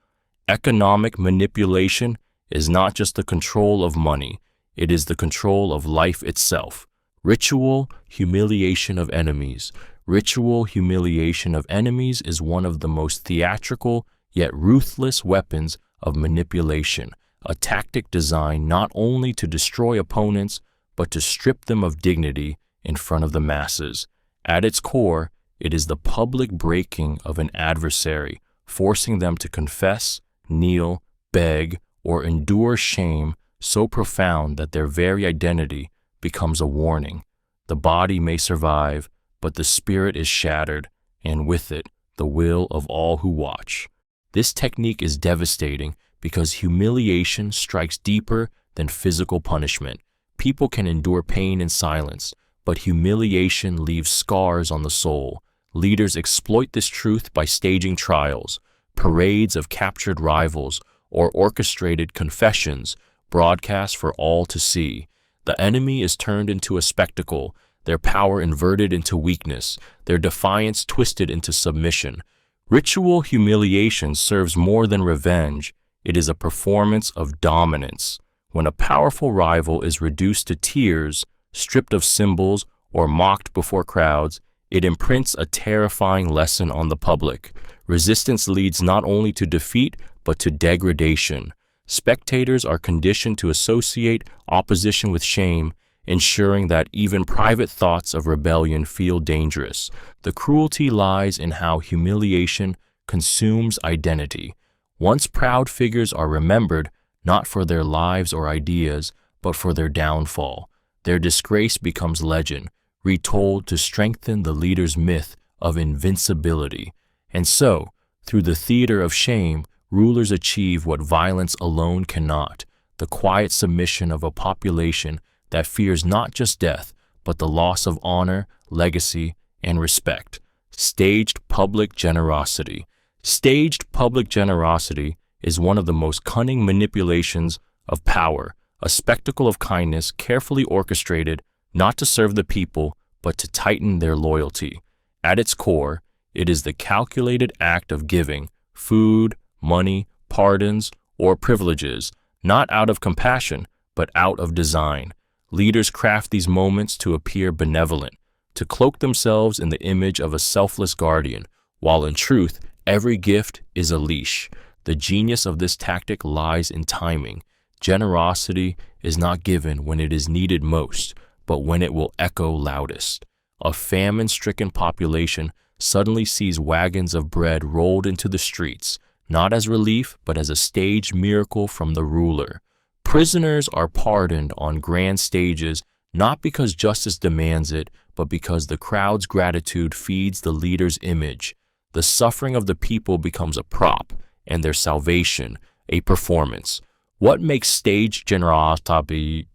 Economic manipulation is not just the control of money, it is the control of life itself. Ritual humiliation of enemies. Ritual humiliation of enemies is one of the most theatrical yet ruthless weapons of manipulation, a tactic designed not only to destroy opponents, but to strip them of dignity in front of the masses. At its core, it is the public breaking of an adversary, forcing them to confess, kneel, beg, or endure shame so profound that their very identity becomes a warning. The body may survive, but the spirit is shattered, and with it, the will of all who watch. This technique is devastating because humiliation strikes deeper than physical punishment. People can endure pain in silence, but humiliation leaves scars on the soul. Leaders exploit this truth by staging trials, parades of captured rivals, or orchestrated confessions broadcast for all to see. The enemy is turned into a spectacle, their power inverted into weakness, their defiance twisted into submission. Ritual humiliation serves more than revenge. It is a performance of dominance. When a powerful rival is reduced to tears, stripped of symbols, or mocked before crowds, it imprints a terrifying lesson on the public. Resistance leads not only to defeat, but to degradation. Spectators are conditioned to associate opposition with shame, ensuring that even private thoughts of rebellion feel dangerous. The cruelty lies in how humiliation consumes identity. Once proud figures are remembered, not for their lives or ideas, but for their downfall, their disgrace becomes legend, retold to strengthen the leader's myth of invincibility. And so, through the theater of shame, rulers achieve what violence alone cannot, the quiet submission of a population that fears not just death, but the loss of honor, legacy, and respect. Staged public generosity. Staged public generosity is one of the most cunning manipulations of power, a spectacle of kindness carefully orchestrated not to serve the people, but to tighten their loyalty. At its core, it is the calculated act of giving food, money, pardons, or privileges, not out of compassion, but out of design. Leaders craft these moments to appear benevolent, to cloak themselves in the image of a selfless guardian, while in truth, every gift is a leash. The genius of this tactic lies in timing. Generosity is not given when it is needed most, but when it will echo loudest. A famine-stricken population suddenly sees wagons of bread rolled into the streets, not as relief, but as a staged miracle from the ruler. Prisoners are pardoned on grand stages, not because justice demands it, but because the crowd's gratitude feeds the leader's image. The suffering of the people becomes a prop, and their salvation a performance. What makes staged generosity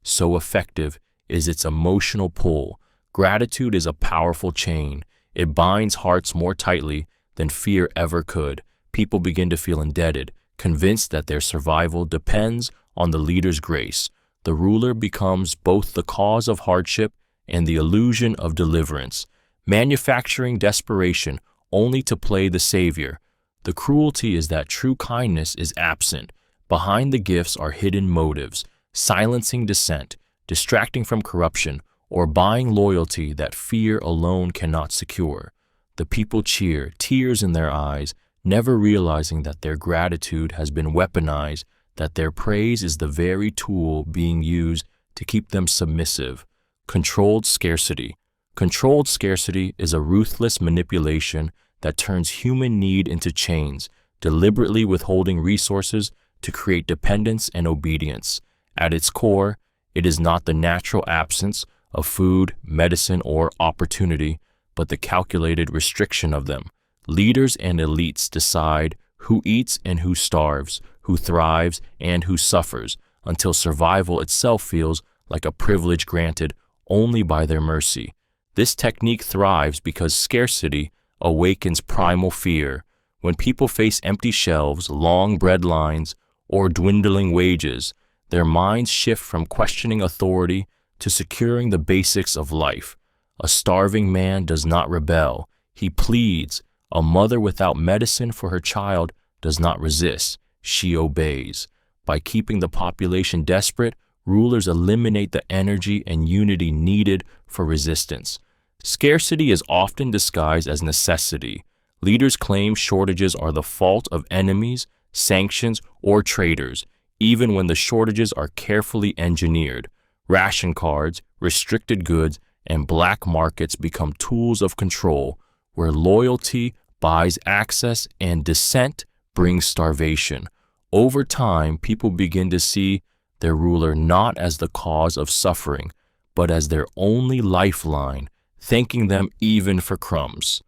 so effective is its emotional pull. Gratitude is a powerful chain. It binds hearts more tightly than fear ever could. People begin to feel indebted, convinced that their survival depends on the leader's grace. The ruler becomes both the cause of hardship and the illusion of deliverance, manufacturing desperation only to play the savior. The cruelty is that true kindness is absent. Behind the gifts are hidden motives, silencing dissent, distracting from corruption, or buying loyalty that fear alone cannot secure. The people cheer, tears in their eyes, never realizing that their gratitude has been weaponized, that their praise is the very tool being used to keep them submissive. Controlled scarcity. Controlled scarcity is a ruthless manipulation that turns human need into chains, deliberately withholding resources to create dependence and obedience. At its core, it is not the natural absence of food, medicine, or opportunity, but the calculated restriction of them. Leaders and elites decide who eats and who starves, who thrives and who suffers, until survival itself feels like a privilege granted only by their mercy. This technique thrives because scarcity awakens primal fear. When people face empty shelves, long bread lines, or dwindling wages, their minds shift from questioning authority to securing the basics of life. A starving man does not rebel, he pleads. A mother without medicine for her child does not resist, she obeys. By keeping the population desperate, rulers eliminate the energy and unity needed for resistance. Scarcity is often disguised as necessity. Leaders claim shortages are the fault of enemies, sanctions, or traitors, even when the shortages are carefully engineered. Ration cards, restricted goods, and black markets become tools of control, where loyalty buys access and dissent brings starvation. Over time, people begin to see their ruler not as the cause of suffering, but as their only lifeline, thanking them even for crumbs.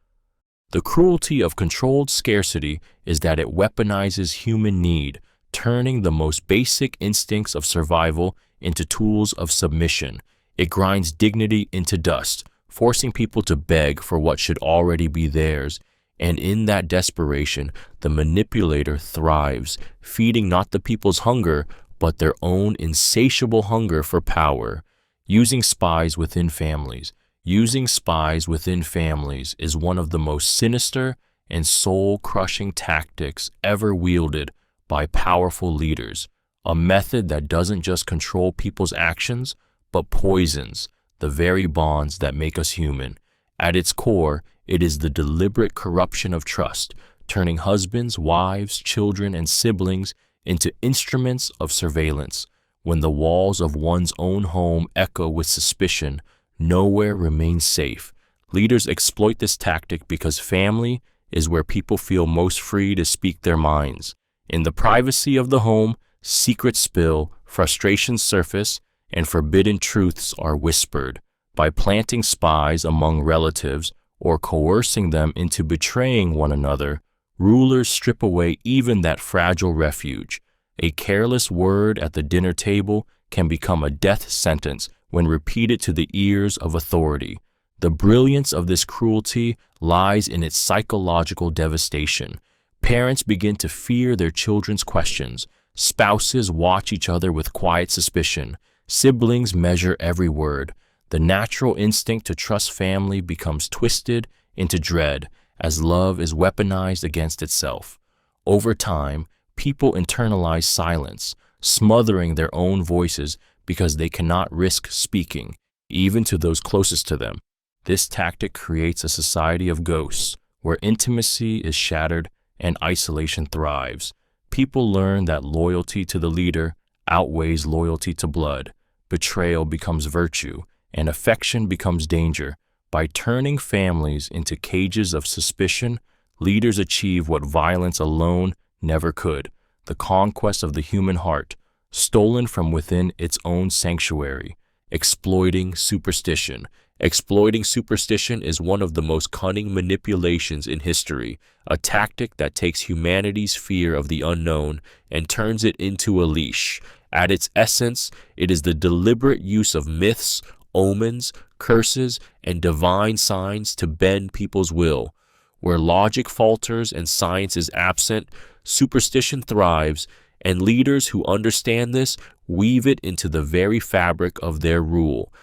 The cruelty of controlled scarcity is that it weaponizes human need, turning the most basic instincts of survival into tools of submission. It grinds dignity into dust, forcing people to beg for what should already be theirs. And in that desperation, the manipulator thrives, feeding not the people's hunger, but their own insatiable hunger for power. Using spies within families. Using spies within families is one of the most sinister and soul-crushing tactics ever wielded by powerful leaders, a method that doesn't just control people's actions, but poisons the very bonds that make us human. At its core, it is the deliberate corruption of trust, turning husbands, wives, children, and siblings into instruments of surveillance. When the walls of one's own home echo with suspicion, nowhere remains safe. Leaders exploit this tactic because family is where people feel most free to speak their minds. In the privacy of the home, secrets spill, frustrations surface, and forbidden truths are whispered. By planting spies among relatives or coercing them into betraying one another, rulers strip away even that fragile refuge. A careless word at the dinner table can become a death sentence when repeated to the ears of authority. The brilliance of this cruelty lies in its psychological devastation. Parents begin to fear their children's questions, Spouses watch each other with quiet suspicion. Siblings measure every word. The natural instinct to trust family becomes twisted into dread as love is weaponized against itself. Over time, people internalize silence, smothering their own voices because they cannot risk speaking, even to those closest to them. This tactic creates a society of ghosts, where intimacy is shattered and isolation thrives. People learn that loyalty to the leader outweighs loyalty to blood. Betrayal becomes virtue, and affection becomes danger. By turning families into cages of suspicion, leaders achieve what violence alone never could: the conquest of the human heart, stolen from within its own sanctuary. Exploiting superstition. Exploiting superstition is one of the most cunning manipulations in history, a tactic that takes humanity's fear of the unknown and turns it into a leash. At its essence, it is the deliberate use of myths, omens, curses, and divine signs to bend people's will. Where logic falters and science is absent, superstition thrives, and leaders who understand this weave it into the very fabric of their rule.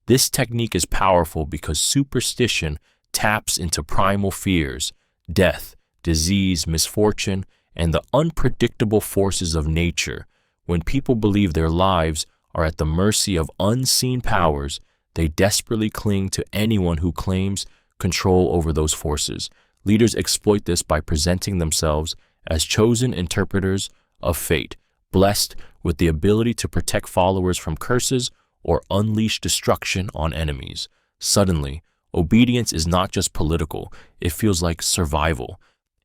This technique is powerful because superstition taps into primal fears: death, disease, misfortune, and the unpredictable forces of nature. When people believe their lives are at the mercy of unseen powers, they desperately cling to anyone who claims control over those forces. Leaders exploit this by presenting themselves as chosen interpreters of fate, blessed with the ability to protect followers from curses or unleash destruction on enemies. Suddenly, obedience is not just political, it feels like survival.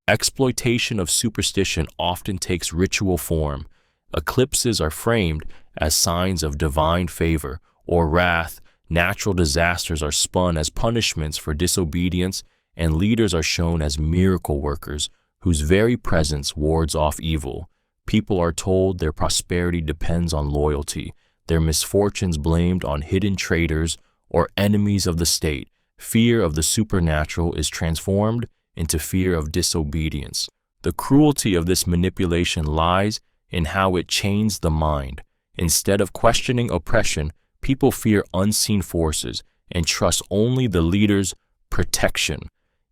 Exploitation of superstition often takes ritual form. Eclipses are framed as signs of divine favor or wrath. Natural disasters are spun as punishments for disobedience, and leaders are shown as miracle workers whose very presence wards off evil. People are told their prosperity depends on loyalty, their misfortunes blamed on hidden traitors or enemies of the state. Fear of the supernatural is transformed into fear of disobedience. The cruelty of this manipulation lies in how it chains the mind. Instead of questioning oppression, people fear unseen forces and trust only the leader's protection.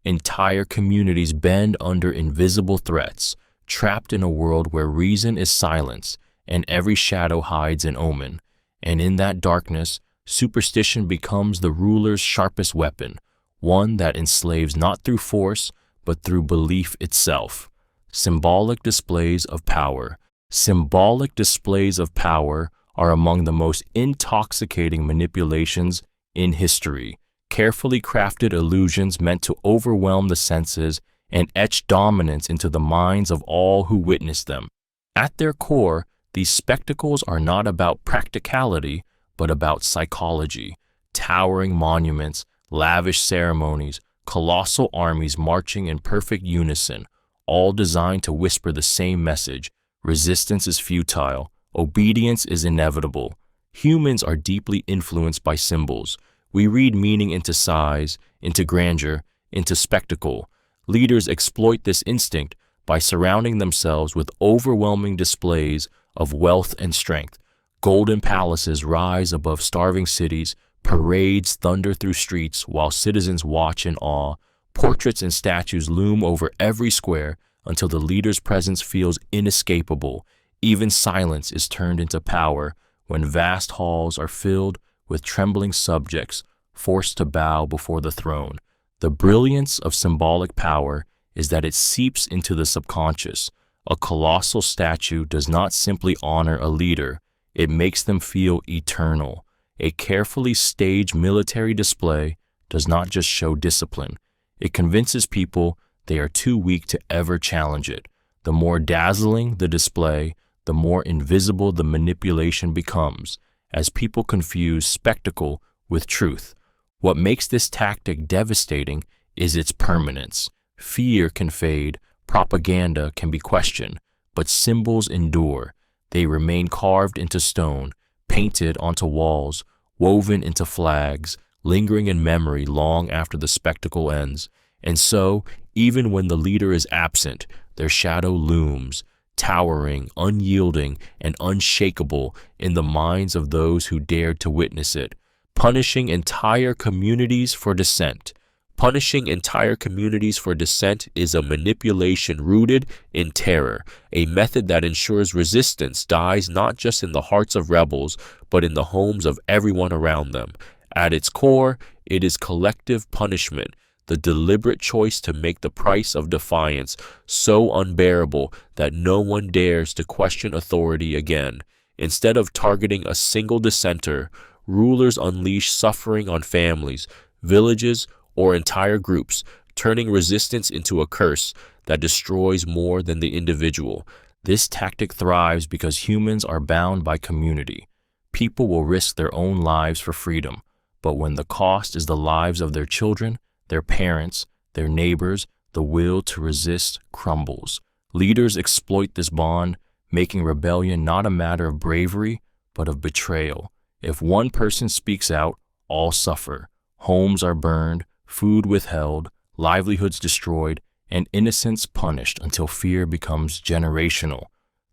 Entire communities bend under invisible threats, trapped in a world where reason is silence and every shadow hides an omen. And in that darkness, superstition becomes the ruler's sharpest weapon, one that enslaves not through force, but through belief itself. Symbolic displays of power. Symbolic displays of power are among the most intoxicating manipulations in history. Carefully crafted illusions meant to overwhelm the senses and etch dominance into the minds of all who witness them. At their core, these spectacles are not about practicality, but about psychology. Towering monuments, lavish ceremonies, colossal armies marching in perfect unison, all designed to whisper the same message: resistance is futile, obedience is inevitable. Humans are deeply influenced by symbols. We read meaning into size, into grandeur, into spectacle. Leaders exploit this instinct by surrounding themselves with overwhelming displays of wealth and strength. Golden palaces rise above starving cities, parades thunder through streets while citizens watch in awe. Portraits and statues loom over every square until the leader's presence feels inescapable. Even silence is turned into power when vast halls are filled with trembling subjects forced to bow before the throne. The brilliance of symbolic power is that it seeps into the subconscious. A colossal statue does not simply honor a leader, it makes them feel eternal. A carefully staged military display does not just show discipline, it convinces people they are too weak to ever challenge it. The more dazzling the display, the more invisible the manipulation becomes, as people confuse spectacle with truth. What makes this tactic devastating is its permanence. Fear can fade, propaganda can be questioned, but symbols endure. They remain carved into stone, painted onto walls, woven into flags, lingering in memory long after the spectacle ends. And so, even when the leader is absent, their shadow looms, towering, unyielding, and unshakable in the minds of those who dared to witness it, punishing entire communities for dissent. Punishing entire communities for dissent is a manipulation rooted in terror, a method that ensures resistance dies not just in the hearts of rebels, but in the homes of everyone around them. At its core, it is collective punishment, the deliberate choice to make the price of defiance so unbearable that no one dares to question authority again. Instead of targeting a single dissenter, rulers unleash suffering on families, villages, or entire groups, turning resistance into a curse that destroys more than the individual. This tactic thrives because humans are bound by community. People will risk their own lives for freedom, but when the cost is the lives of their children, their parents, their neighbors, the will to resist crumbles. Leaders exploit this bond, making rebellion not a matter of bravery, but of betrayal. If one person speaks out, all suffer. Homes are burned, food withheld, livelihoods destroyed, and innocence punished until fear becomes generational.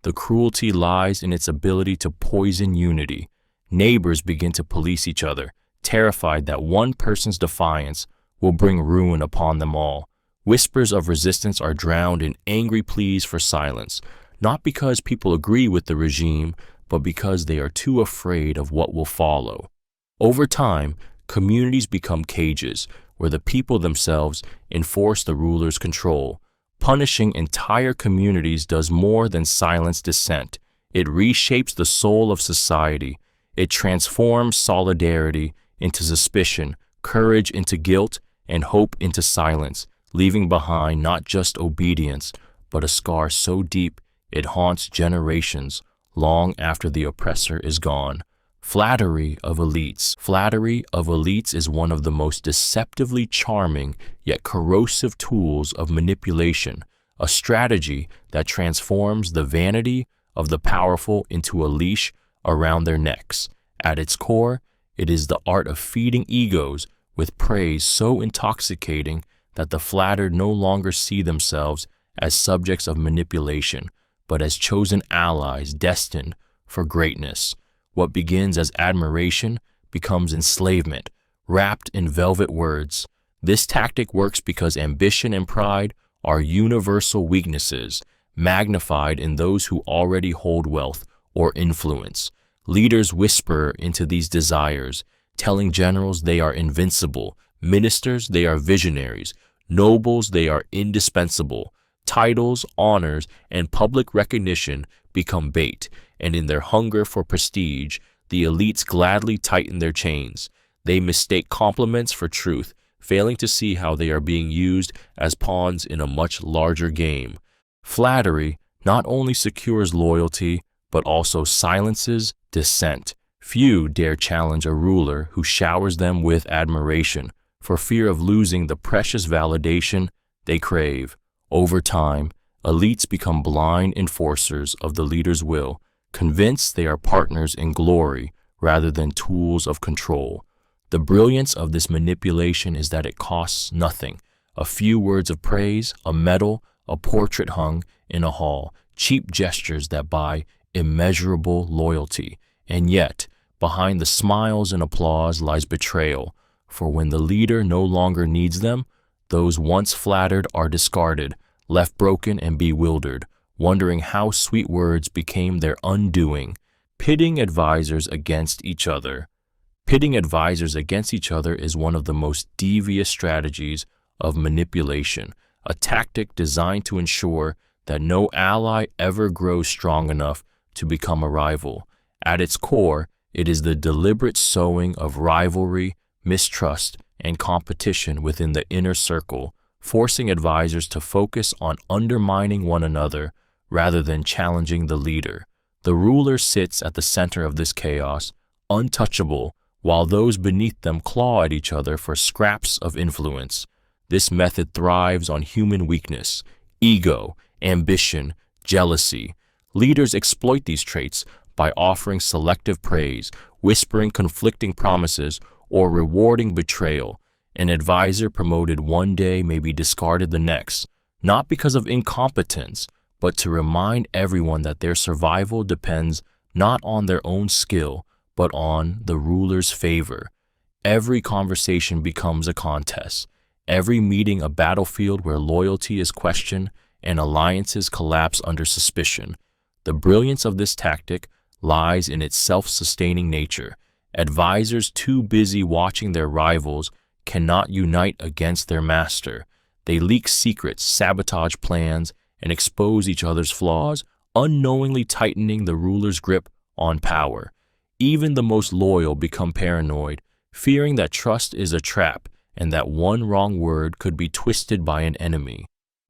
The cruelty lies in its ability to poison unity. Neighbors begin to police each other, terrified that one person's defiance will bring ruin upon them all. Whispers of resistance are drowned in angry pleas for silence, not because people agree with the regime, but because they are too afraid of what will follow. Over time, communities become cages where the people themselves enforce the ruler's control. Punishing entire communities does more than silence dissent. It reshapes the soul of society. It transforms solidarity into suspicion, courage into guilt, and hope into silence, leaving behind not just obedience, but a scar so deep it haunts generations long after the oppressor is gone. Flattery of elites. Flattery of elites is one of the most deceptively charming yet corrosive tools of manipulation, a strategy that transforms the vanity of the powerful into a leash around their necks. At its core, it is the art of feeding egos with praise so intoxicating that the flattered no longer see themselves as subjects of manipulation, but as chosen allies destined for greatness. What begins as admiration becomes enslavement, wrapped in velvet words. This tactic works because ambition and pride are universal weaknesses, magnified in those who already hold wealth or influence. Leaders whisper into these desires, telling generals they are invincible, ministers they are visionaries, nobles they are indispensable. Titles, honors, and public recognition become bait, and in their hunger for prestige, the elites gladly tighten their chains. They mistake compliments for truth, failing to see how they are being used as pawns in a much larger game. Flattery not only secures loyalty, but also silences dissent. Few dare challenge a ruler who showers them with admiration, for fear of losing the precious validation they crave. Over time, elites become blind enforcers of the leader's will, convinced they are partners in glory rather than tools of control. The brilliance of this manipulation is that it costs nothing. A few words of praise, a medal, a portrait hung in a hall, cheap gestures that buy immeasurable loyalty. And yet, behind the smiles and applause lies betrayal, for when the leader no longer needs them, those once flattered are discarded, left broken and bewildered, wondering how sweet words became their undoing. Pitting advisors against each other. Pitting advisors against each other is one of the most devious strategies of manipulation, a tactic designed to ensure that no ally ever grows strong enough to become a rival. At its core, it is the deliberate sowing of rivalry, mistrust, and competition within the inner circle, forcing advisors to focus on undermining one another rather than challenging the leader. The ruler sits at the center of this chaos, untouchable, while those beneath them claw at each other for scraps of influence. This method thrives on human weakness, ego, ambition, jealousy. Leaders exploit these traits by offering selective praise, whispering conflicting promises, or rewarding betrayal. An advisor promoted one day may be discarded the next, not because of incompetence, but to remind everyone that their survival depends not on their own skill, but on the ruler's favor. Every conversation becomes a contest, every meeting a battlefield where loyalty is questioned and alliances collapse under suspicion. The brilliance of this tactic lies in its self-sustaining nature. Advisors too busy watching their rivals cannot unite against their master. They leak secrets, sabotage plans, and expose each other's flaws, unknowingly tightening the ruler's grip on power. Even the most loyal become paranoid, fearing that trust is a trap and that one wrong word could be twisted by an enemy.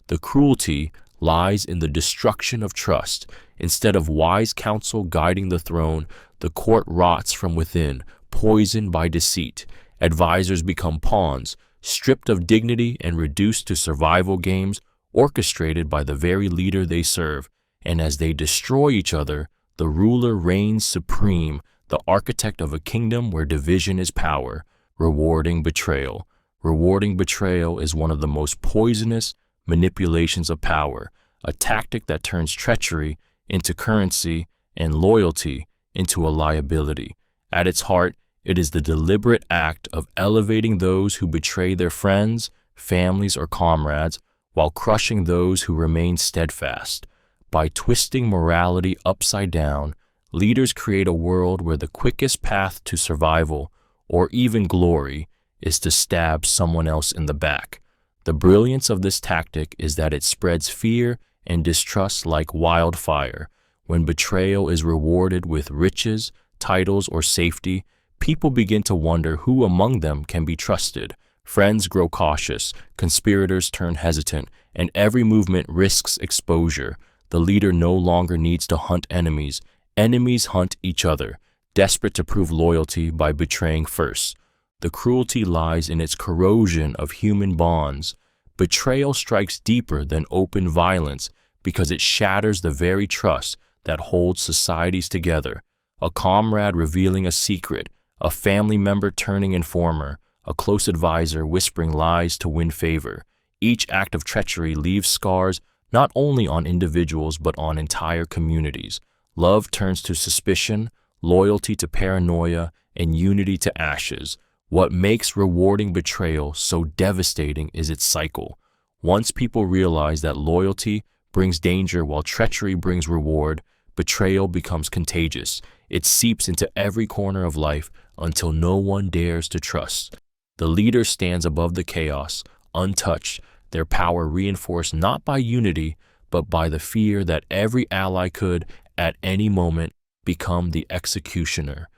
The cruelty lies in the destruction of trust. Instead of wise counsel guiding the throne, the court rots from within, poisoned by deceit. Advisors become pawns, stripped of dignity and reduced to survival games orchestrated by the very leader they serve. And as they destroy each other, the ruler reigns supreme, the architect of a kingdom where division is power. Rewarding betrayal. Rewarding betrayal is one of the most poisonous manipulations of power, a tactic that turns treachery into currency and loyalty into a liability. At its heart, it is the deliberate act of elevating those who betray their friends, families, or comrades while crushing those who remain steadfast. By twisting morality upside down, leaders create a world where the quickest path to survival, or even glory, is to stab someone else in the back. The brilliance of this tactic is that it spreads fear and distrust like wildfire. When betrayal is rewarded with riches, titles, or safety, people begin to wonder who among them can be trusted. Friends grow cautious, conspirators turn hesitant, and every movement risks exposure. The leader no longer needs to hunt enemies. Enemies hunt each other, desperate to prove loyalty by betraying first. The cruelty lies in its corrosion of human bonds. Betrayal strikes deeper than open violence because it shatters the very trust that holds societies together. A comrade revealing a secret, a family member turning informer, a close advisor whispering lies to win favor. Each act of treachery leaves scars not only on individuals but on entire communities. Love turns to suspicion, loyalty to paranoia, and unity to ashes. What makes rewarding betrayal so devastating is its cycle. Once people realize that loyalty brings danger while treachery brings reward, betrayal becomes contagious. It seeps into every corner of life until no one dares to trust. The leader stands above the chaos, untouched, their power reinforced not by unity, but by the fear that every ally could, at any moment, become the executioner.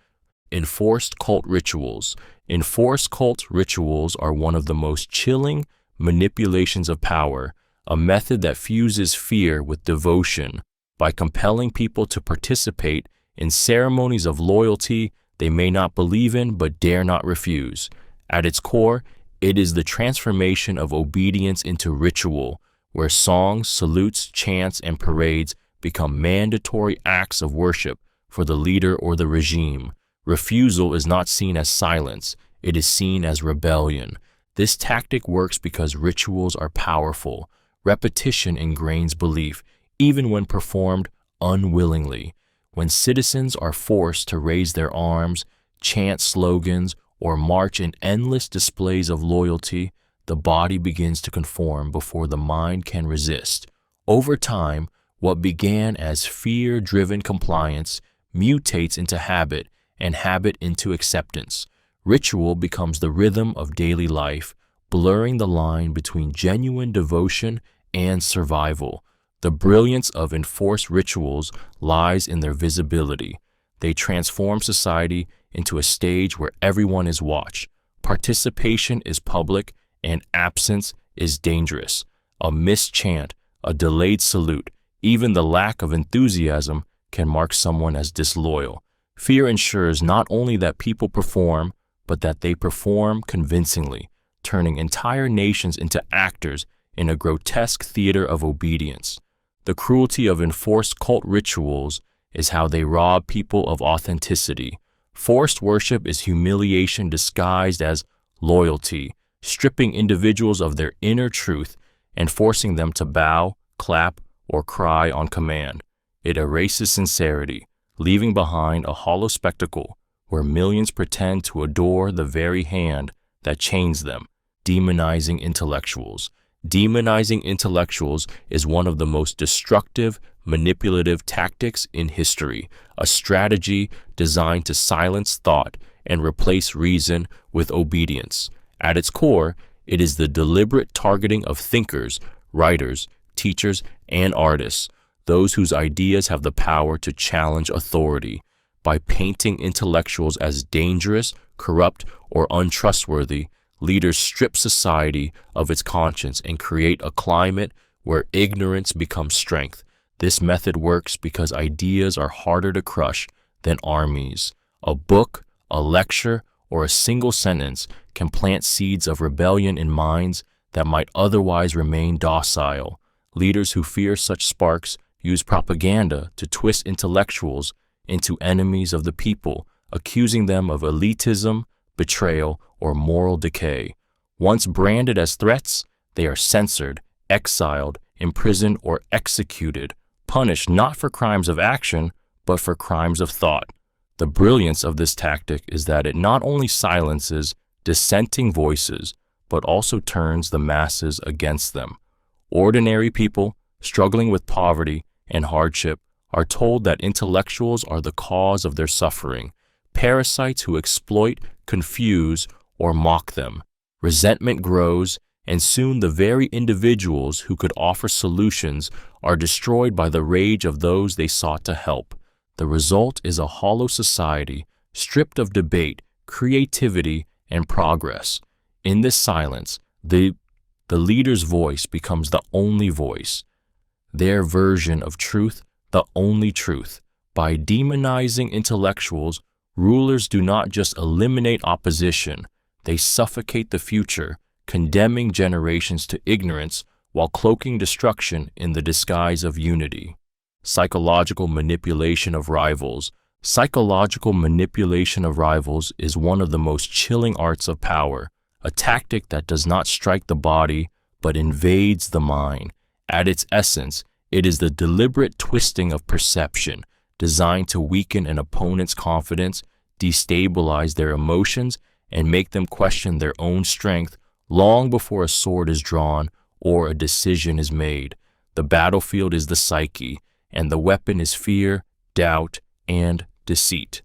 Enforced cult rituals. Enforced cult rituals are one of the most chilling manipulations of power, a method that fuses fear with devotion by compelling people to participate in ceremonies of loyalty they may not believe in but dare not refuse. At its core, it is the transformation of obedience into ritual, where songs, salutes, chants, and parades become mandatory acts of worship for the leader or the regime. Refusal is not seen as silence, it is seen as rebellion. This tactic works because rituals are powerful. Repetition ingrains belief, even when performed unwillingly. When citizens are forced to raise their arms, chant slogans, or march in endless displays of loyalty, the body begins to conform before the mind can resist. Over time, what began as fear-driven compliance mutates into habit, and habit into acceptance. Ritual becomes the rhythm of daily life, blurring the line between genuine devotion and survival. The brilliance of enforced rituals lies in their visibility. They transform society into a stage where everyone is watched. Participation is public and absence is dangerous. A missed chant, a delayed salute, even the lack of enthusiasm can mark someone as disloyal. Fear ensures not only that people perform, but that they perform convincingly, turning entire nations into actors in a grotesque theater of obedience. The cruelty of enforced cult rituals is how they rob people of authenticity. Forced worship is humiliation disguised as loyalty, stripping individuals of their inner truth and forcing them to bow, clap, or cry on command. It erases sincerity, leaving behind a hollow spectacle where millions pretend to adore the very hand that chains them. Demonizing intellectuals. Demonizing intellectuals is one of the most destructive, manipulative tactics in history, a strategy designed to silence thought and replace reason with obedience. At its core, it is the deliberate targeting of thinkers, writers, teachers, and artists, those whose ideas have the power to challenge authority. By painting intellectuals as dangerous, corrupt, or untrustworthy, leaders strip society of its conscience and create a climate where ignorance becomes strength. This method works because ideas are harder to crush than armies. A book, a lecture, or a single sentence can plant seeds of rebellion in minds that might otherwise remain docile. Leaders who fear such sparks use propaganda to twist intellectuals into enemies of the people, accusing them of elitism, betrayal, or moral decay. Once branded as threats, they are censored, exiled, imprisoned, or executed, punished not for crimes of action, but for crimes of thought. The brilliance of this tactic is that it not only silences dissenting voices, but also turns the masses against them. Ordinary people, struggling with poverty and hardship, are told that intellectuals are the cause of their suffering, parasites who exploit, confuse, or mock them. Resentment grows, and soon the very individuals who could offer solutions are destroyed by the rage of those they sought to help. The result is a hollow society, stripped of debate, creativity, and progress. In this silence, the leader's voice becomes the only voice, their version of truth, the only truth. By demonizing intellectuals, rulers do not just eliminate opposition, they suffocate the future, condemning generations to ignorance while cloaking destruction in the disguise of unity. Psychological manipulation of rivals. Psychological manipulation of rivals is one of the most chilling arts of power, a tactic that does not strike the body but invades the mind. At its essence, it is the deliberate twisting of perception, designed to weaken an opponent's confidence, destabilize their emotions, and make them question their own strength long before a sword is drawn or a decision is made. The battlefield is the psyche, and the weapon is fear, doubt, and deceit.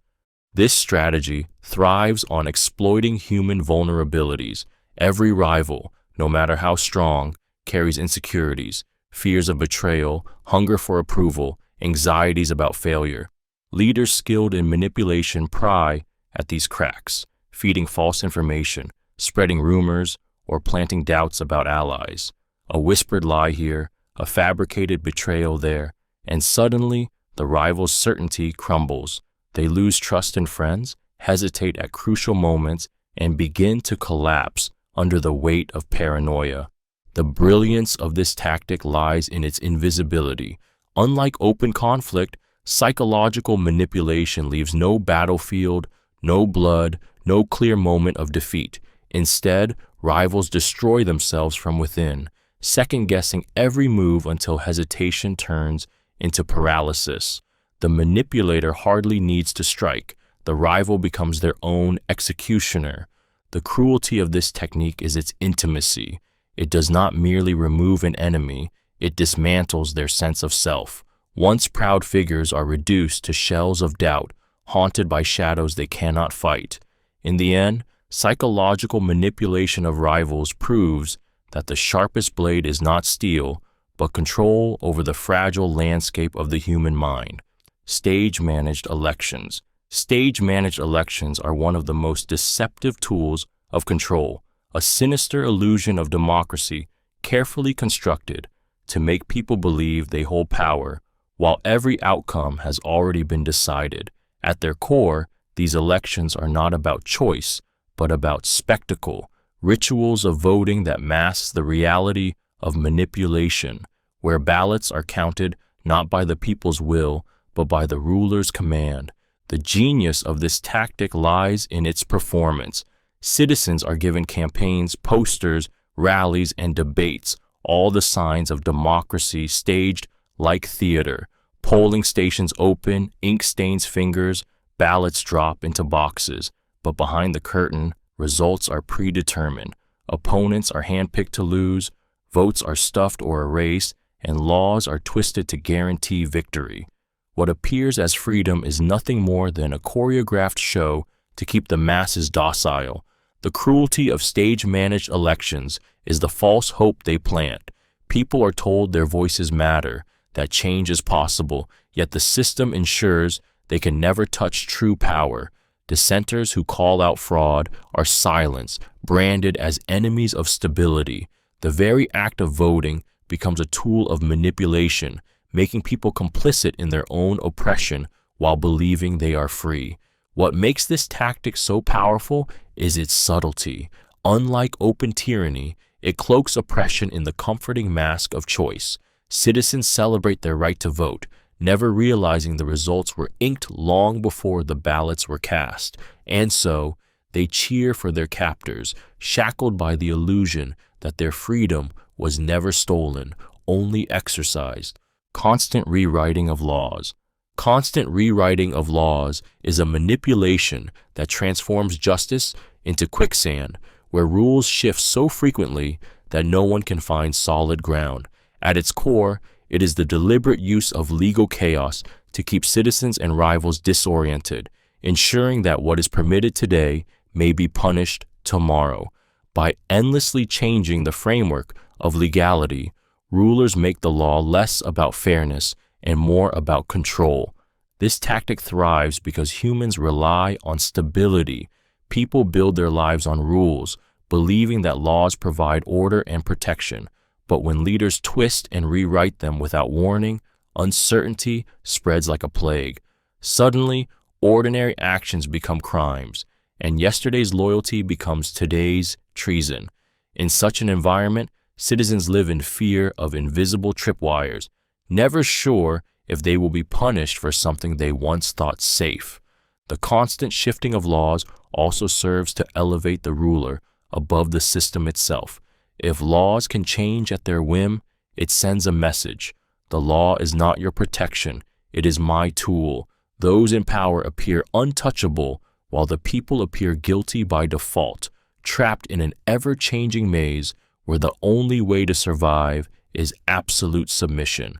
This strategy thrives on exploiting human vulnerabilities. Every rival, no matter how strong, carries insecurities, fears of betrayal, hunger for approval, anxieties about failure. Leaders skilled in manipulation pry at these cracks, feeding false information, spreading rumors, or planting doubts about allies. A whispered lie here, a fabricated betrayal there, and suddenly the rival's certainty crumbles. They lose trust in friends, hesitate at crucial moments, and begin to collapse under the weight of paranoia. The brilliance of this tactic lies in its invisibility. Unlike open conflict, psychological manipulation leaves no battlefield, no blood, no clear moment of defeat. Instead, rivals destroy themselves from within, second-guessing every move until hesitation turns into paralysis. The manipulator hardly needs to strike. The rival becomes their own executioner. The cruelty of this technique is its intimacy. It does not merely remove an enemy, it dismantles their sense of self. Once proud figures are reduced to shells of doubt, haunted by shadows they cannot fight. In the end, psychological manipulation of rivals proves that the sharpest blade is not steel, but control over the fragile landscape of the human mind. Stage-managed elections. Stage-managed elections are one of the most deceptive tools of control, a sinister illusion of democracy carefully constructed to make people believe they hold power, while every outcome has already been decided. At their core, these elections are not about choice, but about spectacle, rituals of voting that mask the reality of manipulation, where ballots are counted not by the people's will, but by the ruler's command. The genius of this tactic lies in its performance. Citizens are given campaigns, posters, rallies, and debates, all the signs of democracy staged like theater. Polling stations open, ink stains fingers, ballots drop into boxes. But behind the curtain, results are predetermined. Opponents are handpicked to lose, votes are stuffed or erased, and laws are twisted to guarantee victory. What appears as freedom is nothing more than a choreographed show to keep the masses docile. The cruelty of stage-managed elections is the false hope they plant. People are told their voices matter, that change is possible, yet the system ensures they can never touch true power. Dissenters who call out fraud are silenced, branded as enemies of stability. The very act of voting becomes a tool of manipulation, making people complicit in their own oppression while believing they are free. What makes this tactic so powerful is its subtlety. Unlike open tyranny, it cloaks oppression in the comforting mask of choice. Citizens celebrate their right to vote, never realizing the results were inked long before the ballots were cast. And so, they cheer for their captors, shackled by the illusion that their freedom was never stolen, only exercised. Constant rewriting of laws. Constant rewriting of laws is a manipulation that transforms justice into quicksand, where rules shift so frequently that no one can find solid ground. At its core, it is the deliberate use of legal chaos to keep citizens and rivals disoriented, ensuring that what is permitted today may be punished tomorrow. By endlessly changing the framework of legality, rulers make the law less about fairness and more about control. This tactic thrives because humans rely on stability. People build their lives on rules, believing that laws provide order and protection. But when leaders twist and rewrite them without warning, uncertainty spreads like a plague. Suddenly, ordinary actions become crimes, and yesterday's loyalty becomes today's treason. In such an environment, citizens live in fear of invisible tripwires, never sure if they will be punished for something they once thought safe. The constant shifting of laws also serves to elevate the ruler above the system itself. If laws can change at their whim, it sends a message. The law is not your protection, it is my tool. Those in power appear untouchable, while the people appear guilty by default, trapped in an ever-changing maze where the only way to survive is absolute submission.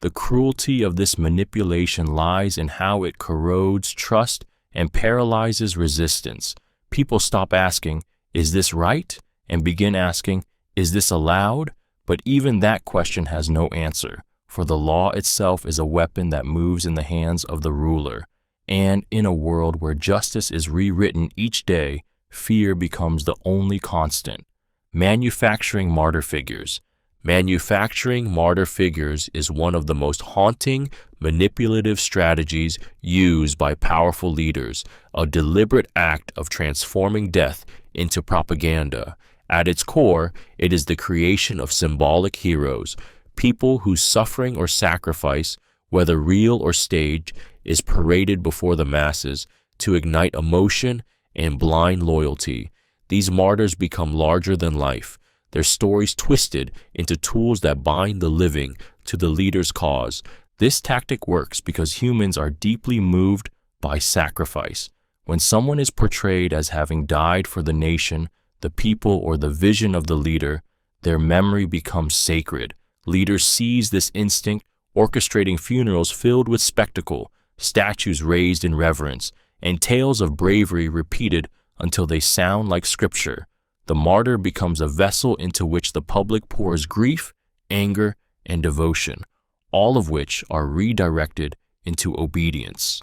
The cruelty of this manipulation lies in how it corrodes trust and paralyzes resistance. People stop asking, "Is this right?" and begin asking, "Is this allowed?" But even that question has no answer, for the law itself is a weapon that moves in the hands of the ruler. And in a world where justice is rewritten each day, fear becomes the only constant. Manufacturing martyr figures. Manufacturing martyr figures is one of the most haunting, manipulative strategies used by powerful leaders, a deliberate act of transforming death into propaganda. At its core, it is the creation of symbolic heroes, people whose suffering or sacrifice, whether real or staged, is paraded before the masses to ignite emotion and blind loyalty. These martyrs become larger than life, their stories twisted into tools that bind the living to the leader's cause. This tactic works because humans are deeply moved by sacrifice. When someone is portrayed as having died for the nation, the people, or the vision of the leader, their memory becomes sacred. Leaders seize this instinct, orchestrating funerals filled with spectacle, statues raised in reverence, and tales of bravery repeated until they sound like scripture. The martyr becomes a vessel into which the public pours grief, anger, and devotion, all of which are redirected into obedience.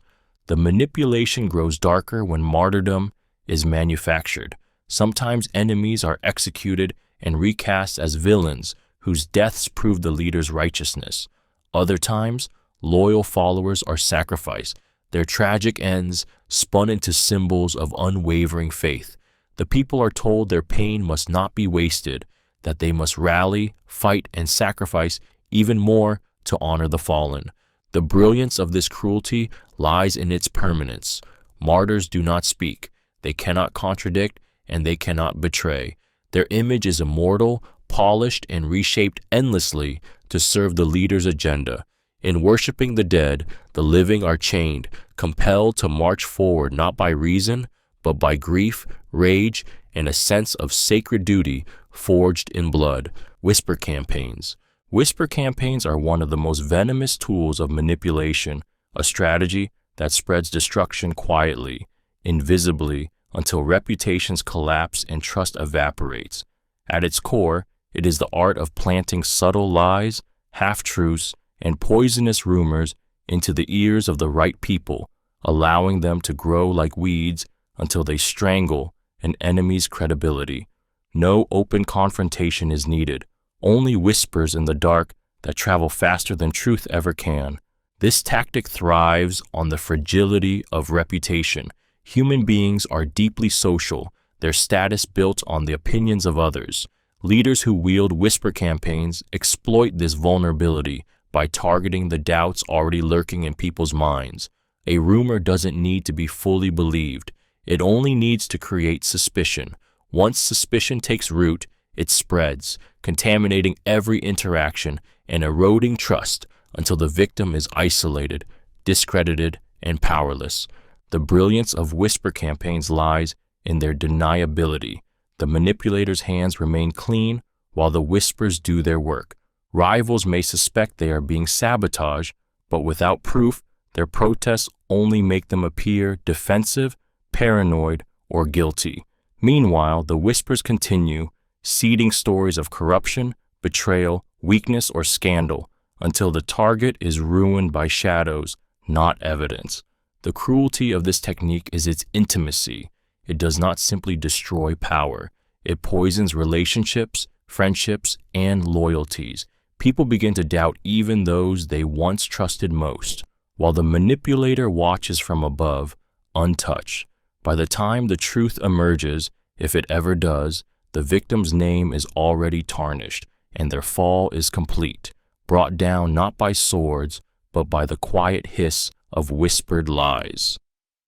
The manipulation grows darker when martyrdom is manufactured. Sometimes enemies are executed and recast as villains whose deaths prove the leader's righteousness. Other times, loyal followers are sacrificed, their tragic ends spun into symbols of unwavering faith. The people are told their pain must not be wasted, that they must rally, fight, and sacrifice even more to honor the fallen. The brilliance of this cruelty lies in its permanence. Martyrs do not speak, they cannot contradict, and they cannot betray. Their image is immortal, polished, and reshaped endlessly to serve the leader's agenda. In worshiping the dead, the living are chained, compelled to march forward not by reason, but by grief, rage, and a sense of sacred duty forged in blood. Whisper campaigns. Whisper campaigns are one of the most venomous tools of manipulation, a strategy that spreads destruction quietly, invisibly, until reputations collapse and trust evaporates. At its core, it is the art of planting subtle lies, half-truths, and poisonous rumors into the ears of the right people, allowing them to grow like weeds until they strangle an enemy's credibility. No open confrontation is needed, only whispers in the dark that travel faster than truth ever can. This tactic thrives on the fragility of reputation. Human beings are deeply social, their status built on the opinions of others. Leaders who wield whisper campaigns exploit this vulnerability by targeting the doubts already lurking in people's minds. A rumor doesn't need to be fully believed. It only needs to create suspicion. Once suspicion takes root, it spreads, contaminating every interaction and eroding trust until the victim is isolated, discredited, and powerless. The brilliance of whisper campaigns lies in their deniability. The manipulator's hands remain clean while the whispers do their work. Rivals may suspect they are being sabotaged, but without proof, their protests only make them appear defensive, paranoid, or guilty. Meanwhile, the whispers continue, seeding stories of corruption, betrayal, weakness, or scandal, until the target is ruined by shadows, not evidence. The cruelty of this technique is its intimacy. It does not simply destroy power. It poisons relationships, friendships, and loyalties. People begin to doubt even those they once trusted most, while the manipulator watches from above, untouched. By the time the truth emerges, if it ever does, the victim's name is already tarnished, and their fall is complete, brought down not by swords, but by the quiet hiss of whispered lies.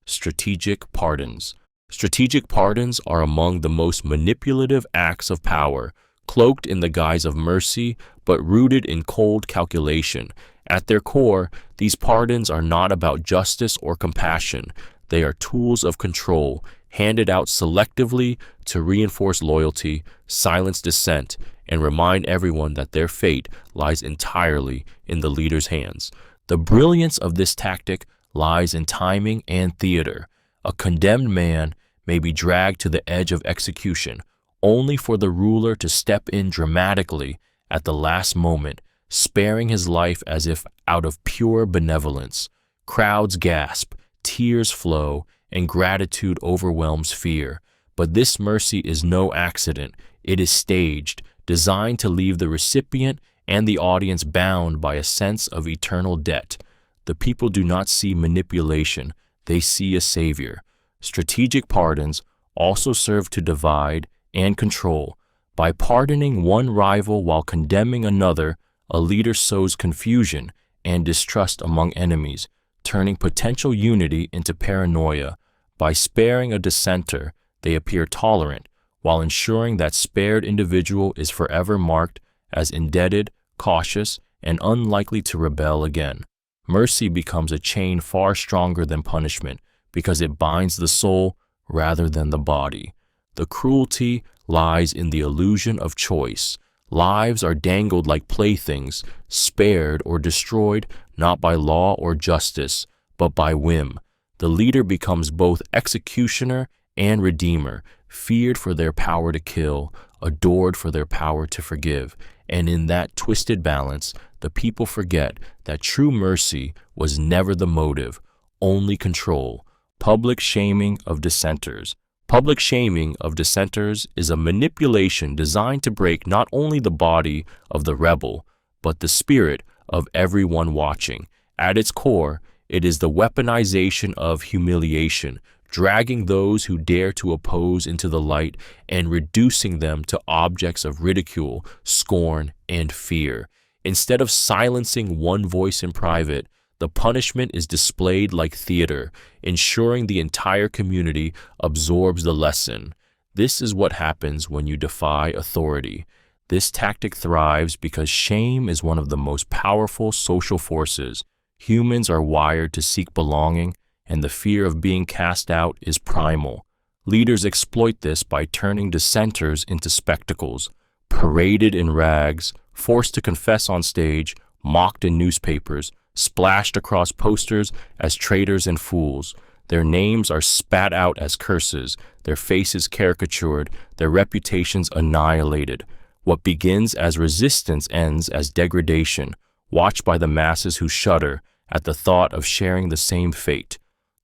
Strategic pardons. Strategic pardons are among the most manipulative acts of power, cloaked in the guise of mercy, but rooted in cold calculation. At their core, these pardons are not about justice or compassion. They are tools of control, handed out selectively to reinforce loyalty, silence dissent, and remind everyone that their fate lies entirely in the leader's hands. The brilliance of this tactic lies in timing and theater. A condemned man may be dragged to the edge of execution, only for the ruler to step in dramatically at the last moment, sparing his life as if out of pure benevolence. Crowds gasp, tears flow, and gratitude overwhelms fear. But this mercy is no accident. It is staged, designed to leave the recipient and the audience bound by a sense of eternal debt. The people do not see manipulation, they see a savior. Strategic pardons also serve to divide and control. By pardoning one rival while condemning another, a leader sows confusion and distrust among enemies, turning potential unity into paranoia. By sparing a dissenter, they appear tolerant, while ensuring that spared individual is forever marked as indebted, cautious, and unlikely to rebel again. Mercy becomes a chain far stronger than punishment because it binds the soul rather than the body. The cruelty lies in the illusion of choice. Lives are dangled like playthings, spared or destroyed not by law or justice, but by whim. The leader becomes both executioner and redeemer, feared for their power to kill, adored for their power to forgive. And in that twisted balance, the people forget that true mercy was never the motive, only control. Public shaming of dissenters. Public shaming of dissenters is a manipulation designed to break not only the body of the rebel, but the spirit of everyone watching. At its core, it is the weaponization of humiliation, dragging those who dare to oppose into the light and reducing them to objects of ridicule, scorn, and fear. Instead of silencing one voice in private, the punishment is displayed like theater, ensuring the entire community absorbs the lesson. This is what happens when you defy authority. This tactic thrives because shame is one of the most powerful social forces. Humans are wired to seek belonging, and the fear of being cast out is primal. Leaders exploit this by turning dissenters into spectacles, paraded in rags, forced to confess on stage, mocked in newspapers, splashed across posters as traitors and fools. Their names are spat out as curses, their faces caricatured, their reputations annihilated. What begins as resistance ends as degradation, watched by the masses who shudder at the thought of sharing the same fate.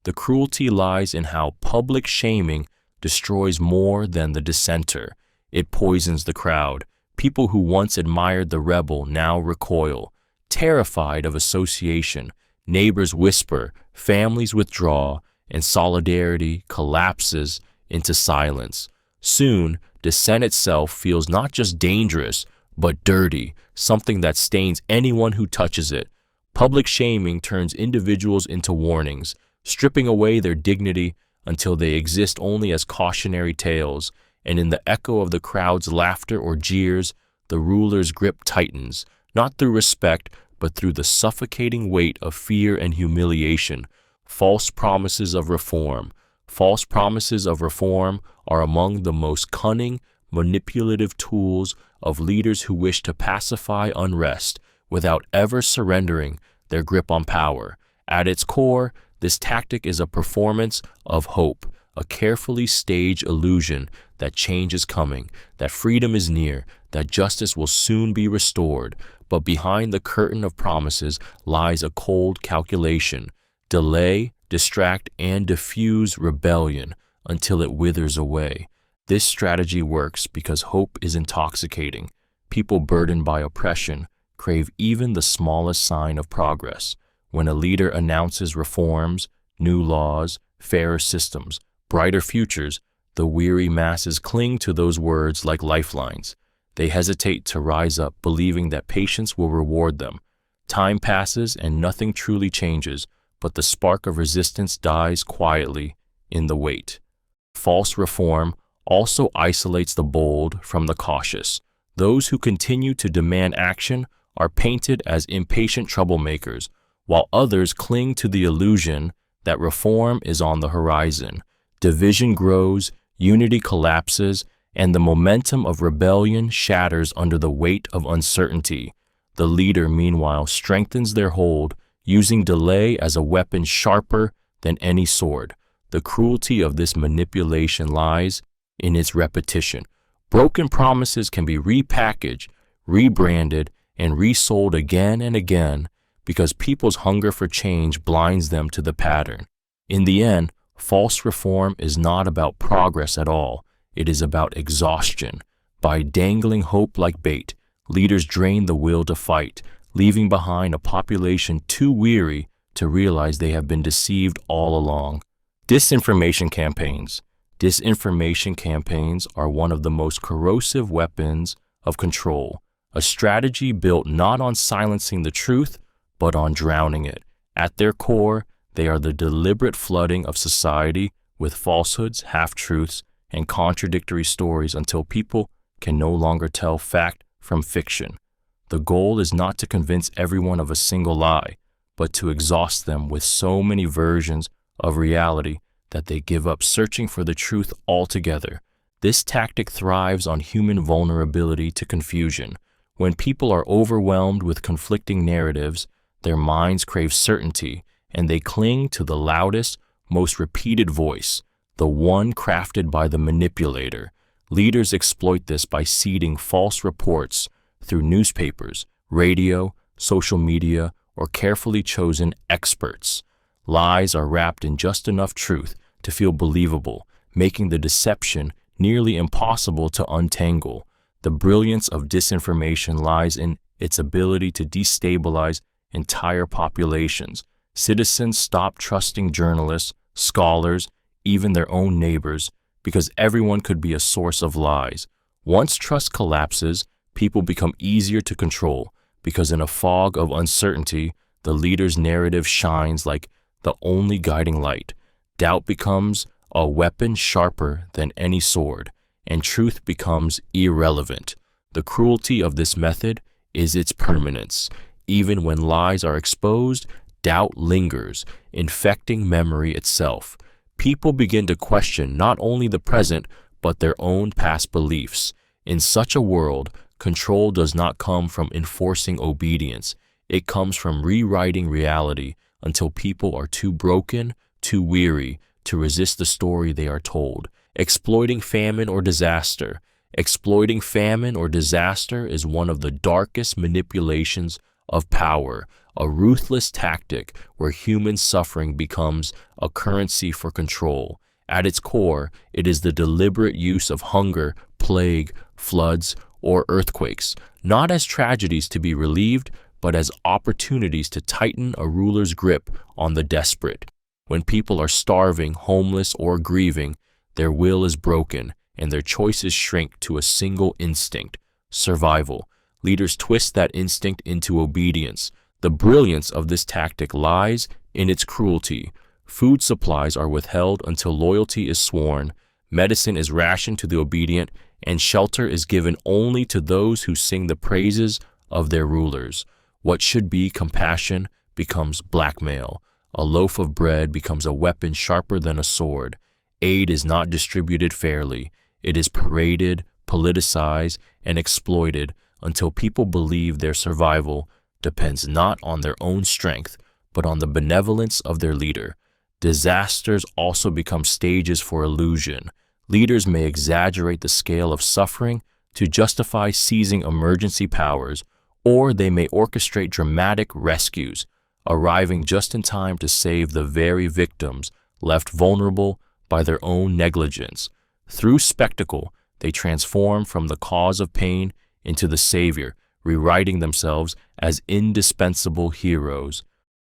The cruelty lies in how public shaming destroys more than the dissenter. It poisons the crowd. People who once admired the rebel now recoil. Terrified of association, neighbors whisper, families withdraw, and solidarity collapses into silence. Soon, dissent itself feels not just dangerous, but dirty, something that stains anyone who touches it. Public shaming turns individuals into warnings, stripping away their dignity until they exist only as cautionary tales, and in the echo of the crowd's laughter or jeers, the ruler's grip tightens, not through respect, but through the suffocating weight of fear and humiliation. False promises of reform. False promises of reform are among the most cunning, manipulative tools of leaders who wish to pacify unrest without ever surrendering their grip on power. At its core, this tactic is a performance of hope, a carefully staged illusion that change is coming, that freedom is near, that justice will soon be restored. But behind the curtain of promises lies a cold calculation. Delay, distract, and diffuse rebellion until it withers away. This strategy works because hope is intoxicating. People burdened by oppression crave even the smallest sign of progress. When a leader announces reforms, new laws, fairer systems, brighter futures, the weary masses cling to those words like lifelines. They hesitate to rise up, believing that patience will reward them. Time passes and nothing truly changes, but the spark of resistance dies quietly in the wait. False reform also isolates the bold from the cautious. Those who continue to demand action are painted as impatient troublemakers, while others cling to the illusion that reform is on the horizon. Division grows, unity collapses, and the momentum of rebellion shatters under the weight of uncertainty. The leader, meanwhile, strengthens their hold, using delay as a weapon sharper than any sword. The cruelty of this manipulation lies in its repetition. Broken promises can be repackaged, rebranded, and resold again and again because people's hunger for change blinds them to the pattern. In the end, false reform is not about progress at all. It is about exhaustion. By dangling hope like bait, leaders drain the will to fight, leaving behind a population too weary to realize they have been deceived all along. Disinformation campaigns. Disinformation campaigns are one of the most corrosive weapons of control, a strategy built not on silencing the truth, but on drowning it. At their core, they are the deliberate flooding of society with falsehoods, half-truths, and contradictory stories until people can no longer tell fact from fiction. The goal is not to convince everyone of a single lie, but to exhaust them with so many versions of reality that they give up searching for the truth altogether. This tactic thrives on human vulnerability to confusion. When people are overwhelmed with conflicting narratives, their minds crave certainty, and they cling to the loudest, most repeated voice, the one crafted by the manipulator. Leaders exploit this by seeding false reports through newspapers, radio, social media, or carefully chosen experts. Lies are wrapped in just enough truth to feel believable, making the deception nearly impossible to untangle. The brilliance of disinformation lies in its ability to destabilize entire populations. Citizens stop trusting journalists, scholars, even their own neighbors, because everyone could be a source of lies. Once trust collapses, people become easier to control, because in a fog of uncertainty, the leader's narrative shines like the only guiding light. Doubt becomes a weapon sharper than any sword, and truth becomes irrelevant. The cruelty of this method is its permanence. Even when lies are exposed, doubt lingers, infecting memory itself. People begin to question not only the present, but their own past beliefs. In such a world, control does not come from enforcing obedience. It comes from rewriting reality until people are too broken, too weary to resist the story they are told. Exploiting famine or disaster. Exploiting famine or disaster is one of the darkest manipulations of power, a ruthless tactic where human suffering becomes a currency for control. At its core, it is the deliberate use of hunger, plague, floods, or earthquakes, not as tragedies to be relieved, but as opportunities to tighten a ruler's grip on the desperate. When people are starving, homeless, or grieving, their will is broken, and their choices shrink to a single instinct: survival. Leaders twist that instinct into obedience. The brilliance of this tactic lies in its cruelty. Food supplies are withheld until loyalty is sworn, medicine is rationed to the obedient, and shelter is given only to those who sing the praises of their rulers. What should be compassion becomes blackmail. A loaf of bread becomes a weapon sharper than a sword. Aid is not distributed fairly. It is paraded, politicized, and exploited until people believe their survival depends not on their own strength, but on the benevolence of their leader. Disasters also become stages for illusion. Leaders may exaggerate the scale of suffering to justify seizing emergency powers, or they may orchestrate dramatic rescues, arriving just in time to save the very victims left vulnerable by their own negligence. Through spectacle, they transform from the cause of pain into the savior, rewriting themselves as indispensable heroes.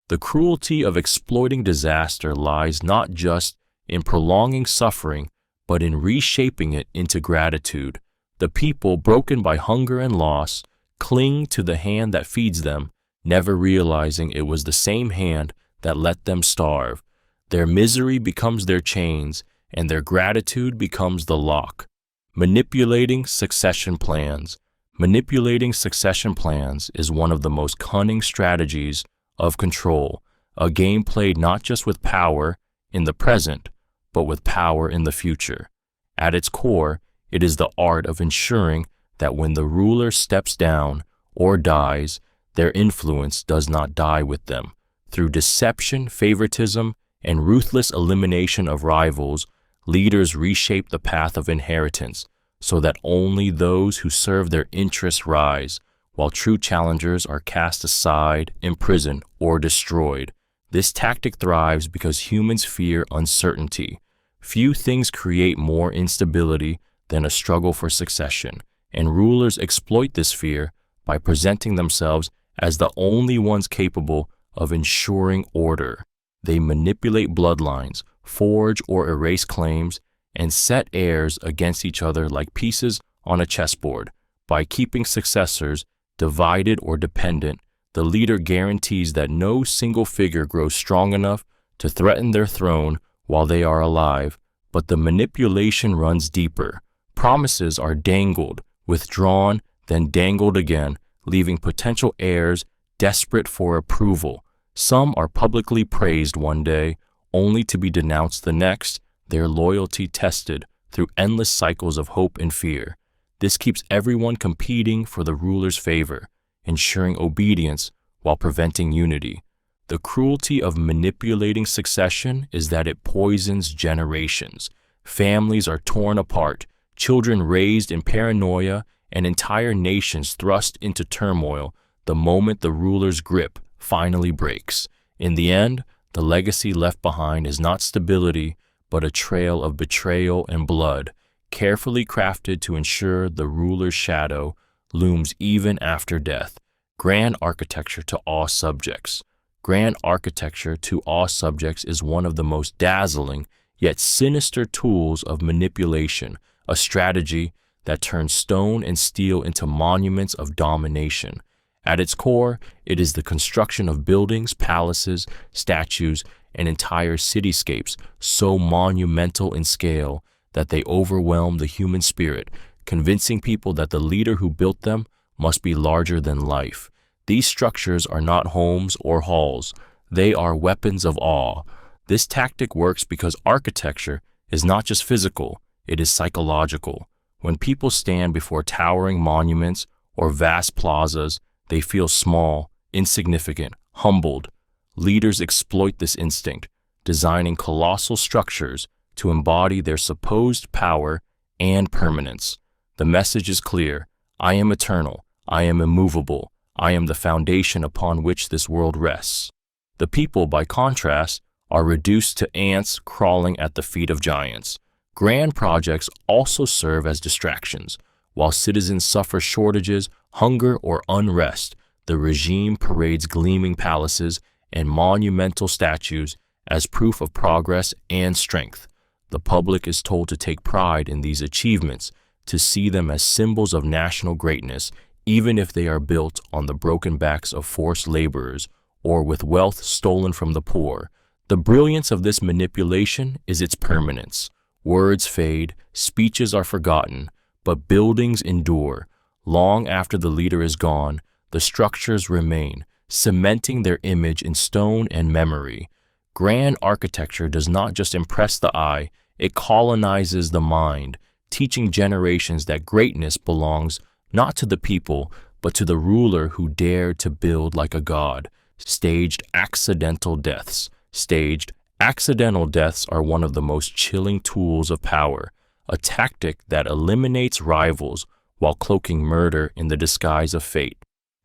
The cruelty of exploiting disaster lies not just in prolonging suffering, but in reshaping it into gratitude. The people, broken by hunger and loss, cling to the hand that feeds them, never realizing it was the same hand that let them starve. Their misery becomes their chains, and their gratitude becomes the lock. Manipulating succession plans. Manipulating succession plans is one of the most cunning strategies of control, a game played not just with power in the present, but with power in the future. At its core, it is the art of ensuring that when the ruler steps down or dies, their influence does not die with them. Through deception, favoritism, and ruthless elimination of rivals, leaders reshape the path of inheritance so that only those who serve their interests rise, while true challengers are cast aside, imprisoned, or destroyed. This tactic thrives because humans fear uncertainty. Few things create more instability than a struggle for succession, and rulers exploit this fear by presenting themselves as the only ones capable of ensuring order. They manipulate bloodlines, forge or erase claims, and set heirs against each other like pieces on a chessboard. By keeping successors divided or dependent, the leader guarantees that no single figure grows strong enough to threaten their throne while they are alive. But the manipulation runs deeper. Promises are dangled, withdrawn, then dangled again, leaving potential heirs desperate for approval. Some are publicly praised one day, only to be denounced the next, their loyalty tested through endless cycles of hope and fear. This keeps everyone competing for the ruler's favor, ensuring obedience while preventing unity. The cruelty of manipulating succession is that it poisons generations. Families are torn apart, children raised in paranoia, and entire nations thrust into turmoil the moment the ruler's grip finally breaks. In the end, the legacy left behind is not stability, but a trail of betrayal and blood, carefully crafted to ensure the ruler's shadow looms even after death. Grand architecture to all subjects. Grand architecture to all subjects is one of the most dazzling yet sinister tools of manipulation, a strategy that turns stone and steel into monuments of domination. At its core, it is the construction of buildings, palaces, statues, and entire cityscapes so monumental in scale that they overwhelm the human spirit, convincing people that the leader who built them must be larger than life. These structures are not homes or halls. They are weapons of awe. This tactic works because architecture is not just physical, it is psychological. When people stand before towering monuments or vast plazas, they feel small, insignificant, humbled. Leaders exploit this instinct, designing colossal structures to embody their supposed power and permanence. The message is clear: I am eternal, I am immovable, I am the foundation upon which this world rests. The people, by contrast, are reduced to ants crawling at the feet of giants. Grand projects also serve as distractions. While citizens suffer shortages, hunger, or unrest, the regime parades gleaming palaces and monumental statues as proof of progress and strength. The public is told to take pride in these achievements, to see them as symbols of national greatness, even if they are built on the broken backs of forced laborers or with wealth stolen from the poor. The brilliance of this manipulation is its permanence. Words fade, speeches are forgotten, but buildings endure. Long after the leader is gone, the structures remain, cementing their image in stone and memory. Grand architecture does not just impress the eye, it colonizes the mind, teaching generations that greatness belongs not to the people, but to the ruler who dared to build like a god. Staged accidental deaths. Staged accidental deaths are one of the most chilling tools of power, a tactic that eliminates rivals while cloaking murder in the disguise of fate.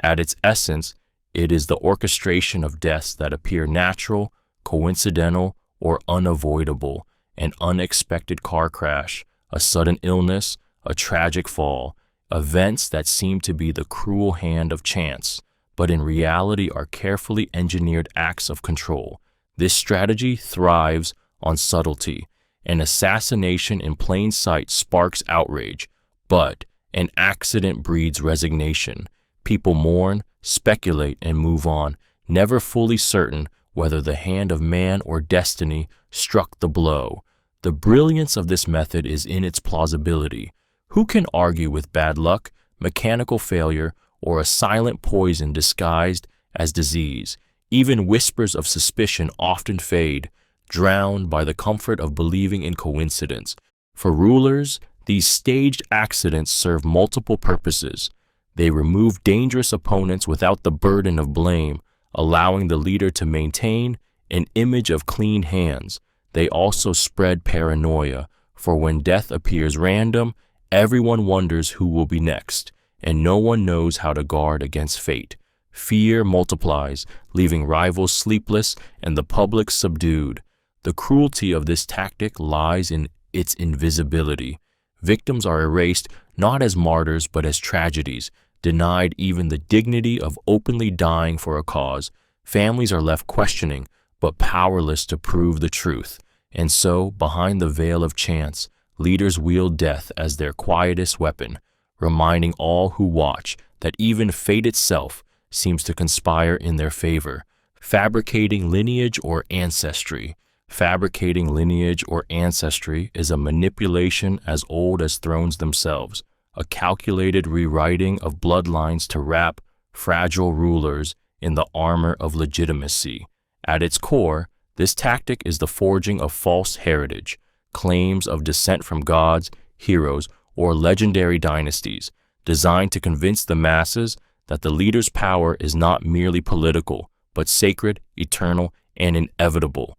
At its essence, it is the orchestration of deaths that appear natural, coincidental, or unavoidable. An unexpected car crash, a sudden illness, a tragic fall, events that seem to be the cruel hand of chance, but in reality are carefully engineered acts of control. This strategy thrives on subtlety. An assassination in plain sight sparks outrage, but an accident breeds resignation. People mourn, speculate, and move on, never fully certain whether the hand of man or destiny struck the blow. The brilliance of this method is in its plausibility. Who can argue with bad luck, mechanical failure, or a silent poison disguised as disease? Even whispers of suspicion often fade, drowned by the comfort of believing in coincidence. For rulers, these staged accidents serve multiple purposes. They remove dangerous opponents without the burden of blame, allowing the leader to maintain an image of clean hands. They also spread paranoia, for when death appears random, everyone wonders who will be next, and no one knows how to guard against fate. Fear multiplies, leaving rivals sleepless and the public subdued. The cruelty of this tactic lies in its invisibility. Victims are erased not as martyrs but as tragedies, denied even the dignity of openly dying for a cause. Families are left questioning but powerless to prove the truth. And so, behind the veil of chance, leaders wield death as their quietest weapon, reminding all who watch that even fate itself seems to conspire in their favor. Fabricating lineage or ancestry. Fabricating lineage or ancestry is a manipulation as old as thrones themselves, a calculated rewriting of bloodlines to wrap fragile rulers in the armor of legitimacy. At its core, this tactic is the forging of false heritage, claims of descent from gods, heroes, or legendary dynasties, designed to convince the masses that the leader's power is not merely political, but sacred, eternal, and inevitable.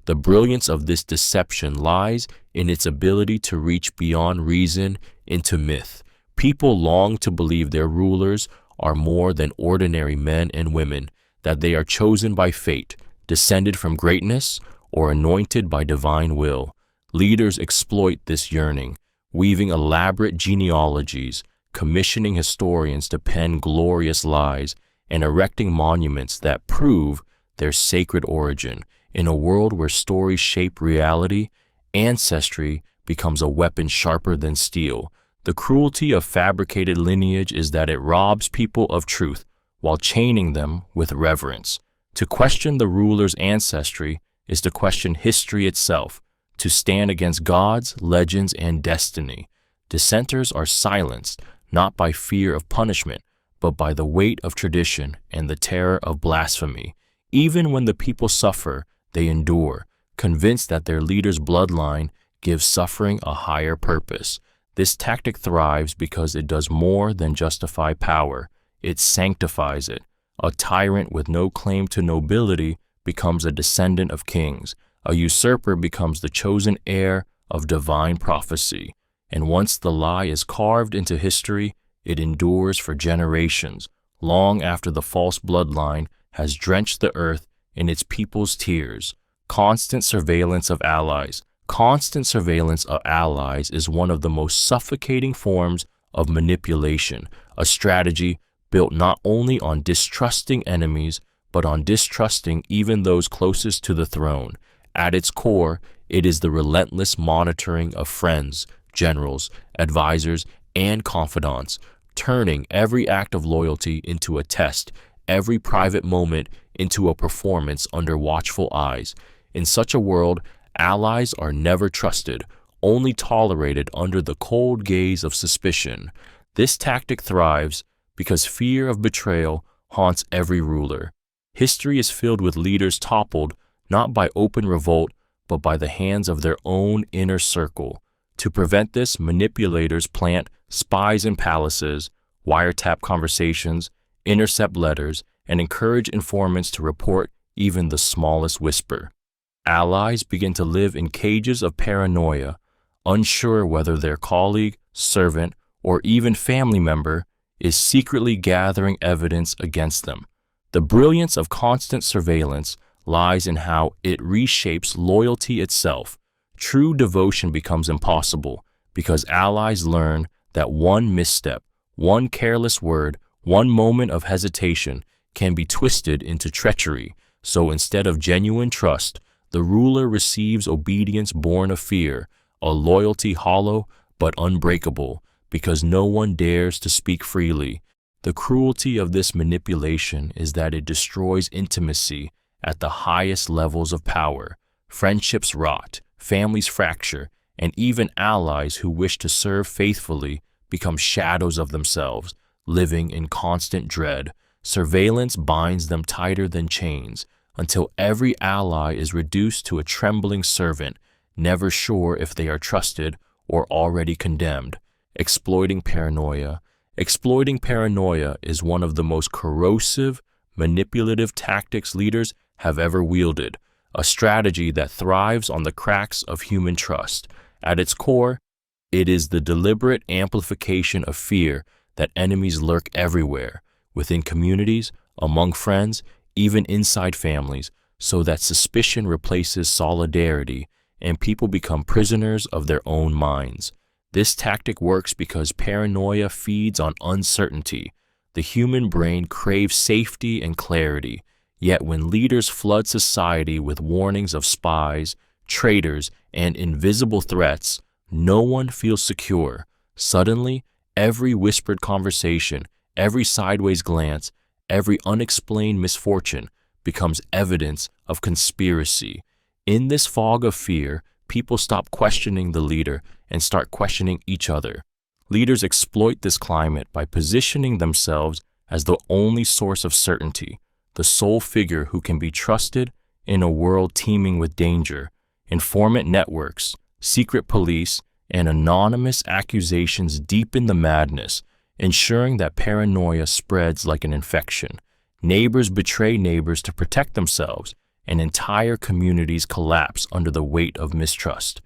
The brilliance of this deception lies in its ability to reach beyond reason into myth. People long to believe their rulers are more than ordinary men and women, that they are chosen by fate, descended from greatness, or anointed by divine will. Leaders exploit this yearning, weaving elaborate genealogies, commissioning historians to pen glorious lies, and erecting monuments that prove their sacred origin. In a world where stories shape reality, ancestry becomes a weapon sharper than steel. The cruelty of fabricated lineage is that it robs people of truth while chaining them with reverence. To question the ruler's ancestry is to question history itself, to stand against gods, legends, and destiny. Dissenters are silenced not by fear of punishment, but by the weight of tradition and the terror of blasphemy. Even when the people suffer, they endure, convinced that their leader's bloodline gives suffering a higher purpose. This tactic thrives because it does more than justify power. It sanctifies it. A tyrant with no claim to nobility becomes a descendant of kings. A usurper becomes the chosen heir of divine prophecy. And once the lie is carved into history, it endures for generations, long after the false bloodline has drenched the earth in its people's tears. Constant surveillance of allies. Constant surveillance of allies is one of the most suffocating forms of manipulation, a strategy built not only on distrusting enemies, but on distrusting even those closest to the throne. At its core, it is the relentless monitoring of friends, generals, advisors, and confidants, turning every act of loyalty into a test, every private moment into a performance under watchful eyes. In such a world, allies are never trusted, only tolerated under the cold gaze of suspicion. This tactic thrives because fear of betrayal haunts every ruler. History is filled with leaders toppled not by open revolt, but by the hands of their own inner circle. To prevent this, manipulators plant spies in palaces, wiretap conversations, intercept letters, and encourage informants to report even the smallest whisper. Allies begin to live in cages of paranoia, unsure whether their colleague, servant, or even family member is secretly gathering evidence against them. The brilliance of constant surveillance lies in how it reshapes loyalty itself. True devotion becomes impossible because allies learn that one misstep, one careless word, one moment of hesitation can be twisted into treachery. So instead of genuine trust, the ruler receives obedience born of fear, a loyalty hollow but unbreakable, because no one dares to speak freely. The cruelty of this manipulation is that it destroys intimacy at the highest levels of power. Friendships rot, families fracture, and even allies who wish to serve faithfully become shadows of themselves, living in constant dread. Surveillance binds them tighter than chains, until every ally is reduced to a trembling servant, never sure if they are trusted or already condemned. Exploiting paranoia. Exploiting paranoia is one of the most corrosive, manipulative tactics leaders have ever wielded, a strategy that thrives on the cracks of human trust. At its core, it is the deliberate amplification of fear that enemies lurk everywhere, within communities, among friends, even inside families, so that suspicion replaces solidarity and people become prisoners of their own minds. This tactic works because paranoia feeds on uncertainty. The human brain craves safety and clarity, yet when leaders flood society with warnings of spies, traitors, and invisible threats, no one feels secure. Suddenly, every whispered conversation, every sideways glance, every unexplained misfortune becomes evidence of conspiracy. In this fog of fear, people stop questioning the leader and start questioning each other. Leaders exploit this climate by positioning themselves as the only source of certainty, the sole figure who can be trusted in a world teeming with danger. Informant networks, secret police, and anonymous accusations deepen the madness, ensuring that paranoia spreads like an infection. Neighbors betray neighbors to protect themselves, and entire communities collapse under the weight of mistrust.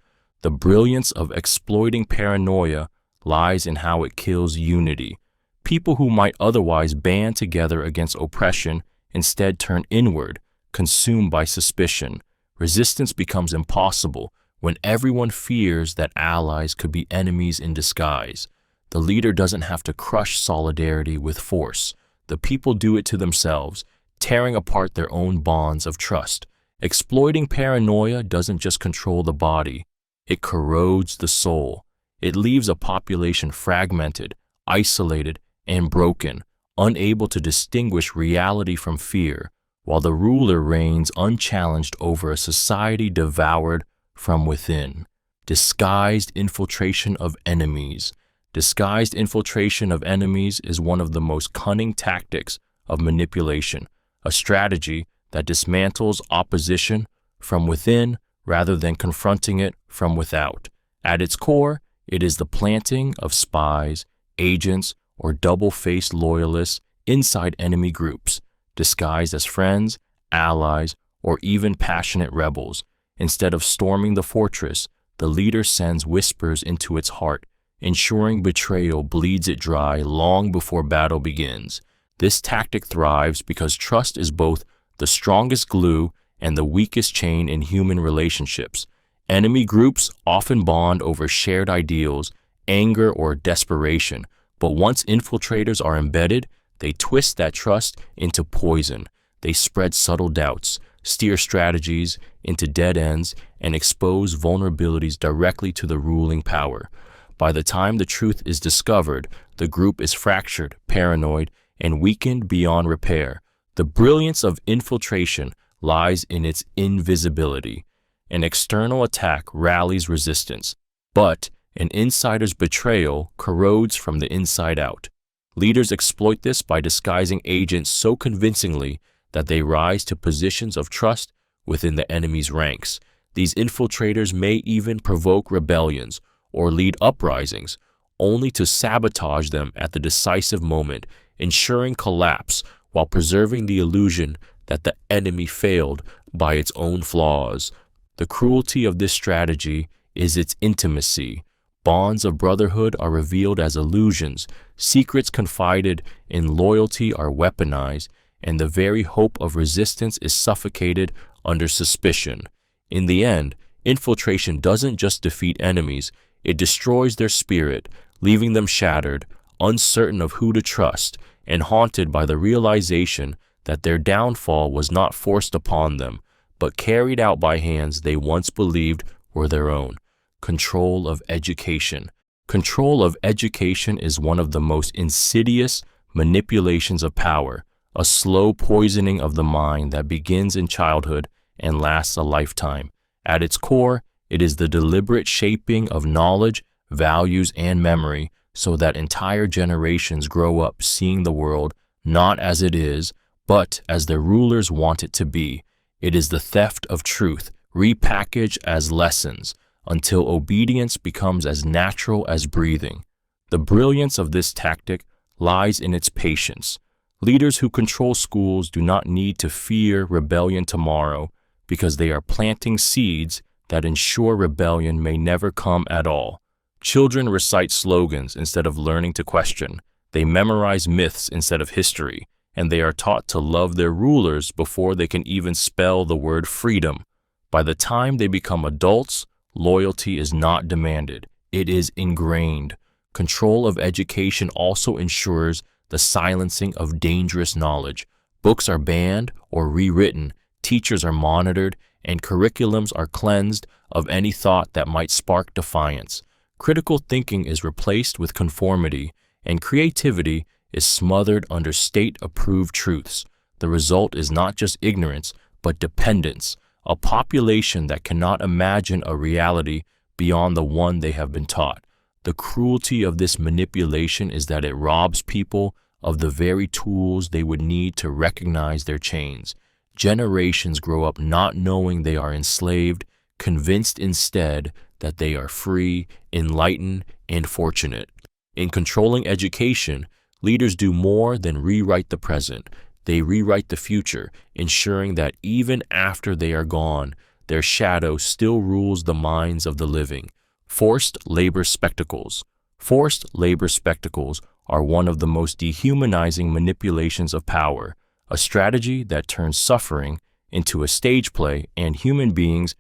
The brilliance of exploiting paranoia lies in how it kills unity. People who might otherwise band together against oppression instead turn inward, consumed by suspicion. Resistance becomes impossible when everyone fears that allies could be enemies in disguise. The leader doesn't have to crush solidarity with force. The people do it to themselves, tearing apart their own bonds of trust. Exploiting paranoia doesn't just control the body, it corrodes the soul. It leaves a population fragmented, isolated, and broken, unable to distinguish reality from fear, while the ruler reigns unchallenged over a society devoured from within. disguised infiltration of enemies. Disguised infiltration of enemies is one of the most cunning tactics of manipulation, a strategy that dismantles opposition from within rather than confronting it from without. At its core, it is the planting of spies, agents, or double-faced loyalists inside enemy groups, disguised as friends, allies, or even passionate rebels. Instead of storming the fortress, the leader sends whispers into its heart, ensuring betrayal bleeds it dry long before battle begins. This tactic thrives because trust is both the strongest glue and the weakest chain in human relationships. Enemy groups often bond over shared ideals, anger, or desperation, but once infiltrators are embedded, they twist that trust into poison. They spread subtle doubts, steer strategies into dead ends, and expose vulnerabilities directly to the ruling power. By the time the truth is discovered, the group is fractured, paranoid, and weakened beyond repair. The brilliance of infiltration lies in its invisibility. An external attack rallies resistance, but an insider's betrayal corrodes from the inside out. Leaders exploit this by disguising agents so convincingly that they rise to positions of trust within the enemy's ranks. These infiltrators may even provoke rebellions or lead uprisings, only to sabotage them at the decisive moment, ensuring collapse while preserving the illusion that the enemy failed by its own flaws. The cruelty of this strategy is its intimacy. Bonds of brotherhood are revealed as illusions, secrets confided in loyalty are weaponized, and the very hope of resistance is suffocated under suspicion. In the end, infiltration doesn't just defeat enemies, it destroys their spirit, leaving them shattered, uncertain of who to trust, and haunted by the realization that their downfall was not forced upon them, but carried out by hands they once believed were their own. Control of education. Control of education is one of the most insidious manipulations of power, a slow poisoning of the mind that begins in childhood and lasts a lifetime. At its core, it is the deliberate shaping of knowledge, values, and memory so that entire generations grow up seeing the world not as it is, but as their rulers want it to be. It is the theft of truth, repackaged as lessons, until obedience becomes as natural as breathing. The brilliance of this tactic lies in its patience. Leaders who control schools do not need to fear rebellion tomorrow because they are planting seeds that ensure rebellion may never come at all. Children recite slogans instead of learning to question. They memorize myths instead of history, and they are taught to love their rulers before they can even spell the word freedom. By the time they become adults, loyalty is not demanded. It is ingrained. Control of education also ensures the silencing of dangerous knowledge. Books are banned or rewritten, teachers are monitored, and curriculums are cleansed of any thought that might spark defiance. Critical thinking is replaced with conformity, and creativity is smothered under state-approved truths. The result is not just ignorance, but dependence, a population that cannot imagine a reality beyond the one they have been taught. The cruelty of this manipulation is that it robs people of the very tools they would need to recognize their chains. Generations grow up not knowing they are enslaved, convinced instead that they are free, enlightened, and fortunate. In controlling education, leaders do more than rewrite the present. They rewrite the future, ensuring that even after they are gone, their shadow still rules the minds of the living. Forced labor spectacles. Forced labor spectacles are one of the most dehumanizing manipulations of power, a strategy that turns suffering into a stage play and human beings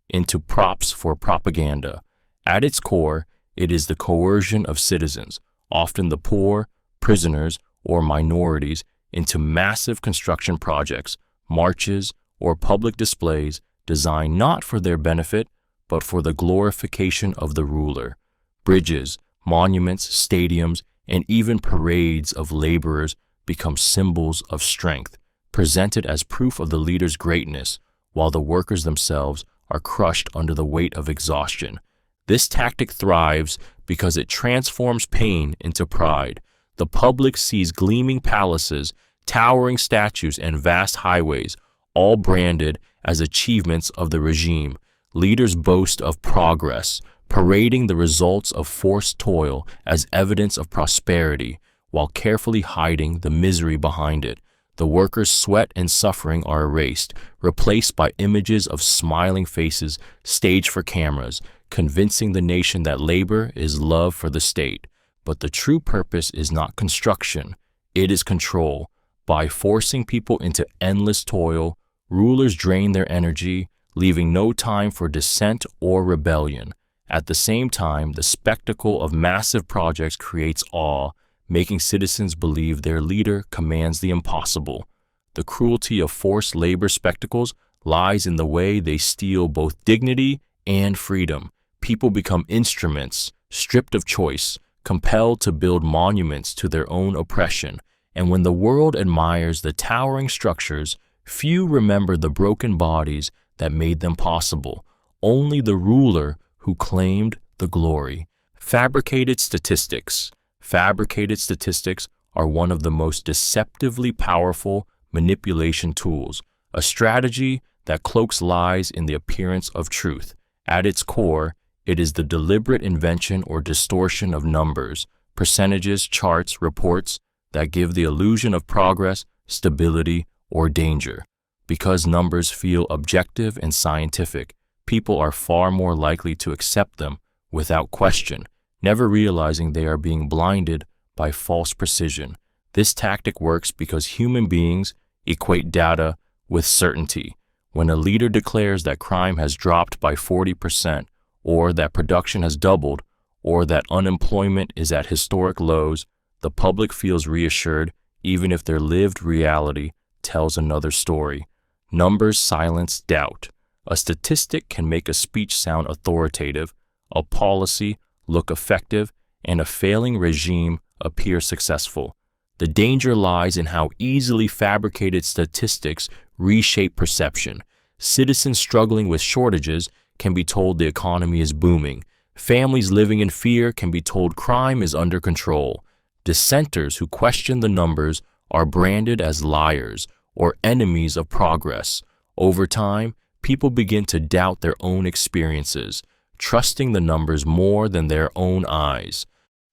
into props for propaganda. At its core, it is the coercion of citizens, often the poor, prisoners, or minorities, into massive construction projects, marches, or public displays designed not for their benefit, but for the glorification of the ruler. Bridges, monuments, stadiums, and even parades of laborers become symbols of strength, presented as proof of the leader's greatness, while the workers themselves are crushed under the weight of exhaustion. This tactic thrives because it transforms pain into pride. The public sees gleaming palaces, towering statues, and vast highways, all branded as achievements of the regime. Leaders boast of progress, parading the results of forced toil as evidence of prosperity, while carefully hiding the misery behind it. The workers' sweat and suffering are erased, replaced by images of smiling faces staged for cameras, convincing the nation that labor is love for the state. But the true purpose is not construction, it is control. By forcing people into endless toil, rulers drain their energy, leaving no time for dissent or rebellion. At the same time, the spectacle of massive projects creates awe, making citizens believe their leader commands the impossible. The cruelty of forced labor spectacles lies in the way they steal both dignity and freedom. People become instruments, stripped of choice, compelled to build monuments to their own oppression. And when the world admires the towering structures, few remember the broken bodies that made them possible. Only the ruler who claimed the glory. Fabricated statistics. Fabricated statistics are one of the most deceptively powerful manipulation tools, a strategy that cloaks lies in the appearance of truth. At its core, it is the deliberate invention or distortion of numbers, percentages, charts, reports that give the illusion of progress, stability, or danger. Because numbers feel objective and scientific, people are far more likely to accept them without question, never realizing they are being blinded by false precision. This tactic works because human beings equate data with certainty. When a leader declares that crime has dropped by 40%, or that production has doubled, or that unemployment is at historic lows, the public feels reassured even if their lived reality tells another story. Numbers silence doubt. A statistic can make a speech sound authoritative, a policy look effective, and a failing regime appear successful. The danger lies in how easily fabricated statistics reshape perception. Citizens struggling with shortages can be told the economy is booming. Families living in fear can be told crime is under control. Dissenters who question the numbers are branded as liars or enemies of progress. Over time, people begin to doubt their own experiences, trusting the numbers more than their own eyes.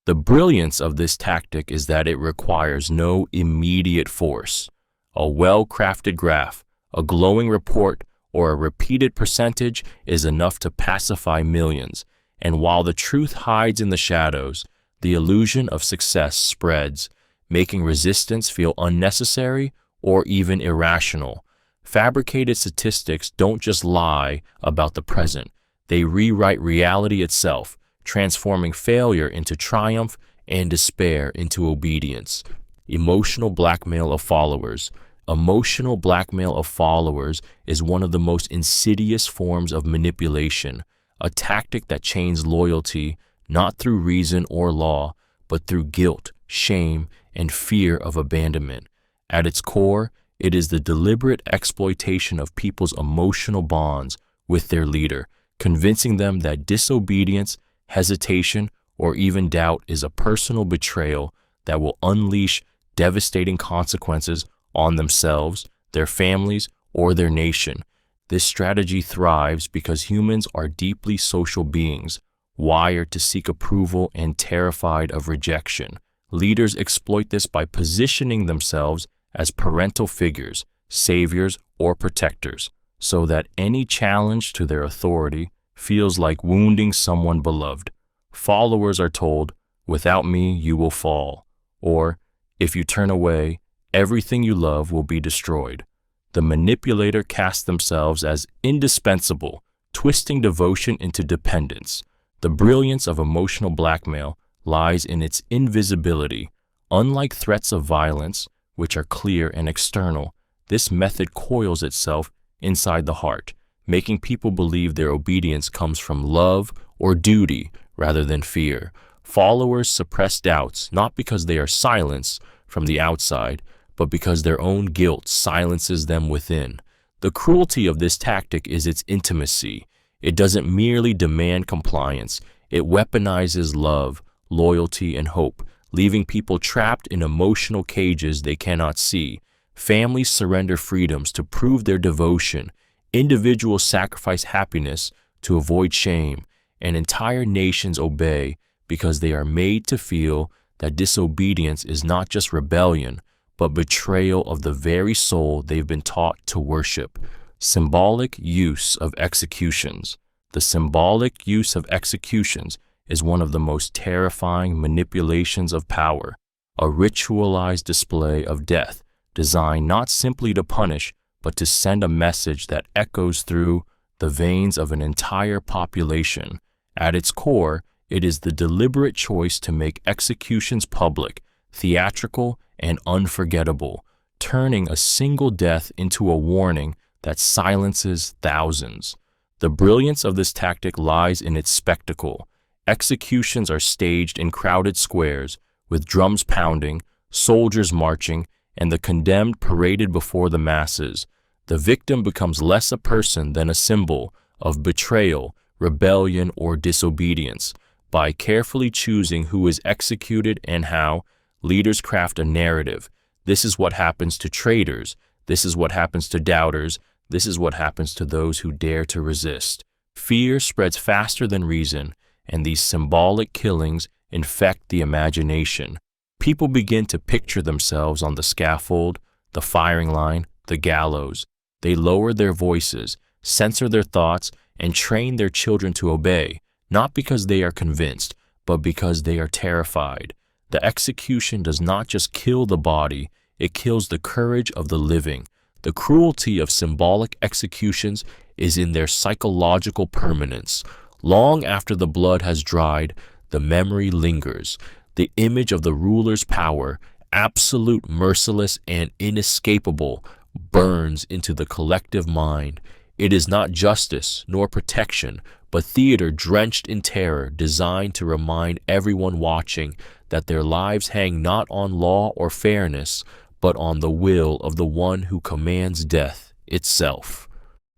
The brilliance of this tactic is that it requires no immediate force. A well-crafted graph, a glowing report, or a repeated percentage is enough to pacify millions. And while the truth hides in the shadows, the illusion of success spreads, making resistance feel unnecessary or even irrational. Fabricated statistics don't just lie about the present. They rewrite reality itself, transforming failure into triumph and despair into obedience. Emotional blackmail of followers. Emotional blackmail of followers is one of the most insidious forms of manipulation, a tactic that chains loyalty not through reason or law, but through guilt, shame, and fear of abandonment. At its core, it is the deliberate exploitation of people's emotional bonds with their leader, convincing them that disobedience, hesitation, or even doubt is a personal betrayal that will unleash devastating consequences on themselves, their families, or their nation. This strategy thrives because humans are deeply social beings, wired to seek approval and terrified of rejection. Leaders exploit this by positioning themselves as parental figures, saviors, or protectors, so that any challenge to their authority feels like wounding someone beloved. Followers are told, "Without me, you will fall," or, "If you turn away, everything you love will be destroyed." The manipulator casts themselves as indispensable, twisting devotion into dependence. The brilliance of emotional blackmail lies in its invisibility. Unlike threats of violence, which are clear and external, this method coils itself inside the heart, making people believe their obedience comes from love or duty rather than fear. Followers suppress doubts not because they are silenced from the outside, but because their own guilt silences them within. The cruelty of this tactic is its intimacy. It doesn't merely demand compliance, it weaponizes love, loyalty, and hope, leaving people trapped in emotional cages they cannot see. Families surrender freedoms to prove their devotion. Individuals sacrifice happiness to avoid shame, and entire nations obey because they are made to feel that disobedience is not just rebellion, but betrayal of the very soul they've been taught to worship. Symbolic use of executions. The symbolic use of executions is one of the most terrifying manipulations of power, a ritualized display of death designed not simply to punish, but to send a message that echoes through the veins of an entire population. At its core, it is the deliberate choice to make executions public, theatrical, and unforgettable, turning a single death into a warning that silences thousands. The brilliance of this tactic lies in its spectacle. Executions are staged in crowded squares, with drums pounding, soldiers marching, and the condemned paraded before the masses. The victim becomes less a person than a symbol of betrayal, rebellion, or disobedience. By carefully choosing who is executed and how, leaders craft a narrative. This is what happens to traitors. This is what happens to doubters. This is what happens to those who dare to resist. Fear spreads faster than reason, and these symbolic killings infect the imagination. People begin to picture themselves on the scaffold, the firing line, the gallows. They lower their voices, censor their thoughts, and train their children to obey, not because they are convinced, but because they are terrified. The execution does not just kill the body, it kills the courage of the living. The cruelty of symbolic executions is in their psychological permanence. Long after the blood has dried, the memory lingers. The image of the ruler's power, absolute, merciless, and inescapable, burns into the collective mind. It is not justice nor protection, but theater drenched in terror, designed to remind everyone watching that their lives hang not on law or fairness, but on the will of the one who commands death itself.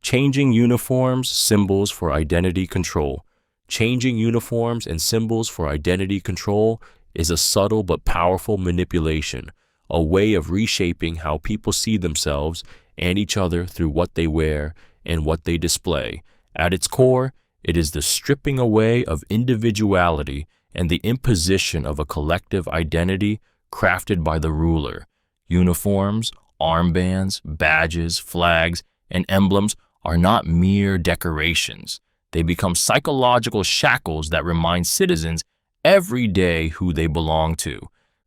Changing uniforms, symbols for identity control. Changing uniforms and symbols for identity control is a subtle but powerful manipulation, a way of reshaping how people see themselves and each other through what they wear and what they display. At its core, it is the stripping away of individuality and the imposition of a collective identity crafted by the ruler. Uniforms, armbands, badges, flags, and emblems are not mere decorations. They become psychological shackles that remind citizens every day who they belong to.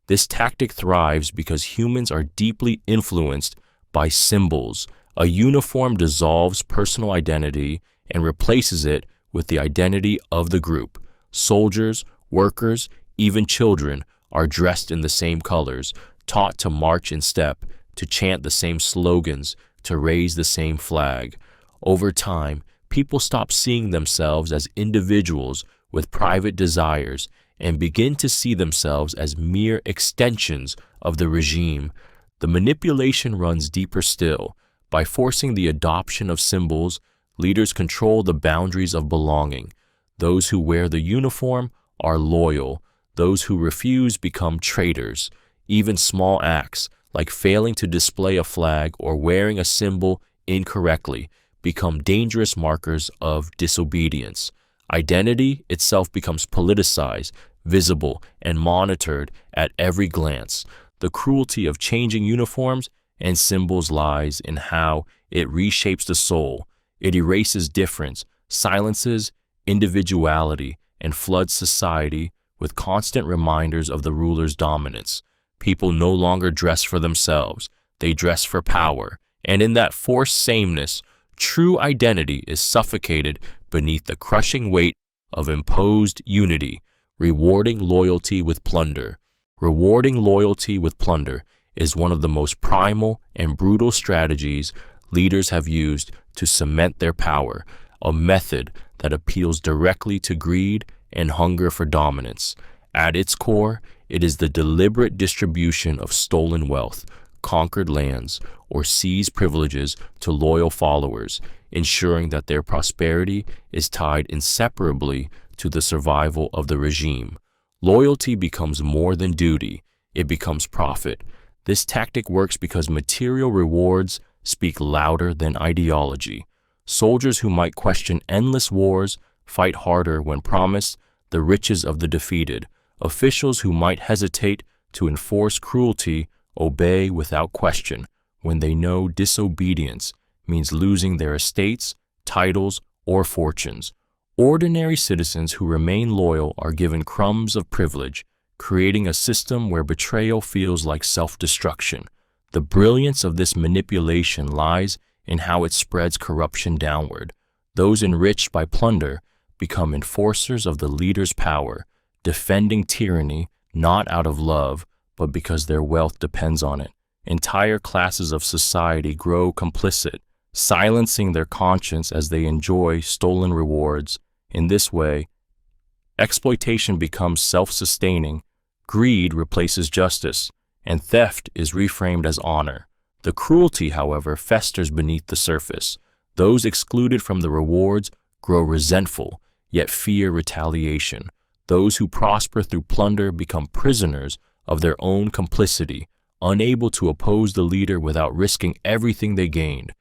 This tactic thrives because humans are deeply influenced by symbols. A uniform dissolves personal identity and replaces it with the identity of the group. Soldiers, workers, even children are dressed in the same colors, taught to march in step, to chant the same slogans, to raise the same flag. Over time, people stop seeing themselves as individuals with private desires and begin to see themselves as mere extensions of the regime. The manipulation runs deeper still. By forcing the adoption of symbols, leaders control the boundaries of belonging. Those who wear the uniform are loyal. Those who refuse become traitors. Even small acts, like failing to display a flag or wearing a symbol incorrectly, become dangerous markers of disobedience. Identity itself becomes politicized, visible, and monitored at every glance. The cruelty of changing uniforms and symbols lies in how it reshapes the soul. It erases difference, silences individuality, and floods society with constant reminders of the ruler's dominance. People no longer dress for themselves, they dress for power, and in that forced sameness, true identity is suffocated beneath the crushing weight of imposed unity. Rewarding loyalty with plunder. Rewarding loyalty with plunder is one of the most primal and brutal strategies leaders have used to cement their power, a method that appeals directly to greed and hunger for dominance. At its core, it is the deliberate distribution of stolen wealth, conquered lands, or seize privileges to loyal followers, ensuring that their prosperity is tied inseparably to the survival of the regime. Loyalty becomes more than duty, it becomes profit. This tactic works because material rewards speak louder than ideology. Soldiers who might question endless wars fight harder when promised the riches of the defeated. Officials who might hesitate to enforce cruelty obey without question when they know disobedience means losing their estates, titles, or fortunes. Ordinary citizens who remain loyal are given crumbs of privilege, creating a system where betrayal feels like self-destruction. The brilliance of this manipulation lies in how it spreads corruption downward. Those enriched by plunder become enforcers of the leader's power, defending tyranny not out of love, but because their wealth depends on it. Entire classes of society grow complicit, silencing their conscience as they enjoy stolen rewards. In this way, exploitation becomes self-sustaining, greed replaces justice, and theft is reframed as honor. The cruelty, however, festers beneath the surface. Those excluded from the rewards grow resentful, yet fear retaliation. Those who prosper through plunder become prisoners of their own complicity, unable to oppose the leader without risking everything they gained.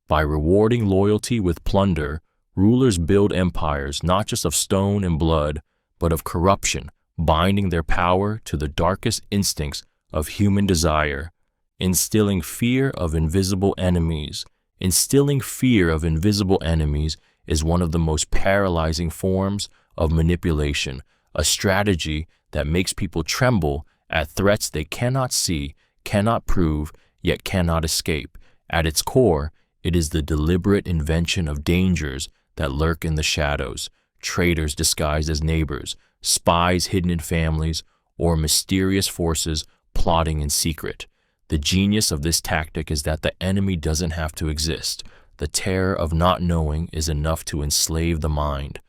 By rewarding loyalty with plunder, rulers build empires not just of stone and blood, but of corruption, binding their power to the darkest instincts of human desire. Instilling fear of invisible enemies. Instilling fear of invisible enemies is one of the most paralyzing forms of manipulation, a strategy that makes people tremble at threats they cannot see, cannot prove, yet cannot escape. At its core, it is the deliberate invention of dangers that lurk in the shadows, traitors disguised as neighbors, spies hidden in families, or mysterious forces plotting in secret. The genius of this tactic is that the enemy doesn't have to exist. The terror of not knowing is enough to enslave the mind.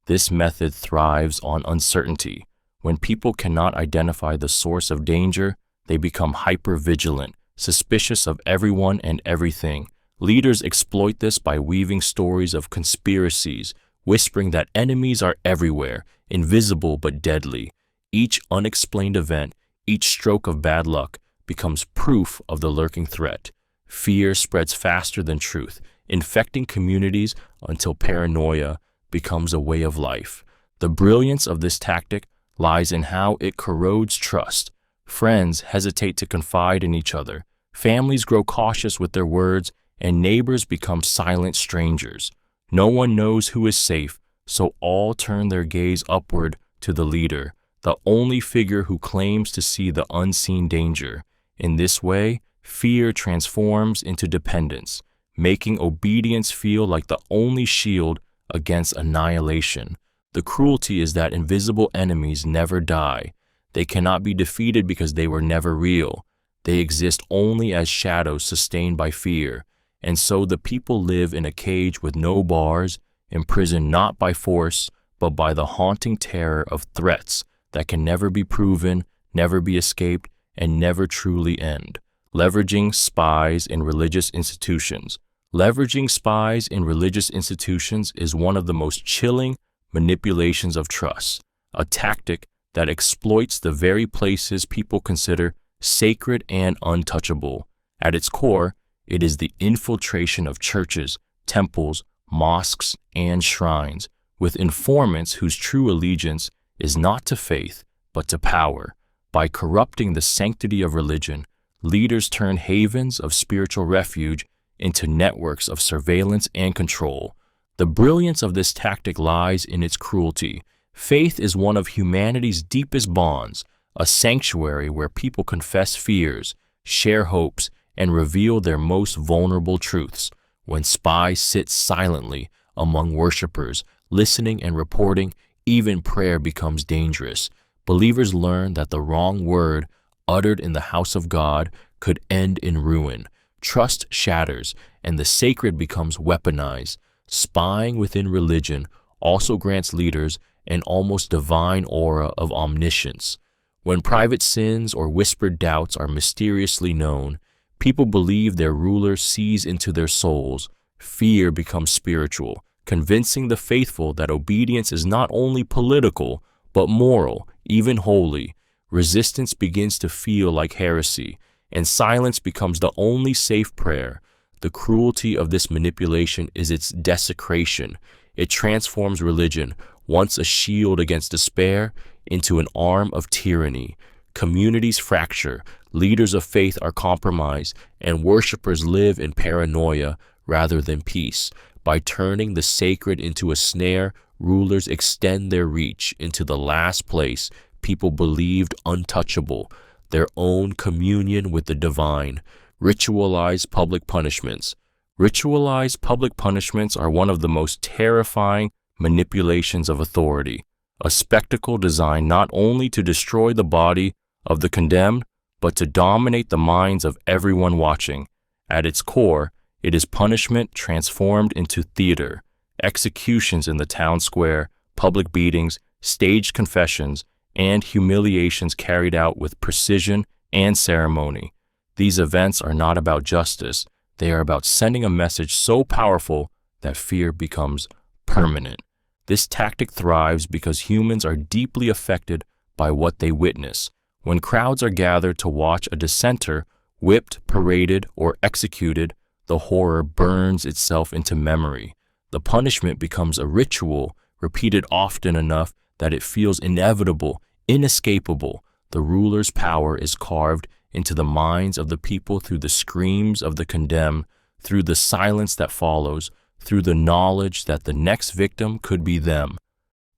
This method thrives on uncertainty. When people cannot identify the source of danger, they become hyper-vigilant, suspicious of everyone and everything. Leaders exploit this by weaving stories of conspiracies, whispering that enemies are everywhere, invisible but deadly. Each unexplained event, each stroke of bad luck, becomes proof of the lurking threat. Fear spreads faster than truth, infecting communities until paranoia becomes a way of life. The brilliance of this tactic lies in how it corrodes trust. Friends hesitate to confide in each other, families grow cautious with their words, and neighbors become silent strangers. No one knows who is safe, so all turn their gaze upward to the leader, the only figure who claims to see the unseen danger. In this way, fear transforms into dependence, making obedience feel like the only shield against annihilation. The cruelty is that invisible enemies never die. They cannot be defeated because they were never real. They exist only as shadows sustained by fear. And so the people live in a cage with no bars, imprisoned not by force, but by the haunting terror of threats that can never be proven, never be escaped, and never truly end. Leveraging spies in religious institutions. Leveraging spies in religious institutions is one of the most chilling manipulations of trust, a tactic that exploits the very places people consider sacred and untouchable. At its core, it is the infiltration of churches, temples, mosques, and shrines, with informants whose true allegiance is not to faith, but to power. By corrupting the sanctity of religion, leaders turn havens of spiritual refuge into networks of surveillance and control. The brilliance of this tactic lies in its cruelty. Faith is one of humanity's deepest bonds, a sanctuary where people confess fears, share hopes, and reveal their most vulnerable truths. When spies sit silently among worshipers, listening and reporting, even prayer becomes dangerous. Believers learn that the wrong word uttered in the house of God could end in ruin. Trust shatters, and the sacred becomes weaponized. Spying within religion also grants leaders an almost divine aura of omniscience. When private sins or whispered doubts are mysteriously known, People believe their ruler sees into their souls. Fear becomes spiritual, convincing the faithful that obedience is not only political, but moral, even holy. Resistance begins to feel like heresy, and silence becomes the only safe prayer. The cruelty of this manipulation is its desecration. It transforms religion, once a shield against despair, into an arm of tyranny. Communities fracture, leaders of faith are compromised, and worshippers live in paranoia rather than peace. By turning the sacred into a snare, rulers extend their reach into the last place people believed untouchable, their own communion with the divine. Ritualized public punishments. Ritualized public punishments are one of the most terrifying manipulations of authority, a spectacle designed not only to destroy the body of the condemned, but to dominate the minds of everyone watching. At its core, it is punishment transformed into theater, executions in the town square, public beatings, staged confessions, and humiliations carried out with precision and ceremony. These events are not about justice, they are about sending a message so powerful that fear becomes permanent. This tactic thrives because humans are deeply affected by what they witness. When crowds are gathered to watch a dissenter whipped, paraded, or executed, the horror burns itself into memory. The punishment becomes a ritual, repeated often enough that it feels inevitable, inescapable. The ruler's power is carved into the minds of the people through the screams of the condemned, through the silence that follows, through the knowledge that the next victim could be them.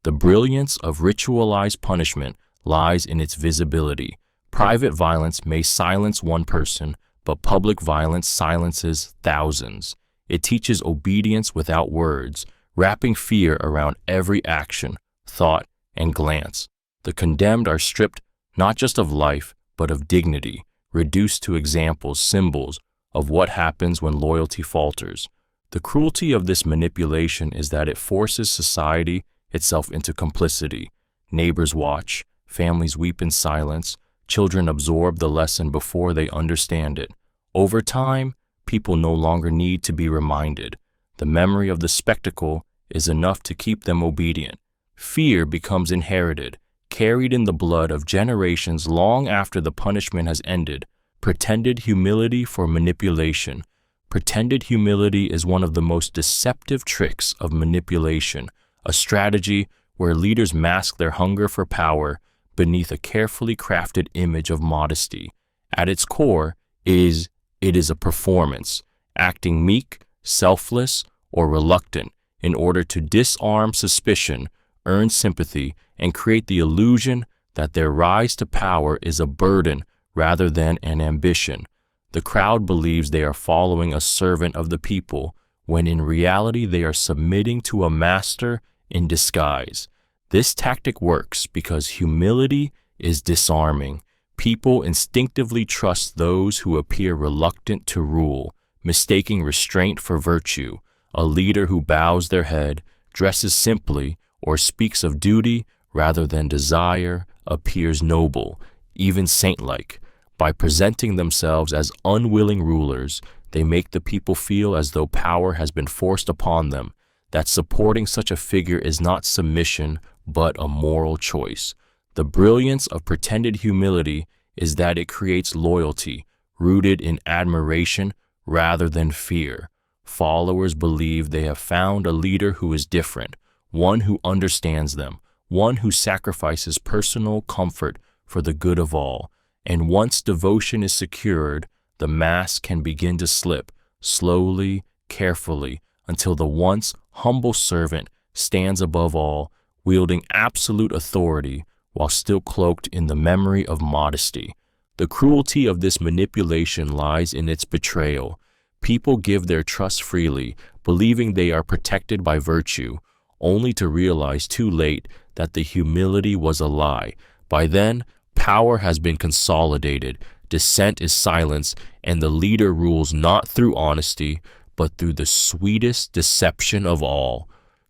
The brilliance of ritualized punishment lies in its visibility. Private violence may silence one person, but public violence silences thousands. It teaches obedience without words, wrapping fear around every action, thought, and glance. The condemned are stripped not just of life, but of dignity, reduced to examples, symbols of what happens when loyalty falters. The cruelty of this manipulation is that it forces society itself into complicity. Neighbors watch, families weep in silence, children absorb the lesson before they understand it. Over time, people no longer need to be reminded. The memory of the spectacle is enough to keep them obedient. Fear becomes inherited, carried in the blood of generations long after the punishment has ended. Pretended humility for manipulation. Pretended humility is one of the most deceptive tricks of manipulation, a strategy where leaders mask their hunger for power beneath a carefully crafted image of modesty. At its core, it is a performance, acting meek, selfless, or reluctant in order to disarm suspicion, earn sympathy, and create the illusion that their rise to power is a burden rather than an ambition. The crowd believes they are following a servant of the people, when in reality they are submitting to a master in disguise. This tactic works because humility is disarming. People instinctively trust those who appear reluctant to rule, mistaking restraint for virtue. A leader who bows their head, dresses simply, or speaks of duty rather than desire appears noble, even saint-like. By presenting themselves as unwilling rulers, they make the people feel as though power has been forced upon them, that supporting such a figure is not submission, but a moral choice. The brilliance of pretended humility is that it creates loyalty, rooted in admiration rather than fear. Followers believe they have found a leader who is different, one who understands them, one who sacrifices personal comfort for the good of all. And once devotion is secured, the mask can begin to slip, slowly, carefully, until the once humble servant stands above all, wielding absolute authority while still cloaked in the memory of modesty. The cruelty of this manipulation lies in its betrayal. People give their trust freely, believing they are protected by virtue, only to realize too late that the humility was a lie. By then, power has been consolidated, dissent is silenced, and the leader rules not through honesty, but through the sweetest deception of all,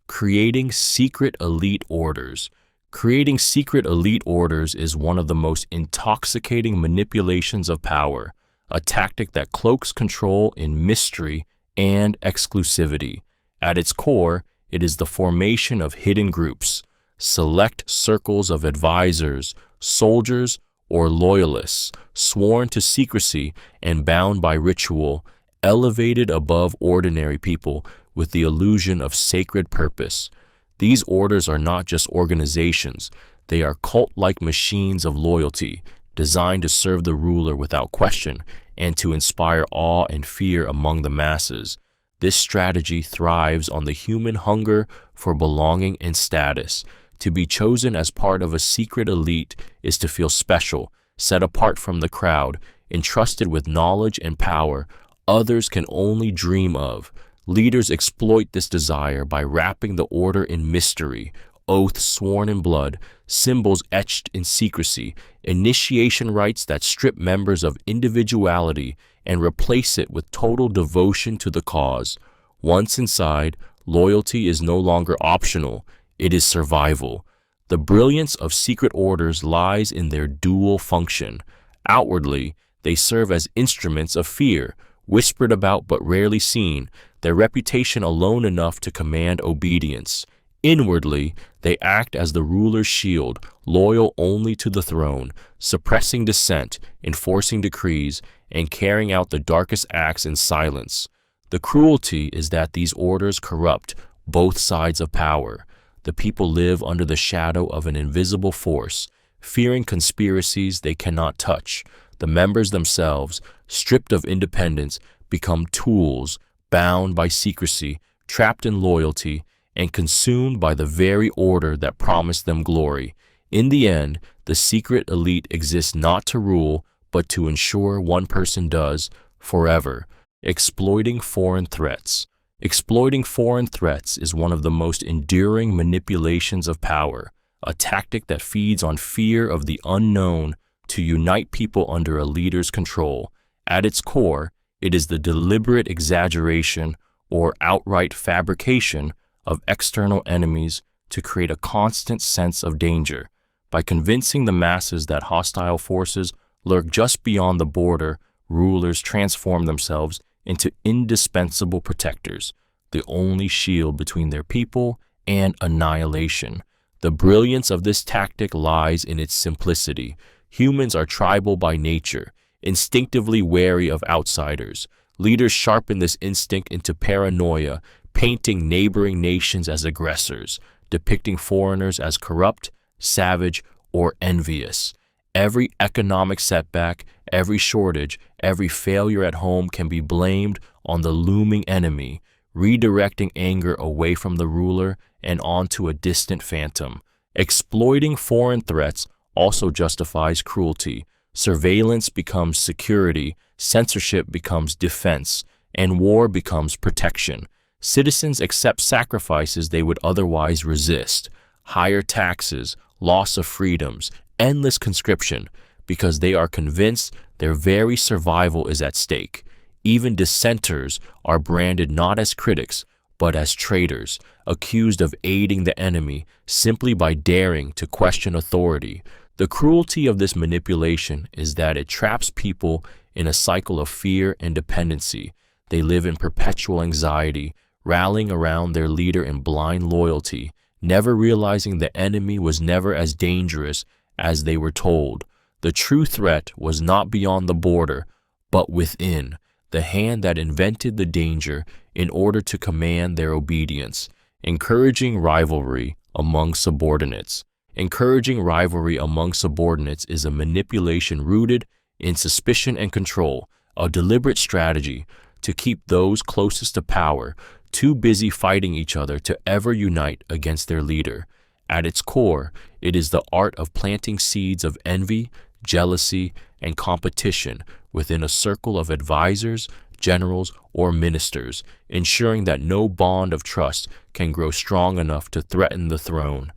creating secret elite orders. Creating secret elite orders is one of the most intoxicating manipulations of power. a tactic that cloaks control in mystery and exclusivity. At its core, it is the formation of hidden groups, select circles of advisors, soldiers, or loyalists, sworn to secrecy and bound by ritual, elevated above ordinary people with the illusion of sacred purpose. These orders are not just organizations, they are cult-like machines of loyalty, designed to serve the ruler without question and to inspire awe and fear among the masses. This strategy thrives on the human hunger for belonging and status. To be chosen as part of a secret elite is to feel special, set apart from the crowd, entrusted with knowledge and power others can only dream of. Leaders exploit this desire by wrapping the order in mystery, oaths sworn in blood, symbols etched in secrecy, initiation rites that strip members of individuality and replace it with total devotion to the cause. Once inside, loyalty is no longer optional, it is survival. The brilliance of secret orders lies in their dual function. Outwardly, they serve as instruments of fear, whispered about but rarely seen, their reputation alone enough to command obedience. Inwardly, they act as the ruler's shield, loyal only to the throne, suppressing dissent, enforcing decrees, and carrying out the darkest acts in silence. The cruelty is that these orders corrupt both sides of power. The people live under the shadow of an invisible force, fearing conspiracies they cannot touch. The members themselves, stripped of independence, become tools, bound by secrecy, trapped in loyalty, and consumed by the very order that promised them glory. In the end, the secret elite exists not to rule, but to ensure one person does, forever. Exploiting foreign threats. Exploiting foreign threats is one of the most enduring manipulations of power, a tactic that feeds on fear of the unknown to unite people under a leader's control. At its core, it is the deliberate exaggeration or outright fabrication of external enemies to create a constant sense of danger. By convincing the masses that hostile forces lurk just beyond the border, rulers transform themselves into indispensable protectors, the only shield between their people and annihilation. The brilliance of this tactic lies in its simplicity. Humans are tribal by nature, instinctively wary of outsiders. Leaders sharpen this instinct into paranoia, painting neighboring nations as aggressors, depicting foreigners as corrupt, savage, or envious. Every economic setback, every shortage, every failure at home can be blamed on the looming enemy, redirecting anger away from the ruler and onto a distant phantom. Exploiting foreign threats also justifies cruelty. Surveillance becomes security, censorship becomes defense, and war becomes protection. Citizens accept sacrifices they would otherwise resist, higher taxes, loss of freedoms, endless conscription, because they are convinced their very survival is at stake. Even dissenters are branded not as critics, but as traitors, accused of aiding the enemy simply by daring to question authority. The cruelty of this manipulation is that it traps people in a cycle of fear and dependency. They live in perpetual anxiety, rallying around their leader in blind loyalty, never realizing the enemy was never as dangerous as they were told. The true threat was not beyond the border, but within, the hand that invented the danger in order to command their obedience. Encouraging rivalry among subordinates. Encouraging rivalry among subordinates is a manipulation rooted in suspicion and control, a deliberate strategy to keep those closest to power too busy fighting each other to ever unite against their leader. At its core, it is the art of planting seeds of envy, jealousy, and competition within a circle of advisors, generals, or ministers, ensuring that no bond of trust can grow strong enough to threaten the throne.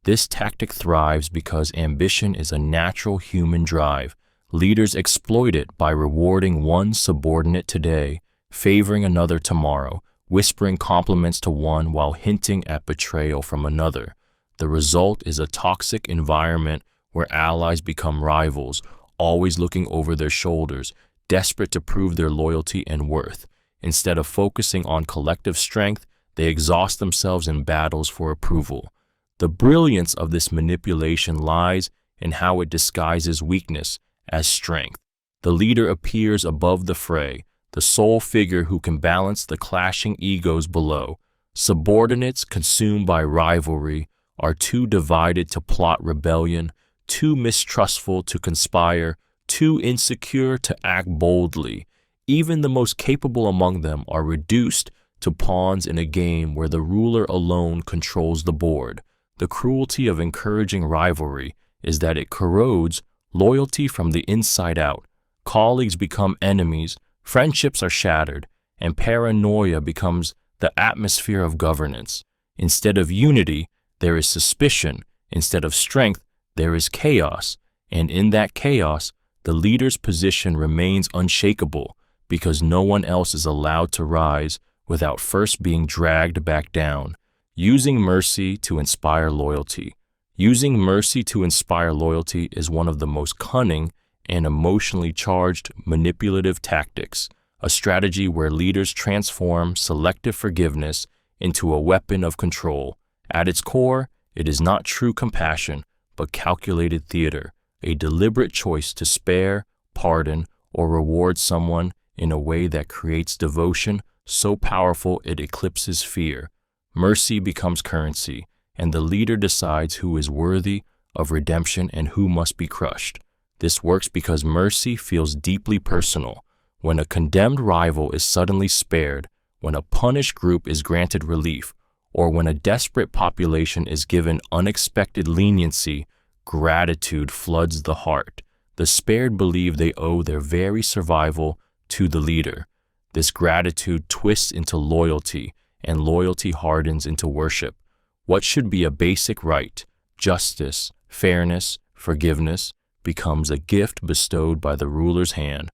This tactic thrives because ambition is a natural human drive. Leaders exploit it by rewarding one subordinate today, favoring another tomorrow, whispering compliments to one while hinting at betrayal from another. The result is a toxic environment where allies become rivals, always looking over their shoulders, desperate to prove their loyalty and worth. Instead of focusing on collective strength, they exhaust themselves in battles for approval. The brilliance of this manipulation lies in how it disguises weakness as strength. The leader appears above the fray, the sole figure who can balance the clashing egos below. Subordinates, consumed by rivalry, are too divided to plot rebellion, too mistrustful to conspire, too insecure to act boldly. Even the most capable among them are reduced to pawns in a game where the ruler alone controls the board. The cruelty of encouraging rivalry is that it corrodes loyalty from the inside out. Colleagues become enemies, friendships are shattered, and paranoia becomes the atmosphere of governance. Instead of unity, there is suspicion. Instead of strength, there is chaos. And in that chaos, the leader's position remains unshakable because no one else is allowed to rise without first being dragged back down. Using mercy to inspire loyalty. Using mercy to inspire loyalty is one of the most cunning and emotionally charged manipulative tactics, a strategy where leaders transform selective forgiveness into a weapon of control. At its core, it is not true compassion, but calculated theater, a deliberate choice to spare, pardon, or reward someone in a way that creates devotion so powerful it eclipses fear. Mercy becomes currency, and the leader decides who is worthy of redemption and who must be crushed. This works because mercy feels deeply personal. When a condemned rival is suddenly spared, when a punished group is granted relief, or when a desperate population is given unexpected leniency, gratitude floods the heart. The spared believe they owe their very survival to the leader. This gratitude twists into loyalty, and loyalty hardens into worship. What should be a basic right, justice, fairness, forgiveness, becomes a gift bestowed by the ruler's hand.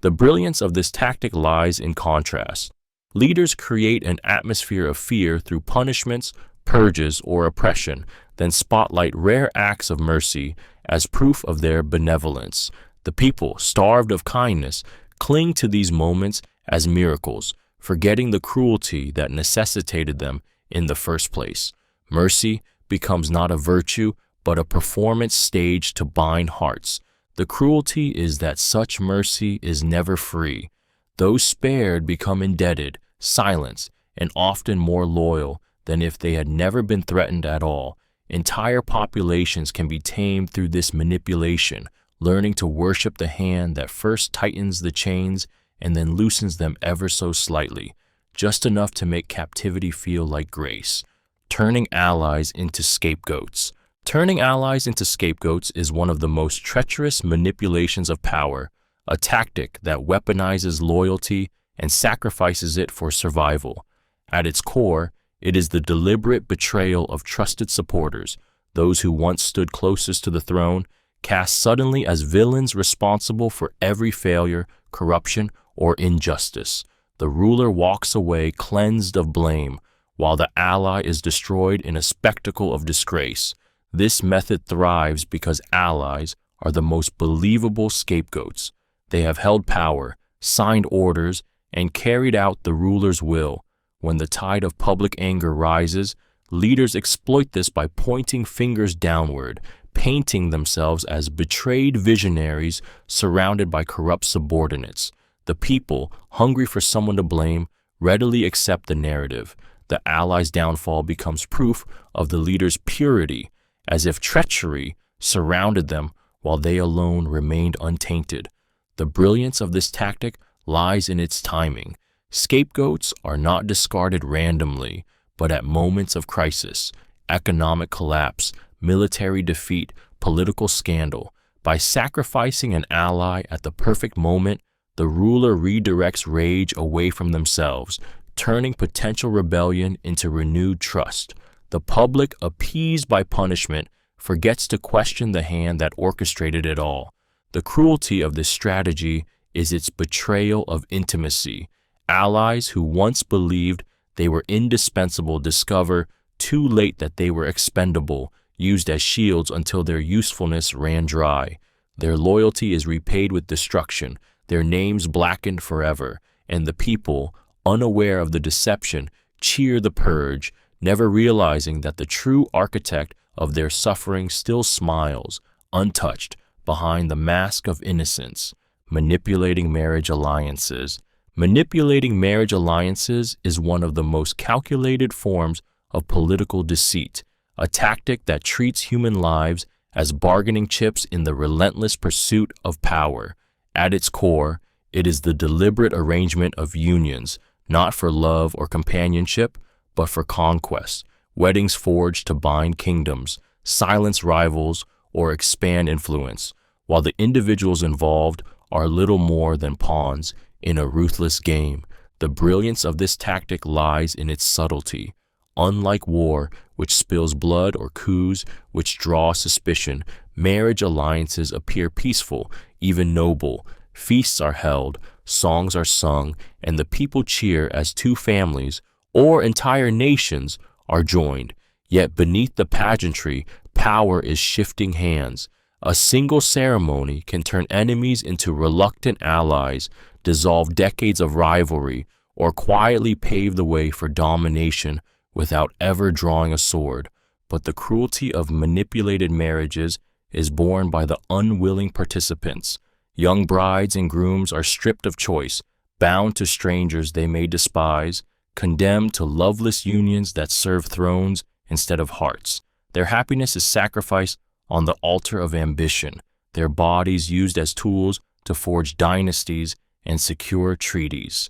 The brilliance of this tactic lies in contrast. Leaders create an atmosphere of fear through punishments, purges, or oppression, then spotlight rare acts of mercy as proof of their benevolence. The people, starved of kindness, cling to these moments as miracles, forgetting the cruelty that necessitated them in the first place. Mercy becomes not a virtue, but a performance staged to bind hearts. The cruelty is that such mercy is never free. Those spared become indebted, silenced, and often more loyal than if they had never been threatened at all. Entire populations can be tamed through this manipulation, learning to worship the hand that first tightens the chains and then loosens them ever so slightly, just enough to make captivity feel like grace. Turning allies into scapegoats. Turning allies into scapegoats is one of the most treacherous manipulations of power, a tactic that weaponizes loyalty and sacrifices it for survival. At its core, it is the deliberate betrayal of trusted supporters, those who once stood closest to the throne, cast suddenly as villains responsible for every failure, corruption, or injustice. The ruler walks away cleansed of blame, while the ally is destroyed in a spectacle of disgrace. This method thrives because allies are the most believable scapegoats. They have held power, signed orders, and carried out the ruler's will. When the tide of public anger rises, leaders exploit this by pointing fingers downward, painting themselves as betrayed visionaries surrounded by corrupt subordinates. The people, hungry for someone to blame, readily accept the narrative. The allies' downfall becomes proof of the leader's purity, as if treachery surrounded them while they alone remained untainted. The brilliance of this tactic lies in its timing. Scapegoats are not discarded randomly, but at moments of crisis, economic collapse, military defeat, political scandal. By sacrificing an ally at the perfect moment, the ruler redirects rage away from themselves, turning potential rebellion into renewed trust. The public, appeased by punishment, forgets to question the hand that orchestrated it all. The cruelty of this strategy is its betrayal of intimacy. Allies who once believed they were indispensable discover too late that they were expendable, used as shields until their usefulness ran dry. Their loyalty is repaid with destruction. their names blackened forever, and the people, unaware of the deception, cheer the purge, never realizing that the true architect of their suffering still smiles, untouched, behind the mask of innocence. Manipulating marriage alliances. Manipulating marriage alliances is one of the most calculated forms of political deceit, a tactic that treats human lives as bargaining chips in the relentless pursuit of power. At its core, it is the deliberate arrangement of unions, not for love or companionship, but for conquest, weddings forged to bind kingdoms, silence rivals, or expand influence, while the individuals involved are little more than pawns in a ruthless game. The brilliance of this tactic lies in its subtlety. Unlike war, which spills blood, or coups, which draw suspicion, marriage alliances appear peaceful, even noble. Feasts are held, songs are sung, and the people cheer as two families, or entire nations, are joined. Yet beneath the pageantry, power is shifting hands. A single ceremony can turn enemies into reluctant allies, dissolve decades of rivalry, or quietly pave the way for domination without ever drawing a sword. But the cruelty of manipulated marriages is borne by the unwilling participants. Young brides and grooms are stripped of choice, bound to strangers they may despise, condemned to loveless unions that serve thrones instead of hearts. Their happiness is sacrificed on the altar of ambition, their bodies used as tools to forge dynasties and secure treaties.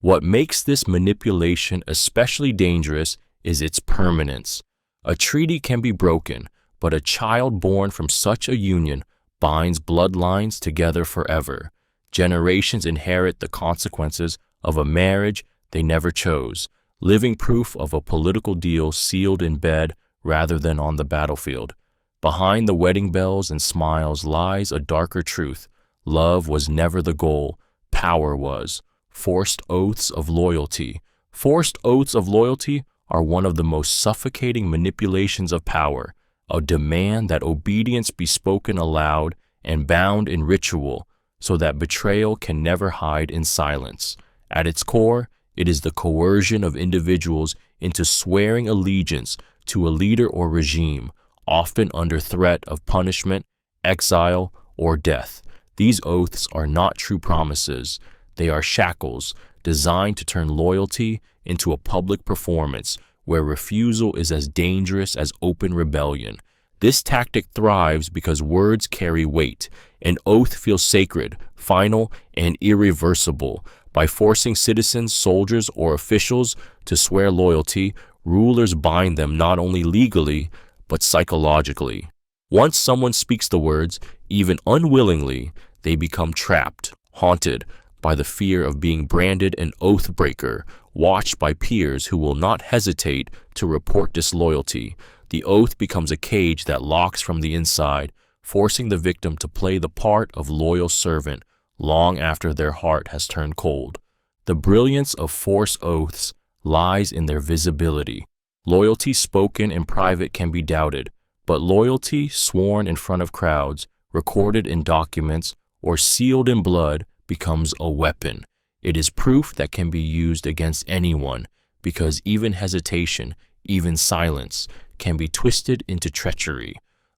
What makes this manipulation especially dangerous is its permanence. A treaty can be broken, but a child born from such a union binds bloodlines together forever. Generations inherit the consequences of a marriage they never chose, living proof of a political deal sealed in bed rather than on the battlefield. Behind the wedding bells and smiles lies a darker truth. Love was never the goal, power was. Forced oaths of loyalty. Forced oaths of loyalty are one of the most suffocating manipulations of power, a demand that obedience be spoken aloud and bound in ritual, so that betrayal can never hide in silence. At its core, it is the coercion of individuals into swearing allegiance to a leader or regime, often under threat of punishment, exile, or death. These oaths are not true promises. They are shackles designed to turn loyalty into a public performance where refusal is as dangerous as open rebellion. This tactic thrives because words carry weight. An oath feels sacred, final, and irreversible. By forcing citizens, soldiers, or officials to swear loyalty, rulers bind them not only legally, but psychologically. Once someone speaks the words, even unwillingly, they become trapped, haunted by the fear of being branded an oath breaker, watched by peers who will not hesitate to report disloyalty. The oath becomes a cage that locks from the inside, forcing the victim to play the part of loyal servant long after their heart has turned cold. The brilliance of forced oaths lies in their visibility. Loyalty spoken in private can be doubted, but loyalty sworn in front of crowds, recorded in documents, or sealed in blood becomes a weapon. It is proof that can be used against anyone, because even hesitation, even silence, can be twisted into treachery.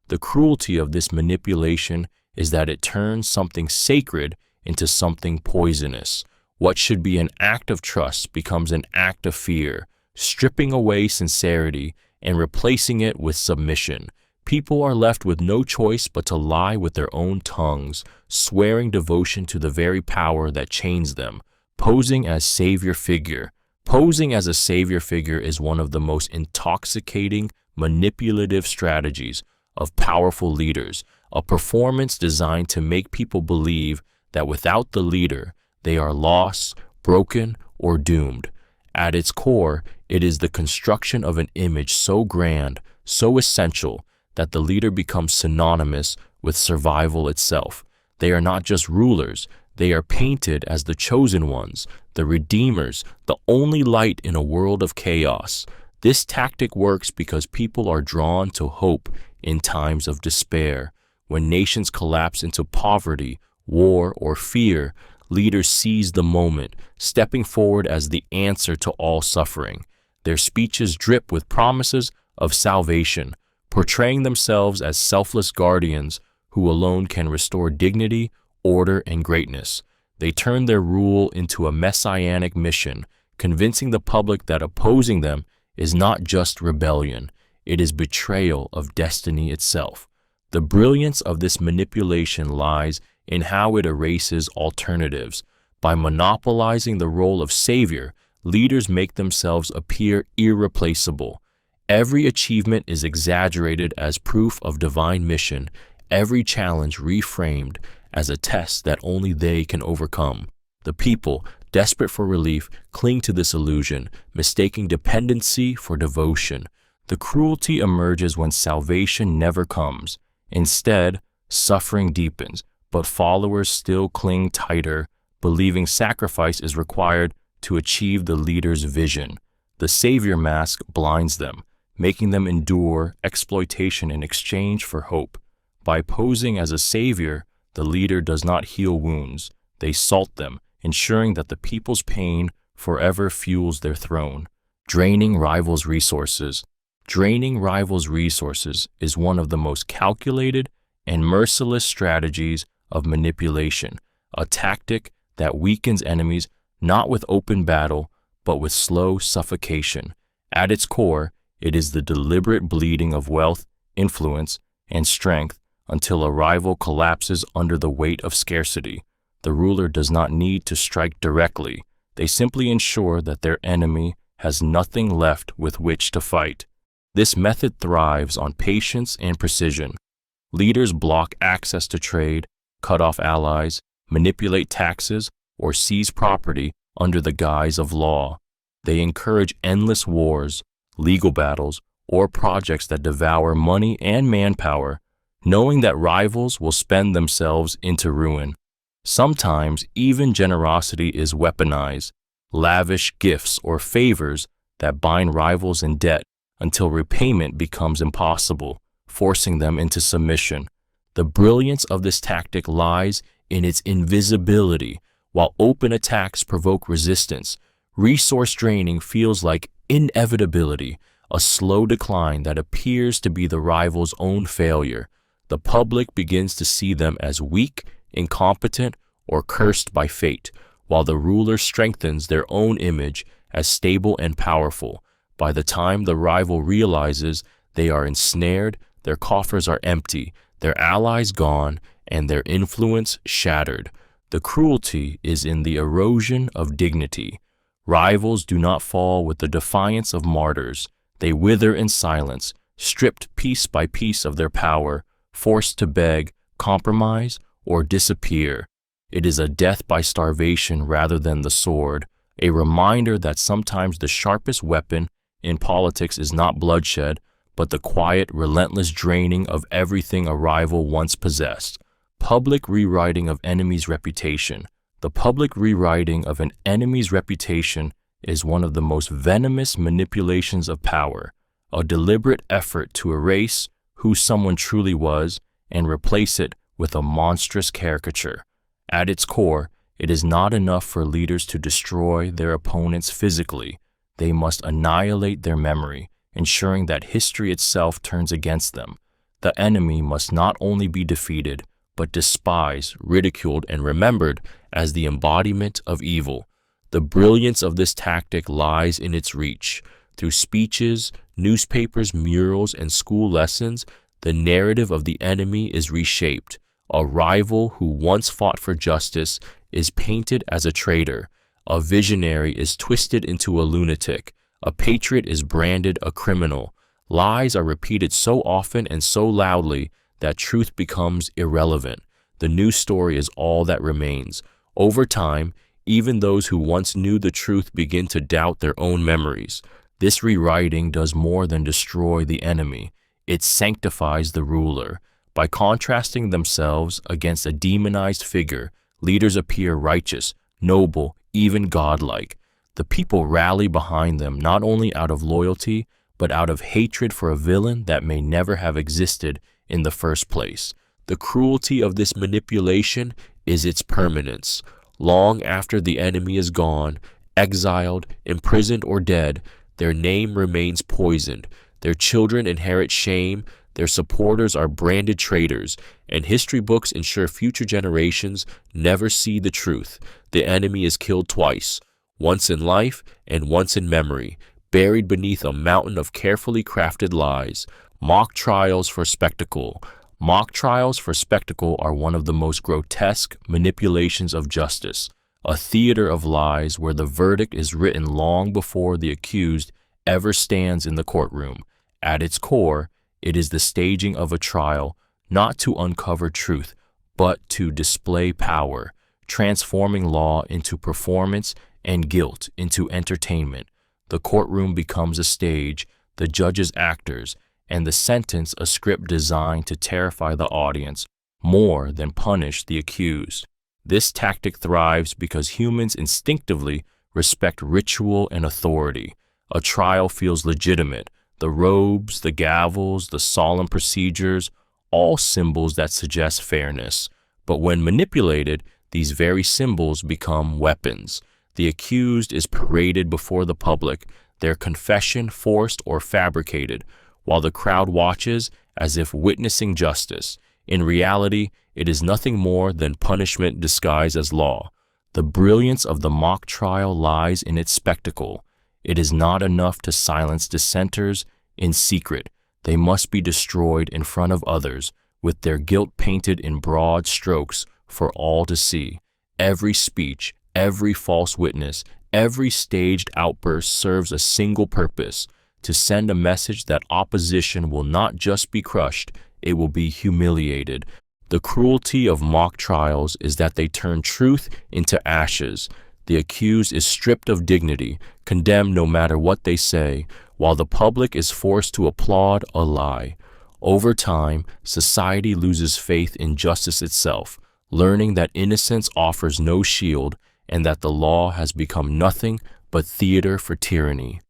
The cruelty of this manipulation is that it turns something sacred into something poisonous. What should be an act of trust becomes an act of fear, stripping away sincerity and replacing it with submission. People are left with no choice but to lie with their own tongues, swearing devotion to the very power that chains them, posing as savior figure. Posing as a savior figure is one of the most intoxicating, manipulative strategies of powerful leaders, a performance designed to make people believe that without the leader, they are lost, broken, or doomed. At its core, it is the construction of an image so grand, so essential, that the leader becomes synonymous with survival itself. They are not just rulers, they are painted as the chosen ones, the redeemers, the only light in a world of chaos. This tactic works because people are drawn to hope in times of despair. When nations collapse into poverty, war, or fear, leaders seize the moment, stepping forward as the answer to all suffering. Their speeches drip with promises of salvation, portraying themselves as selfless guardians who alone can restore dignity, order, and greatness. They turn their rule into a messianic mission, convincing the public that opposing them is not just rebellion, it is betrayal of destiny itself. The brilliance of this manipulation lies in how it erases alternatives. By monopolizing the role of savior, leaders make themselves appear irreplaceable. Every achievement is exaggerated as proof of divine mission, every challenge reframed as a test that only they can overcome. The people, desperate for relief, cling to this illusion, mistaking dependency for devotion. The cruelty emerges when salvation never comes. Instead, suffering deepens, but followers still cling tighter, believing sacrifice is required to achieve the leader's vision. The savior mask blinds them, making them endure exploitation in exchange for hope. By posing as a savior, the leader does not heal wounds, they salt them, ensuring that the people's pain forever fuels their throne. Draining rivals' resources. Draining rivals' resources is one of the most calculated and merciless strategies of manipulation, a tactic that weakens enemies not with open battle, but with slow suffocation. At its core, it is the deliberate bleeding of wealth, influence, and strength until a rival collapses under the weight of scarcity. The ruler does not need to strike directly. They simply ensure that their enemy has nothing left with which to fight. This method thrives on patience and precision. Leaders block access to trade, cut off allies, manipulate taxes, or seize property under the guise of law. They encourage endless wars, legal battles, or projects that devour money and manpower, knowing that rivals will spend themselves into ruin. Sometimes even generosity is weaponized, lavish gifts or favors that bind rivals in debt until repayment becomes impossible, forcing them into submission. The brilliance of this tactic lies in its invisibility. While open attacks provoke resistance, resource draining feels like inevitability, a slow decline that appears to be the rival's own failure. The public begins to see them as weak, incompetent, or cursed by fate, while the ruler strengthens their own image as stable and powerful. By the time the rival realizes they are ensnared, their coffers are empty, their allies gone, and their influence shattered. The cruelty is in the erosion of dignity. Rivals do not fall with the defiance of martyrs. They wither in silence, stripped piece by piece of their power, forced to beg, compromise, or disappear. It is a death by starvation rather than the sword, a reminder that sometimes the sharpest weapon in politics is not bloodshed, but the quiet, relentless draining of everything a rival once possessed. Public rewriting of enemy's reputation. The public rewriting of an enemy's reputation is one of the most venomous manipulations of power, a deliberate effort to erase who someone truly was and replace it with a monstrous caricature. At its core, it is not enough for leaders to destroy their opponents physically. They must annihilate their memory, ensuring that history itself turns against them. The enemy must not only be defeated, but despised, ridiculed, and remembered as the embodiment of evil. The brilliance of this tactic lies in its reach. Through speeches, newspapers, murals, and school lessons, the narrative of the enemy is reshaped. A rival who once fought for justice is painted as a traitor. A visionary is twisted into a lunatic. A patriot is branded a criminal. Lies are repeated so often and so loudly that truth becomes irrelevant. The new story is all that remains. Over time, even those who once knew the truth begin to doubt their own memories. This rewriting does more than destroy the enemy. It sanctifies the ruler. By contrasting themselves against a demonized figure, leaders appear righteous, noble, even godlike. The people rally behind them not only out of loyalty, but out of hatred for a villain that may never have existed in the first place. The cruelty of this manipulation is its permanence. Long after the enemy is gone, exiled, imprisoned, or dead, their name remains poisoned. Their children inherit shame, their supporters are branded traitors, and history books ensure future generations never see the truth. The enemy is killed twice, once in life and once in memory, buried beneath a mountain of carefully crafted lies. Mock trials for spectacle. Mock trials for spectacle are one of the most grotesque manipulations of justice, a theater of lies where the verdict is written long before the accused ever stands in the courtroom. At its core, it is the staging of a trial, not to uncover truth, but to display power, transforming law into performance and guilt into entertainment. The courtroom becomes a stage, the judges actors, and the sentence a script designed to terrify the audience more than punish the accused. This tactic thrives because humans instinctively respect ritual and authority. A trial feels legitimate. The robes, the gavels, the solemn procedures, all symbols that suggest fairness. But when manipulated, these very symbols become weapons. The accused is paraded before the public, their confession forced or fabricated, while the crowd watches as if witnessing justice. In reality, it is nothing more than punishment disguised as law. The brilliance of the mock trial lies in its spectacle. It is not enough to silence dissenters in secret. They must be destroyed in front of others, with their guilt painted in broad strokes for all to see. Every speech, every false witness, every staged outburst serves a single purpose: to send a message that opposition will not just be crushed, it will be humiliated. The cruelty of mock trials is that they turn truth into ashes. The accused is stripped of dignity, condemned no matter what they say, while the public is forced to applaud a lie. Over time, society loses faith in justice itself, learning that innocence offers no shield and that the law has become nothing but theater for tyranny.